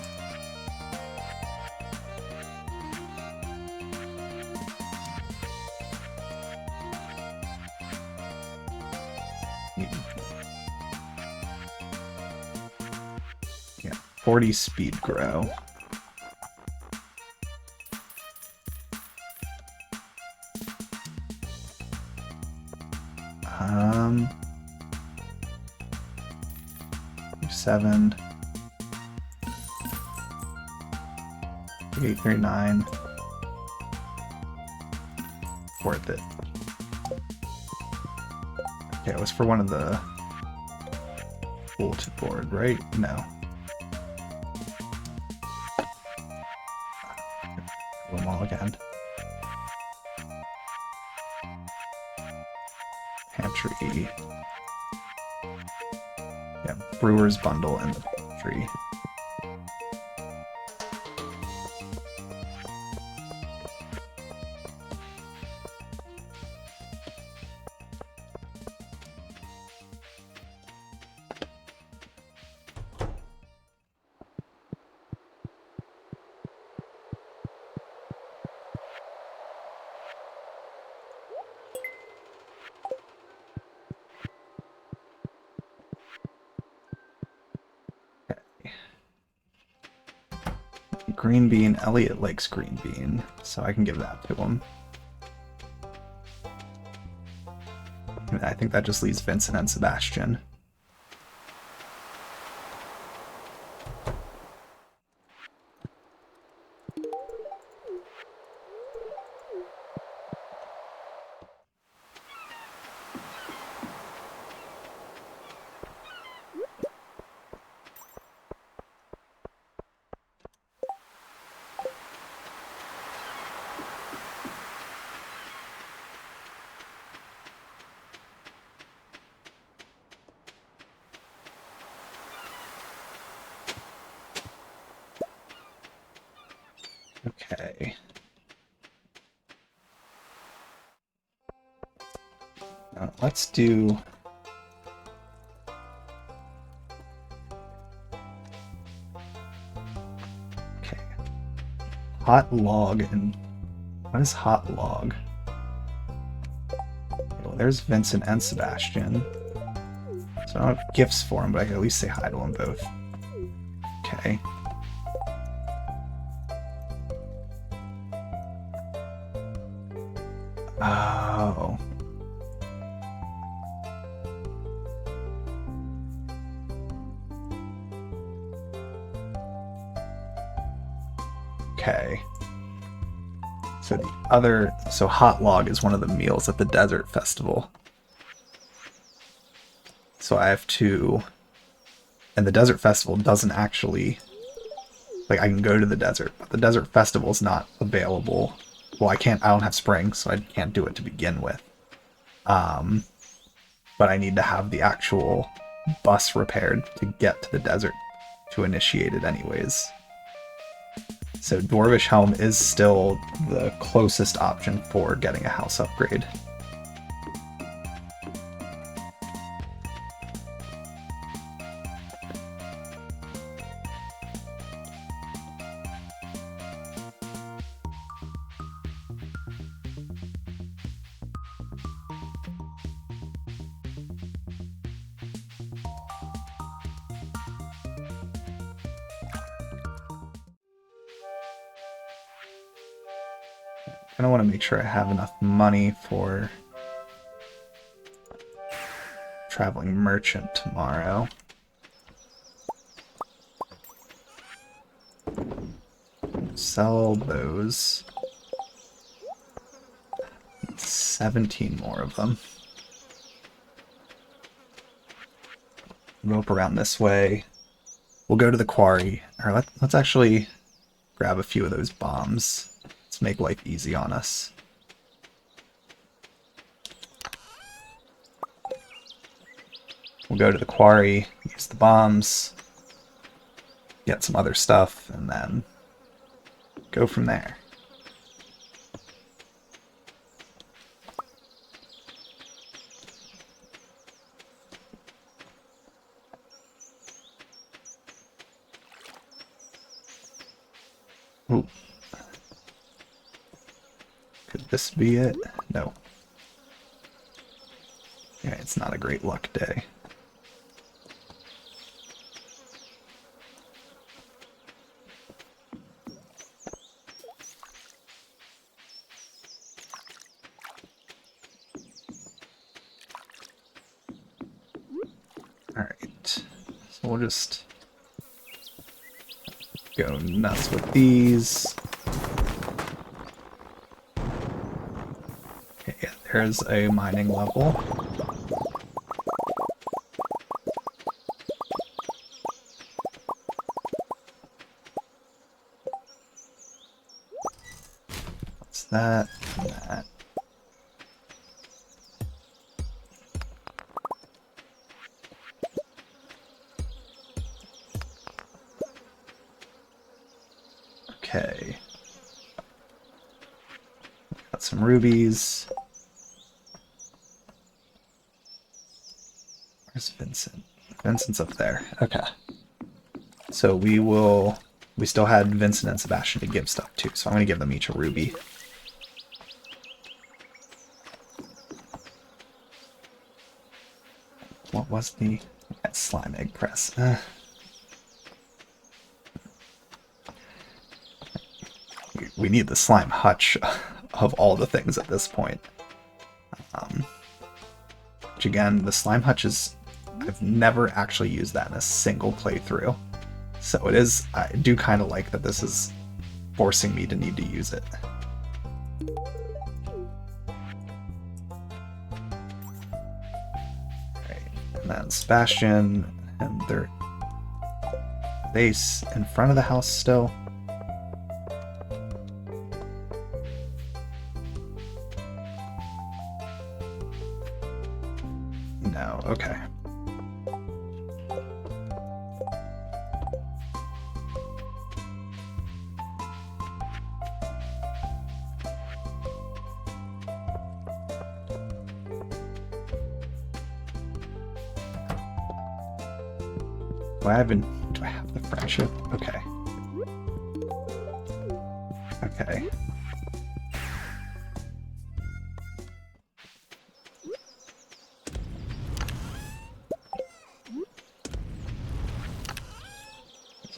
Yeah, 40 speed grow. 7, 839. Worth it. Okay, it was for one of the bulletin board, right? No. Do them all again. Pantry. Yeah, brewer's bundle in the pantry. Green bean. Elliot likes green bean, so I can give that to him. I think that just leaves Vincent and Sebastian. Okay. Let's do... Okay. Hot log and... What is hot log? Well, there's Vincent and Sebastian. So I don't have gifts for them, but I can at least say hi to them both. Okay. Oh. Okay. So the other... So hot log is one of the meals at the desert festival. So I have to... And the desert festival doesn't actually... Like, I can go to the desert, but the desert festival is not available. Well, I don't have spring, so I can't do it to begin with. But I need to have the actual bus repaired to get to the desert to initiate it anyways. So Dwarvish Helm is still the closest option for getting a house upgrade. I want to make sure I have enough money for traveling merchant tomorrow. Sell those. 17 more of them. Go up around this way. We'll go to the quarry. Or let's actually grab a few of those bombs. Let's make life easy on us. We'll go to the quarry, use the bombs, get some other stuff, and then go from there. Ooh. Could this be it? No. Yeah, it's not a great luck day. Alright, so we'll just go nuts with these. Okay, yeah, there's a mining level. What's that? And that. Okay. Got some rubies. Where's Vincent? Vincent's up there. Okay. So we still had Vincent and Sebastian to give stuff to, so I'm going to give them each a ruby. What was the slime egg press? We need the slime hutch of all the things at this point. Which again, the slime hutch is... I've never actually used that in a single playthrough. So it is... I do kind of like that this is forcing me to need to use it. Alright, and then Sebastian, and they're... Are they in front of the house still? No, okay. Do I have the friendship? Okay. Okay.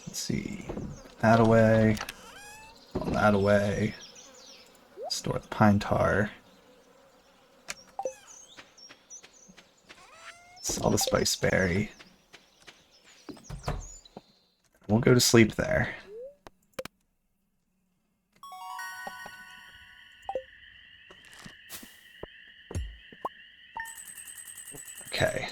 Let's see. That away. All that away. Store the pine tar. Sell the spice berry. We'll go to sleep there. Okay.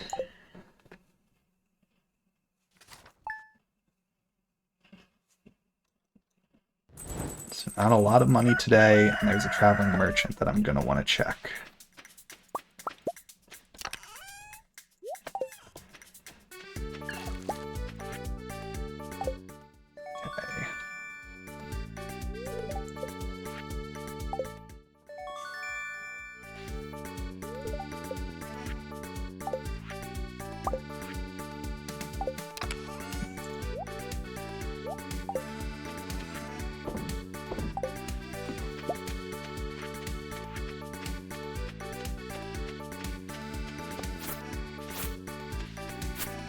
So not a lot of money today, and there's a traveling merchant that I'm going to want to check.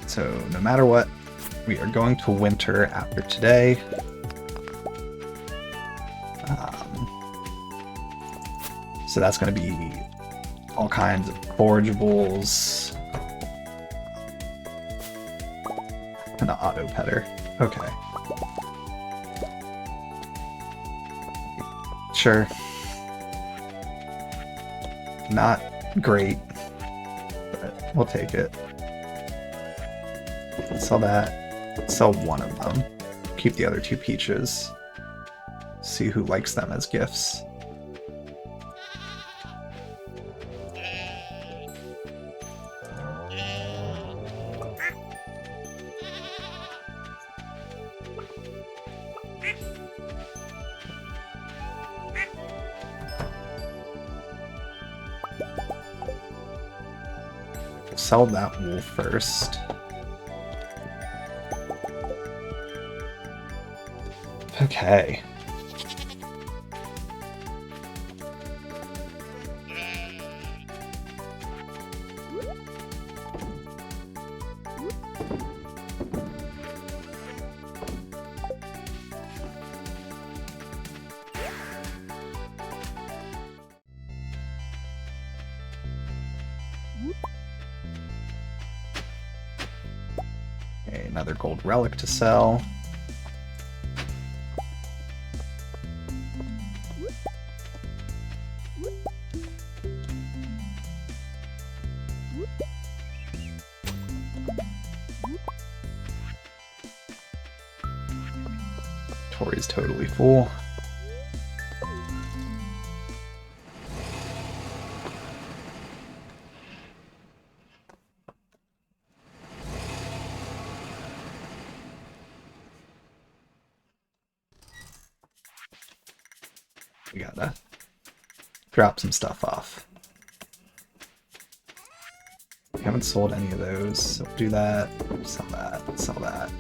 So no matter what, we are going to winter after today. So that's going to be all kinds of forageables, An auto petter. Okay. Sure. Not great, but we'll take it. Sell that. Sell one of them. Keep the other 2 peaches. See who likes them as gifts. Sell that wool first. Okay. Okay, another gold relic to sell. Tori's totally full. We gotta drop some stuff off. We haven't sold any of those, so do that, sell that, sell that.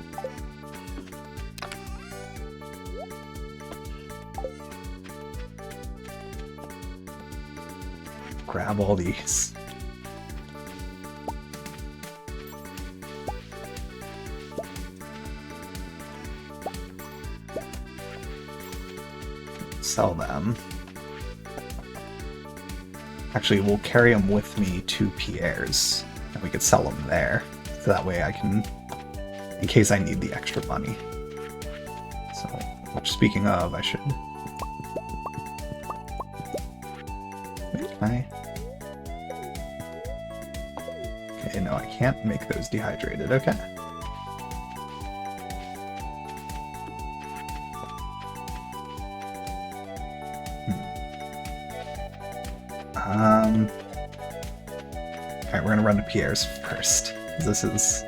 Grab all these. Sell them. Actually, we'll carry them with me to Pierre's, and we could sell them there. So that way I can, in case I need the extra money. So, which, speaking of, I should... Wait, can I? Okay, no, I can't make those dehydrated. Okay. Alright, we're gonna run to Pierre's first. This is...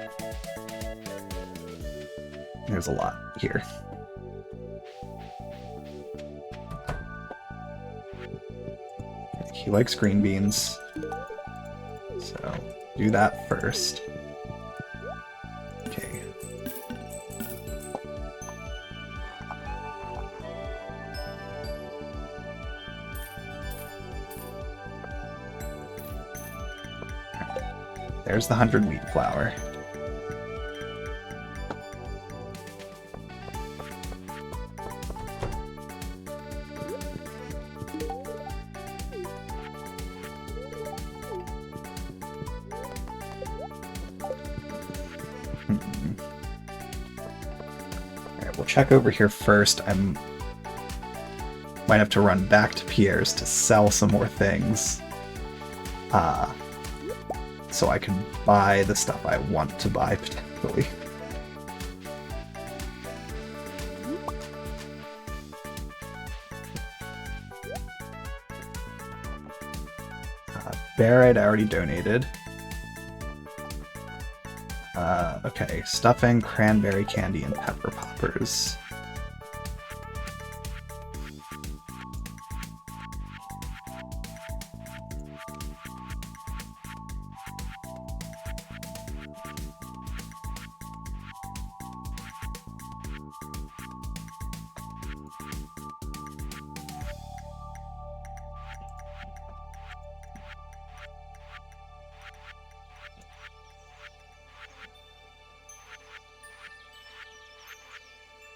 There's a lot here. Okay, he likes green beans. So, do that first. Okay. There's the 100 wheat flour. Alright, we'll check over here first. Might have to run back to Pierre's to sell some more things. So I can buy the stuff I want to buy, potentially. Bear I'd already donated. Okay, stuffing, cranberry candy, and pepper poppers.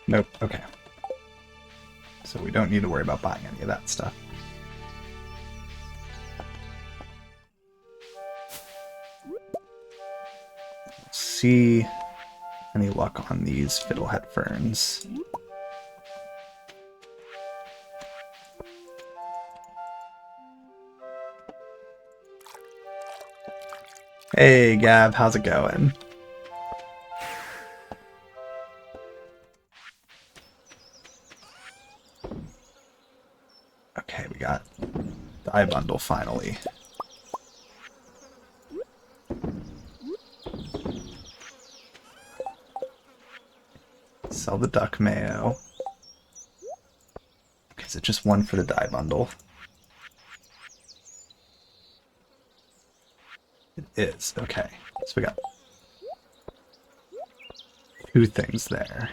Nope, okay. So we don't need to worry about buying any of that stuff. Let's see Any luck on these fiddlehead ferns? Hey Gab, how's it going? Okay, we got dye bundle finally. Sell the duck mayo. Okay, is it just one for the dye bundle? It is, okay. So we got 2 things there.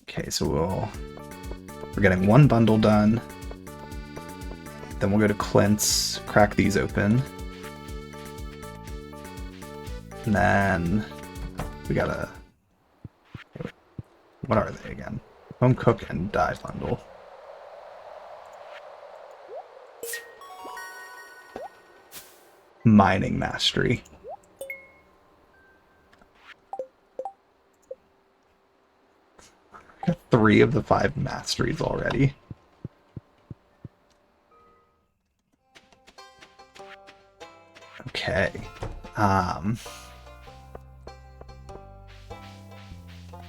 Okay, so we're getting 1 bundle done. Then we'll go to Clint's, crack these open. And then we gotta... What are they again? Home cook and dye bundle. Mining mastery. I got 3 of the 5 masteries already. Okay.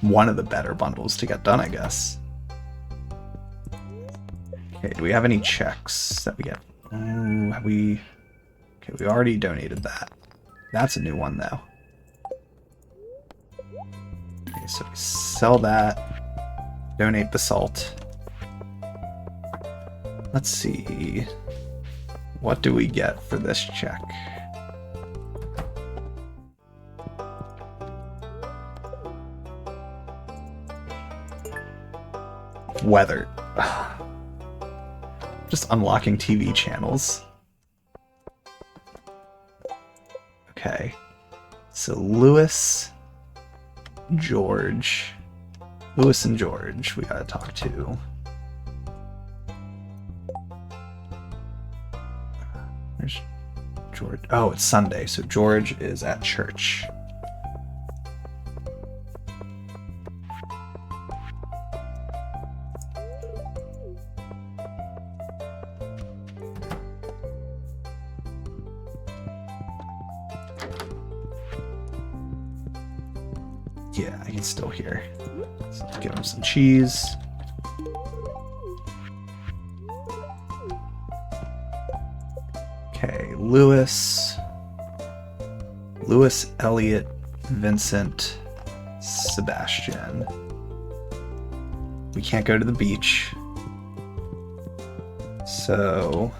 One of the better bundles to get done, I guess. Okay, do we have any checks that we get? Oh, have we... Okay, we already donated that. That's a new one, though. Okay, so we sell that. Donate the salt. Let's see. What do we get for this check? Weather. Just unlocking TV channels. Okay. So Lewis, George. Lewis and George we gotta talk to. Where's George? Oh, it's Sunday, so George is at church. Yeah, I can still hear. So give him some cheese. Okay, Lewis, Elliot, Vincent, Sebastian. We can't go to the beach. So...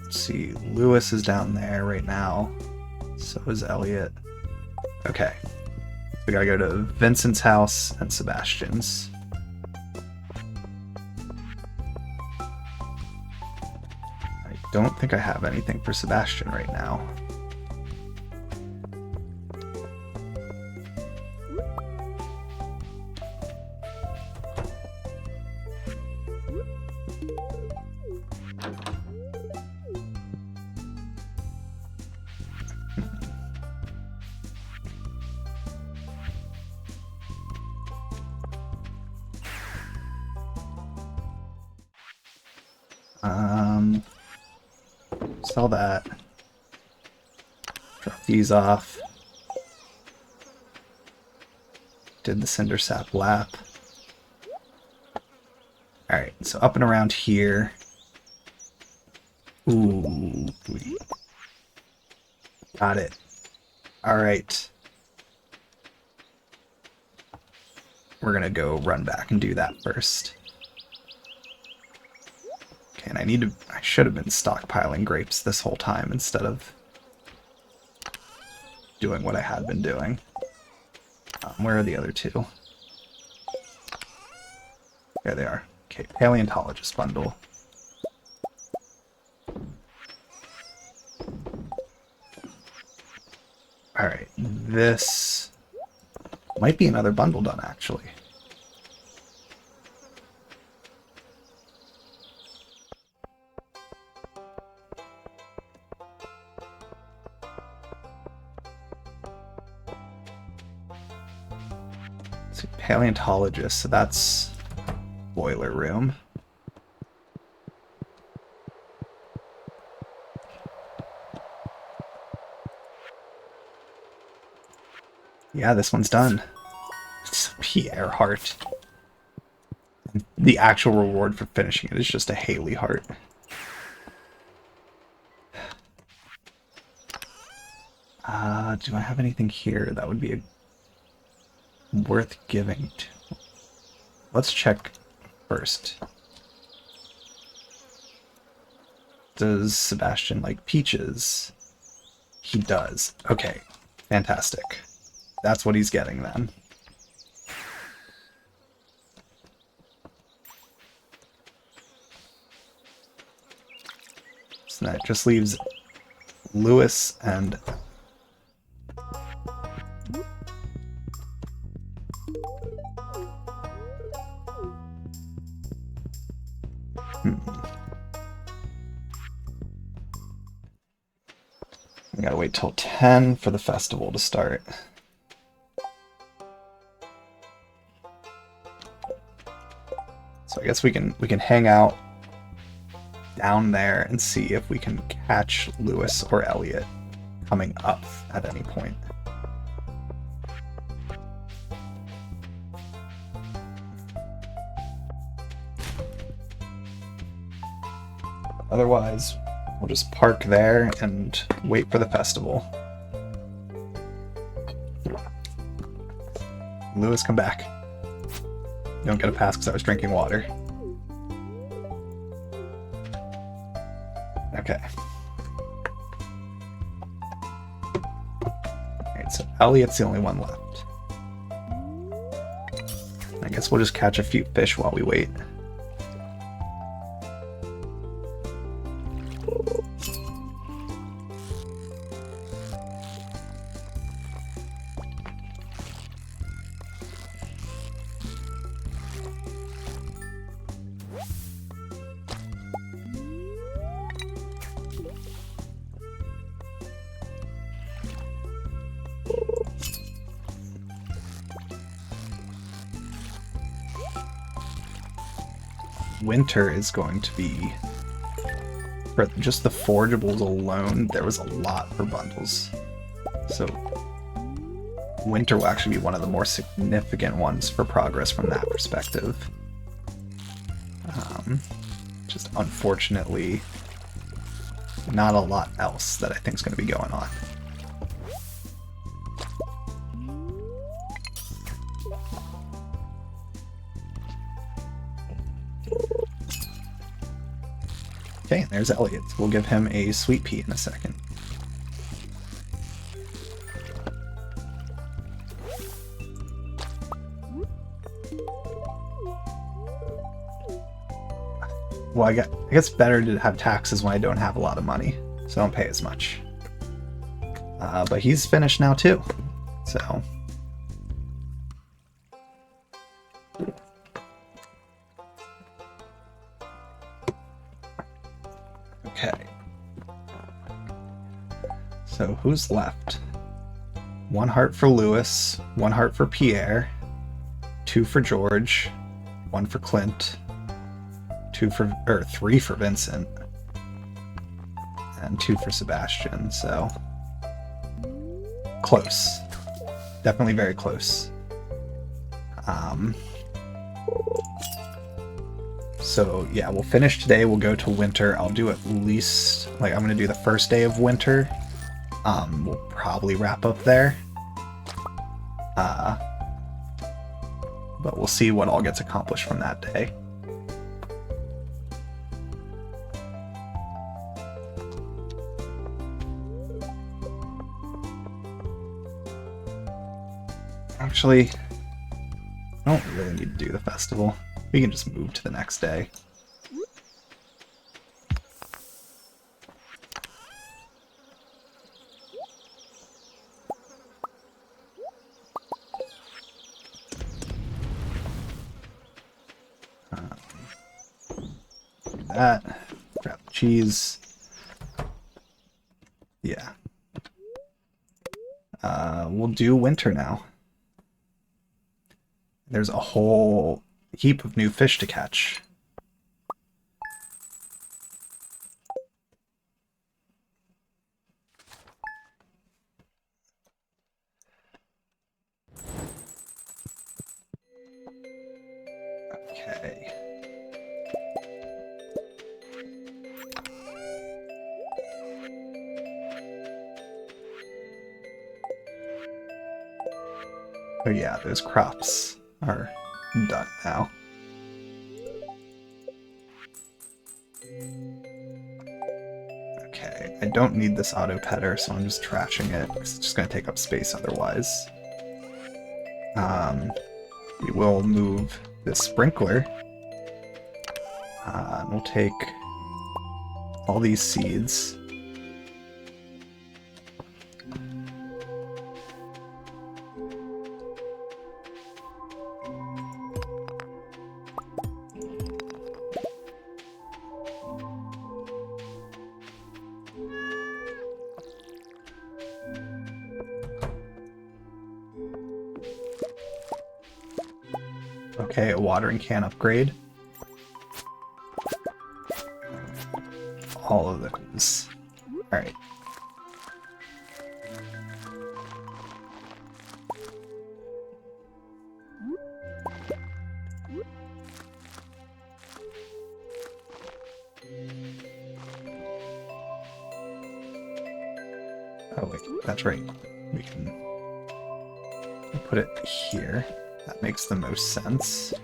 let's see, Lewis is down there right now. So is Elliot. Okay. We gotta go to Vincent's house and Sebastian's. I don't think I have anything for Sebastian right now. Sell that. Drop these off. Did the cinder sap lap. Alright, so up and around here. Ooh. Got it. Alright. We're gonna go run back and do that first. Okay, and I should have been stockpiling grapes this whole time instead of doing what I had been doing. Where are the other 2? There they are. Okay, paleontologist bundle. this might be another bundle done, actually. Let's see, paleontologist, so that's boiler room. Yeah, this one's done. It's a Pierre heart. The actual reward for finishing it is just a Haley heart. Do I have anything here that would be worth giving to? Let's check first. Does Sebastian like peaches? He does. Okay, fantastic. That's what he's getting then. So that just leaves Lewis and we gotta wait till 10 for the festival to start. So I guess we can hang out down there and see if we can catch Lewis or Elliot coming up at any point. Otherwise, we'll just park there and wait for the festival. Lewis, come back. You don't get a pass because I was drinking water. Okay. Alright, so Elliot's the only one left. I guess we'll just catch a few fish while we wait. Winter is going to be, for just the forgeables alone, there was a lot for bundles. So winter will actually be one of the more significant ones for progress from that perspective. Just unfortunately, not a lot else that I think is going to be going on. Okay, there's Elliot. We'll give him a sweet pea in a second. Well, I guess better to have taxes when I don't have a lot of money, so I don't pay as much. But he's finished now too, so... Okay. So who's left? 1 heart for Lewis, 1 heart for Pierre, 2 for George, 1 for Clint, 3 for Vincent, and 2 for Sebastian, so close. Definitely very close. So yeah, we'll finish today, we'll go to winter. I'll do at least, like, I'm gonna do the first day of winter. We'll probably wrap up there. But we'll see what all gets accomplished from that day. Actually, I don't really need to do the festival. We can just move to the next day. that. Grab the cheese. Yeah. We'll do winter now. There's a whole heap of new fish to catch. Okay. Oh yeah, those crops are done now. Okay, I don't need this auto petter, so I'm just trashing it, because it's just going to take up space otherwise. We will move this sprinkler. And we'll take all these seeds. Okay, a watering can upgrade. All of those. Alright. Oh wait, that's right. We can put it here. That makes the most sense.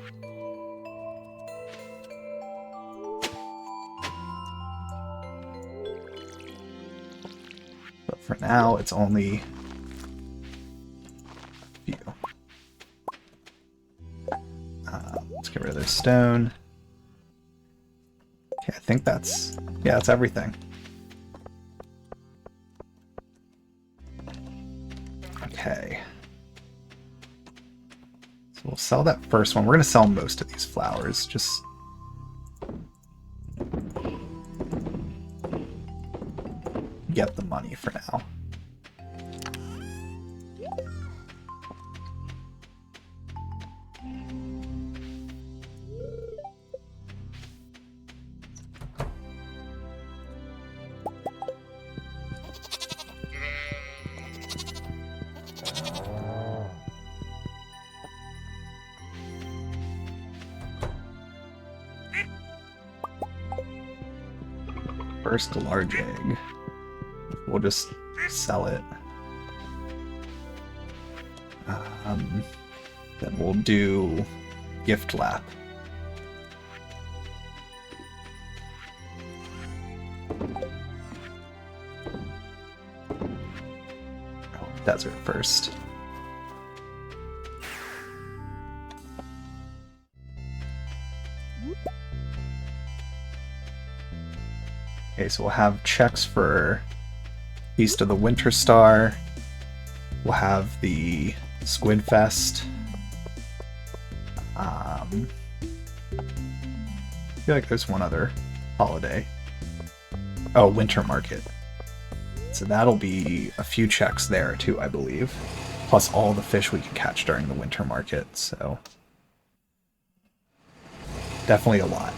But for now, it's only a few. Let's get rid of this stone. Okay, I think that's... yeah, that's everything. Okay. So we'll sell that first one. We're going to sell most of these flowers, just... get the money for now. First large egg. We'll just sell it. Then we'll do gift lap. Oh, desert first. Okay, so we'll have checks for Feast of the Winter Star. We'll have the Squid Fest. I feel like there's one other holiday. Oh, Winter Market. So that'll be a few checks there too, I believe. Plus all the fish we can catch during the Winter Market, so... definitely a lot.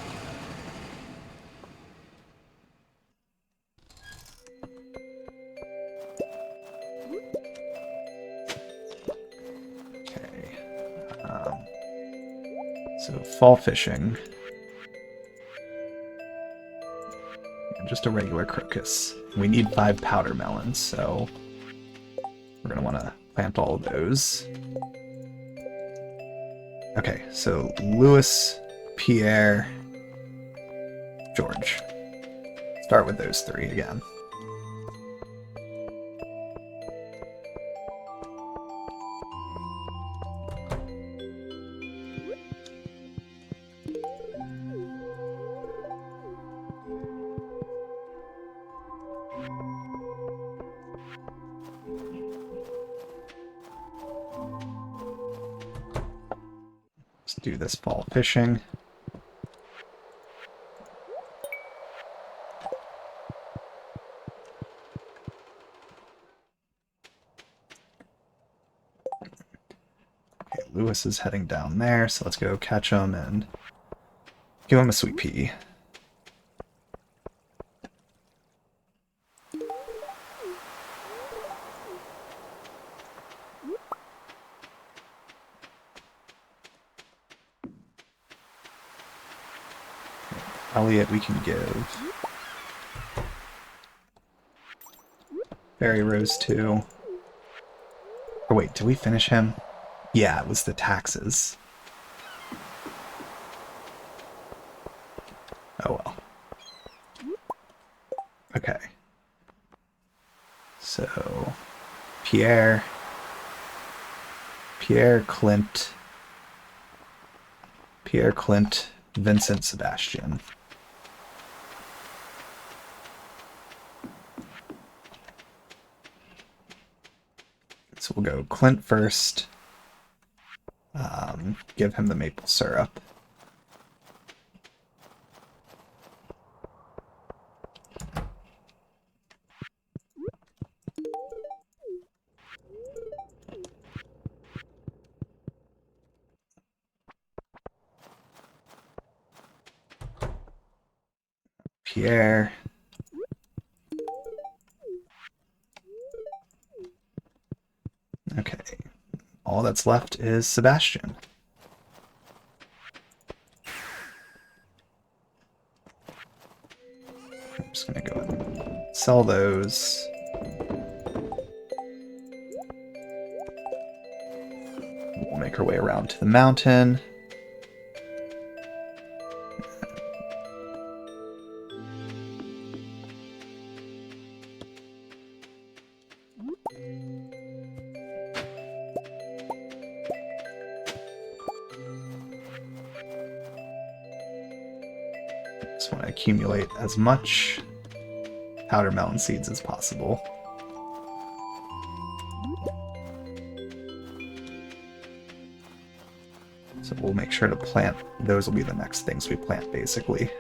So fall fishing. And just a regular crocus. We need 5 powder melons, so we're going to want to plant all of those. Okay, so Louis, Pierre, George. Start with those 3 again. Do this fall fishing. Lewis is heading down there, so let's go catch him and give him a sweet pea. Elliot we can give. Berry Rose too. Or wait, did we finish him? Yeah, it was the taxes. Oh well. Okay. So, Pierre, Clint, Vincent, Sebastian. So we'll go Clint first. Give him the maple syrup. Pierre. Okay. All that's left is Sebastian. I'm just going to go ahead and sell those. We'll make our way around to the mountain. Just want to accumulate as much powder melon seeds as possible. So we'll make sure to plant, those will be the next things we plant basically.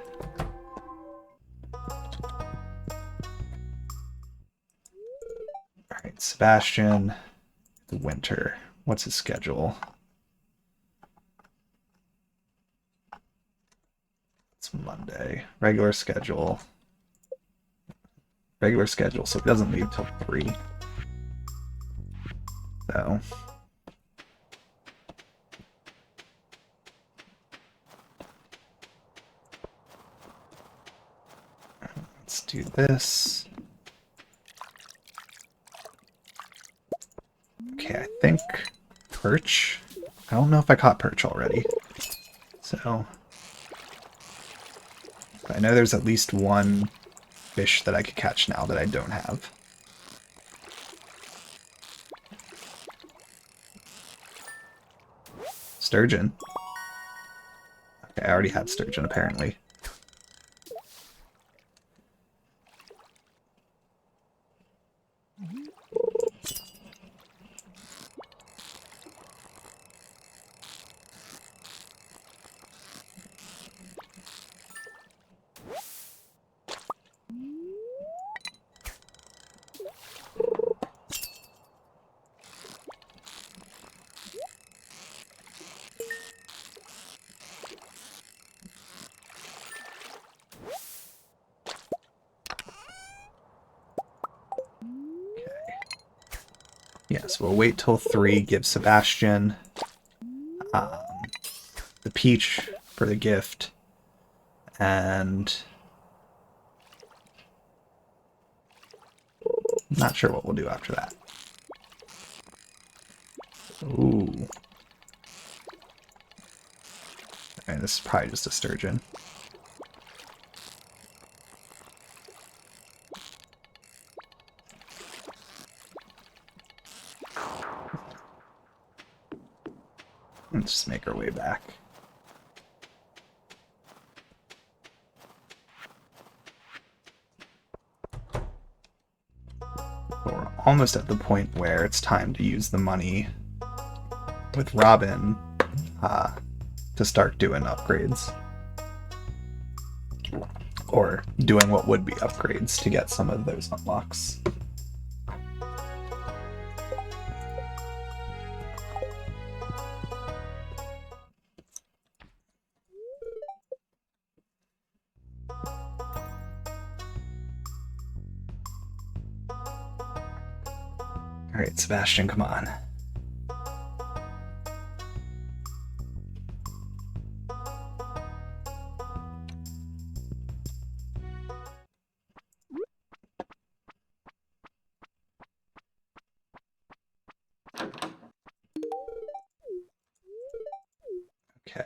Alright, Sebastian, the winter. What's his schedule? It's Monday. Regular schedule, so it doesn't leave till 3. So let's do this. Okay, I think perch. I don't know if I caught perch already. So I know there's at least one fish that I could catch now that I don't have. Sturgeon. Okay, I already had sturgeon apparently. Yes, we'll wait till 3, give Sebastian the peach for the gift, and I'm not sure what we'll do after that. Ooh. And this is probably just a sturgeon. Let's just make our way back. We're almost at the point where it's time to use the money with Robin to start doing upgrades. Or doing what would be upgrades to get some of those unlocks. Alright, Sebastian, come on. Okay.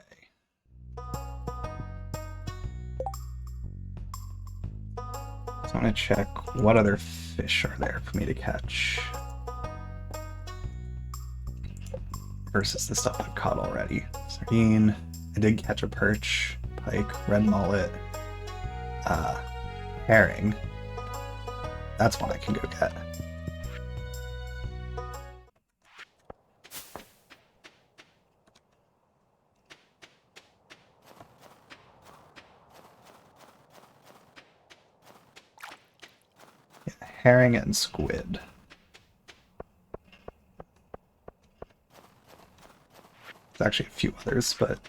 So I want to check what other fish are there for me to catch. Versus the stuff I've caught already. Sardine. I did catch a perch, pike, red mullet, herring. That's one I can go get. Yeah, herring and squid. There's actually a few others, but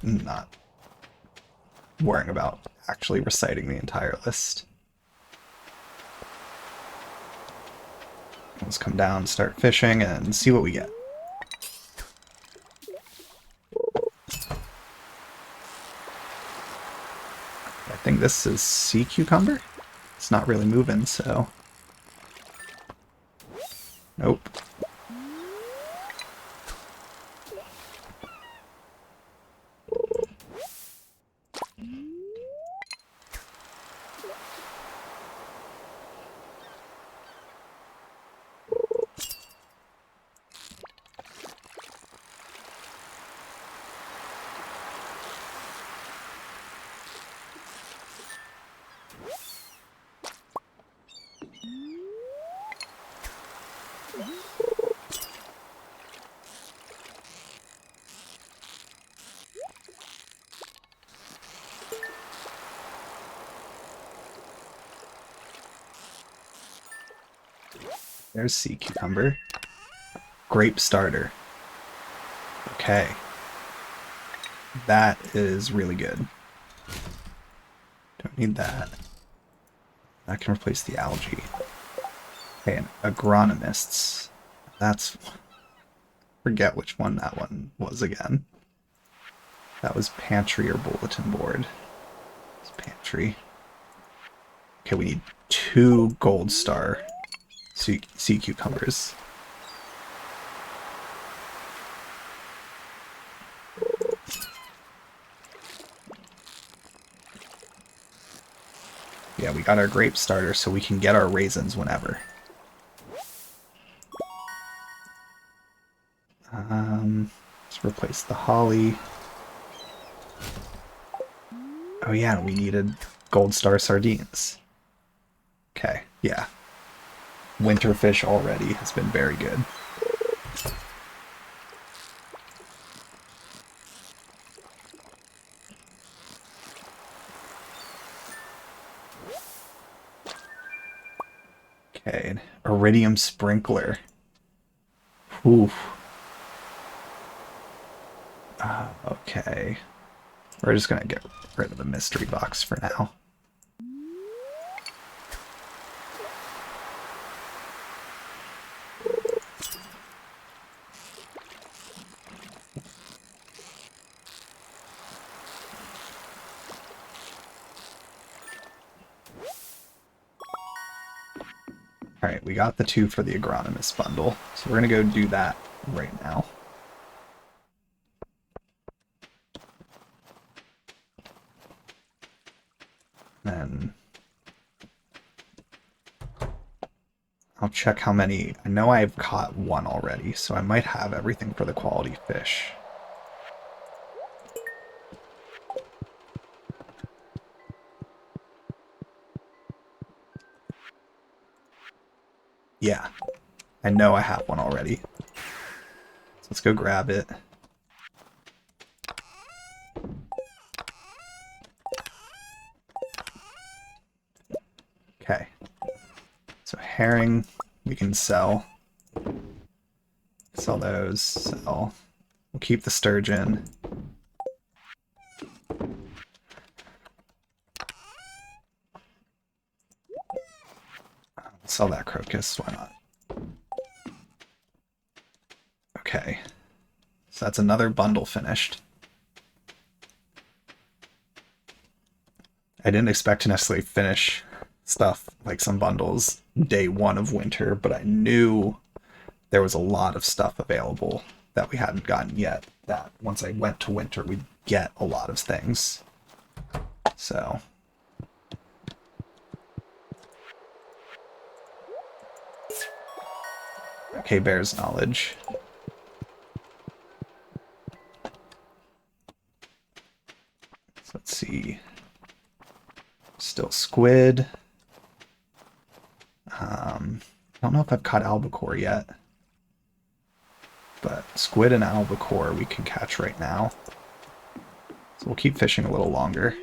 not worrying about actually reciting the entire list. Let's come down, start fishing, and see what we get. I think this is sea cucumber? It's not really moving, so... Nope. There's sea cucumber. Grape starter. Okay. That is really good. Don't need that. That can replace the algae. Okay, and agronomists. That's... Forget which one that one was again. That was pantry or bulletin board. It's pantry. Okay, we need 2 gold star sea cucumbers. Yeah, we got our grape starter, so we can get our raisins whenever. Let's replace the holly. Oh yeah, we needed gold star sardines. Okay, yeah. Winterfish already has been very good. Okay, an iridium sprinkler. Oof. Okay. We're just gonna get rid of the mystery box for now. Alright, we got the 2 for the agronomist bundle, so we're gonna go do that right now. Then I'll check how many. I know I've caught 1 already, so I might have everything for the quality fish. Yeah, I know I have 1 already. So let's go grab it. Okay. So herring, we can sell. Sell those, sell. We'll keep the sturgeon. Sell that crocus, why not? Okay. So that's another bundle finished. I didn't expect to necessarily finish stuff like some bundles day one of winter, but I knew there was a lot of stuff available that we hadn't gotten yet, that once I went to winter, we'd get a lot of things. So... Okay, Bear's knowledge. So let's see. Still squid. I don't know if I've caught albacore yet. But squid and albacore we can catch right now. So we'll keep fishing a little longer.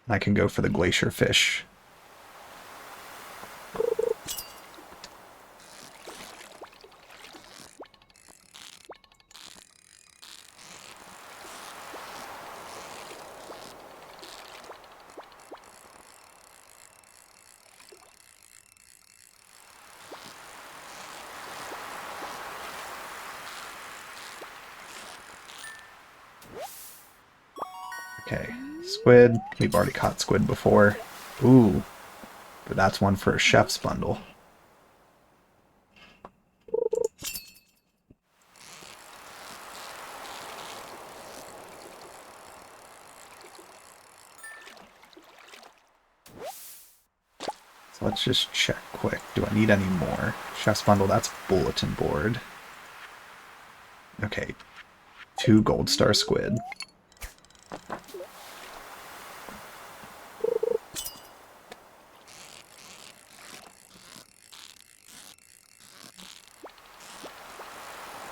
I can go for the glacier fish. Okay, squid. We've already caught squid before. Ooh, but that's one for a chef's bundle. So let's just check quick. Do I need any more? Chef's bundle, that's bulletin board. Okay, 2 gold star squid.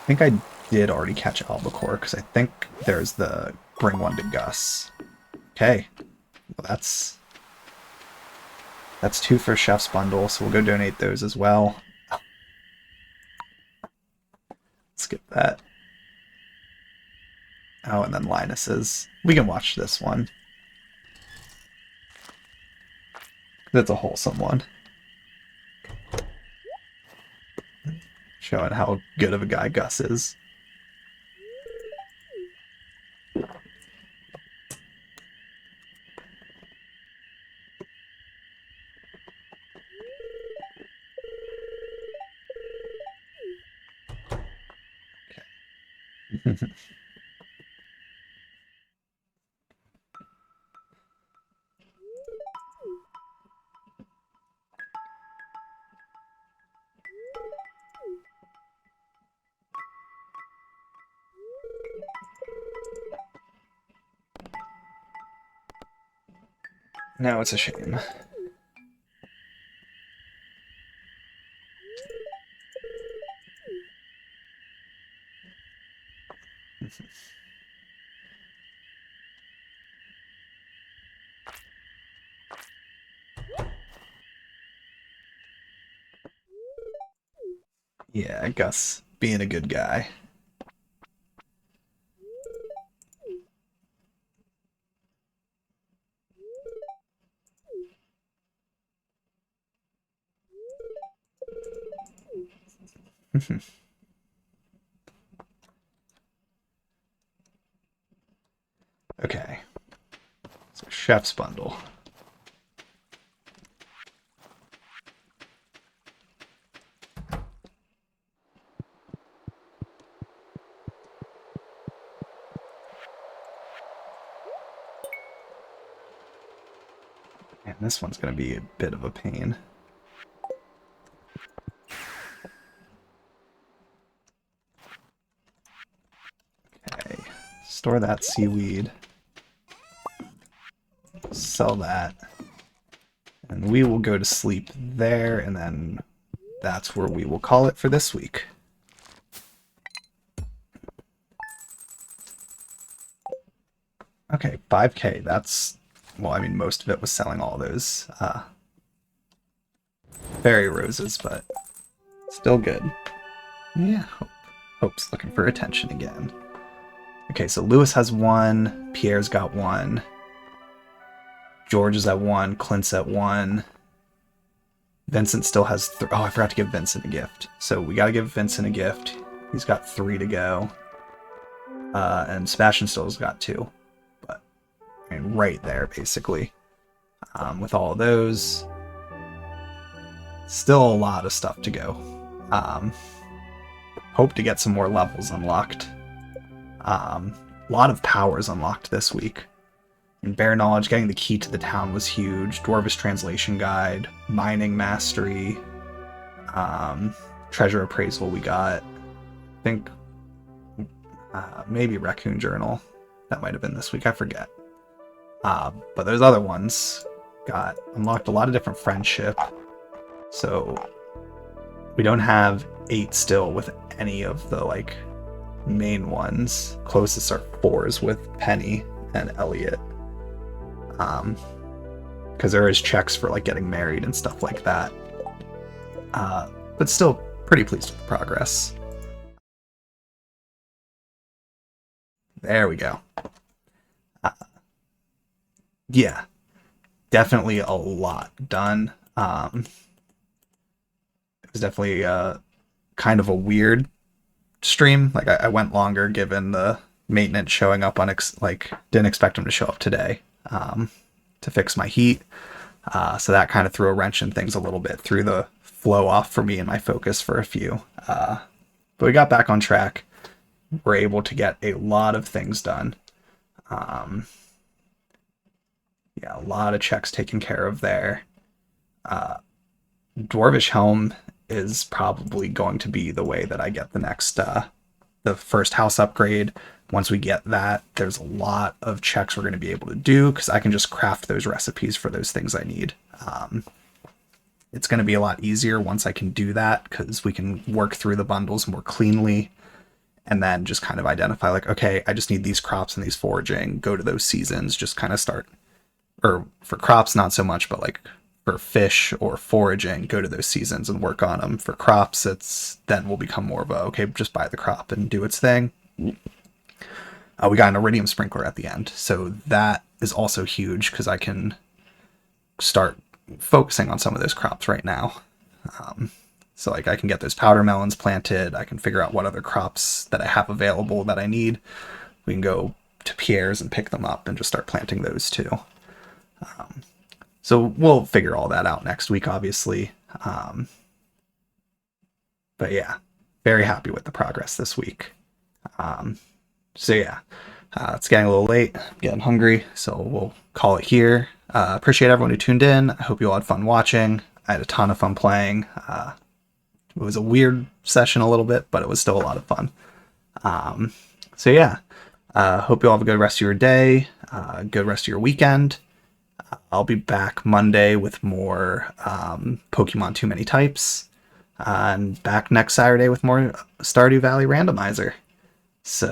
I think I did already catch albacore, because I think there's the bring one to Gus. Okay, well that's 2 for Chef's bundle, so we'll go donate those as well. Skip that. Oh, and then Linus's. We can watch this one. That's a wholesome one. Showing how good of a guy Gus is. Okay. Now it's a shame. Yeah, Gus being a good guy. Okay. So Chef's bundle. And this one's going to be a bit of a pain. Okay. Store that seaweed. Sell that. And we will go to sleep there, and then that's where we will call it for this week. Okay, 5K. That's, well, I mean, most of it was selling all those fairy roses, but still good. Yeah, Hope's looking for attention again. Okay, so Lewis has 1, Pierre's got 1, George is at 1, Clint's at 1, Vincent still has oh, I forgot to give Vincent a gift. So we gotta give Vincent a gift. He's got 3 to go. And Sebastian still has got 2. But I mean, right there, basically. With all of those. Still a lot of stuff to go. Hope to get some more levels unlocked. A lot of powers unlocked this week. In Bear Knowledge, getting the key to the town was huge. Dwarvish Translation Guide, Mining Mastery, Treasure Appraisal we got. I think maybe Raccoon Journal. That might have been this week, I forget. But those other ones got unlocked a lot of different friendship. So we don't have 8 still with any of the like main ones. Closest are 4s with Penny and Elliot. Because there is checks for like getting married and stuff like that. But still pretty pleased with the progress. There we go. Yeah, definitely a lot done. It was definitely kind of a weird stream. Like I went longer given the maintenance showing up didn't expect him to show up today to fix my heat. So that kind of threw a wrench in things a little bit, threw the flow off for me and my focus for a few. But we got back on track. We're able to get a lot of things done. Yeah, a lot of checks taken care of there. Dwarvish Helm is probably going to be the way that I get the next, the first house upgrade. Once we get that, there's a lot of checks we're going to be able to do because I can just craft those recipes for those things I need. It's going to be a lot easier once I can do that because we can work through the bundles more cleanly and then just kind of identify like, okay, I just need these crops and these foraging, go to those seasons, just kind of start, or for crops, not so much, but like for fish or foraging, go to those seasons and work on them. For crops, then will become more of a, okay, just buy the crop and do its thing. We got an iridium sprinkler at the end, so that is also huge because I can start focusing on some of those crops right now. So like I can get those powder melons planted, I can figure out what other crops that I have available that I need. We can go to Pierre's and pick them up and just start planting those too. So we'll figure all that out next week, obviously. But yeah, very happy with the progress this week. So yeah, it's getting a little late, I'm getting hungry, so we'll call it here. Appreciate everyone who tuned in. I hope you all had fun watching. I had a ton of fun playing. It was a weird session a little bit, but it was still a lot of fun. So yeah, hope you all have a good rest of your day, good rest of your weekend. I'll be back Monday with more Pokemon Too Many Types, and back next Saturday with more Stardew Valley Randomizer. So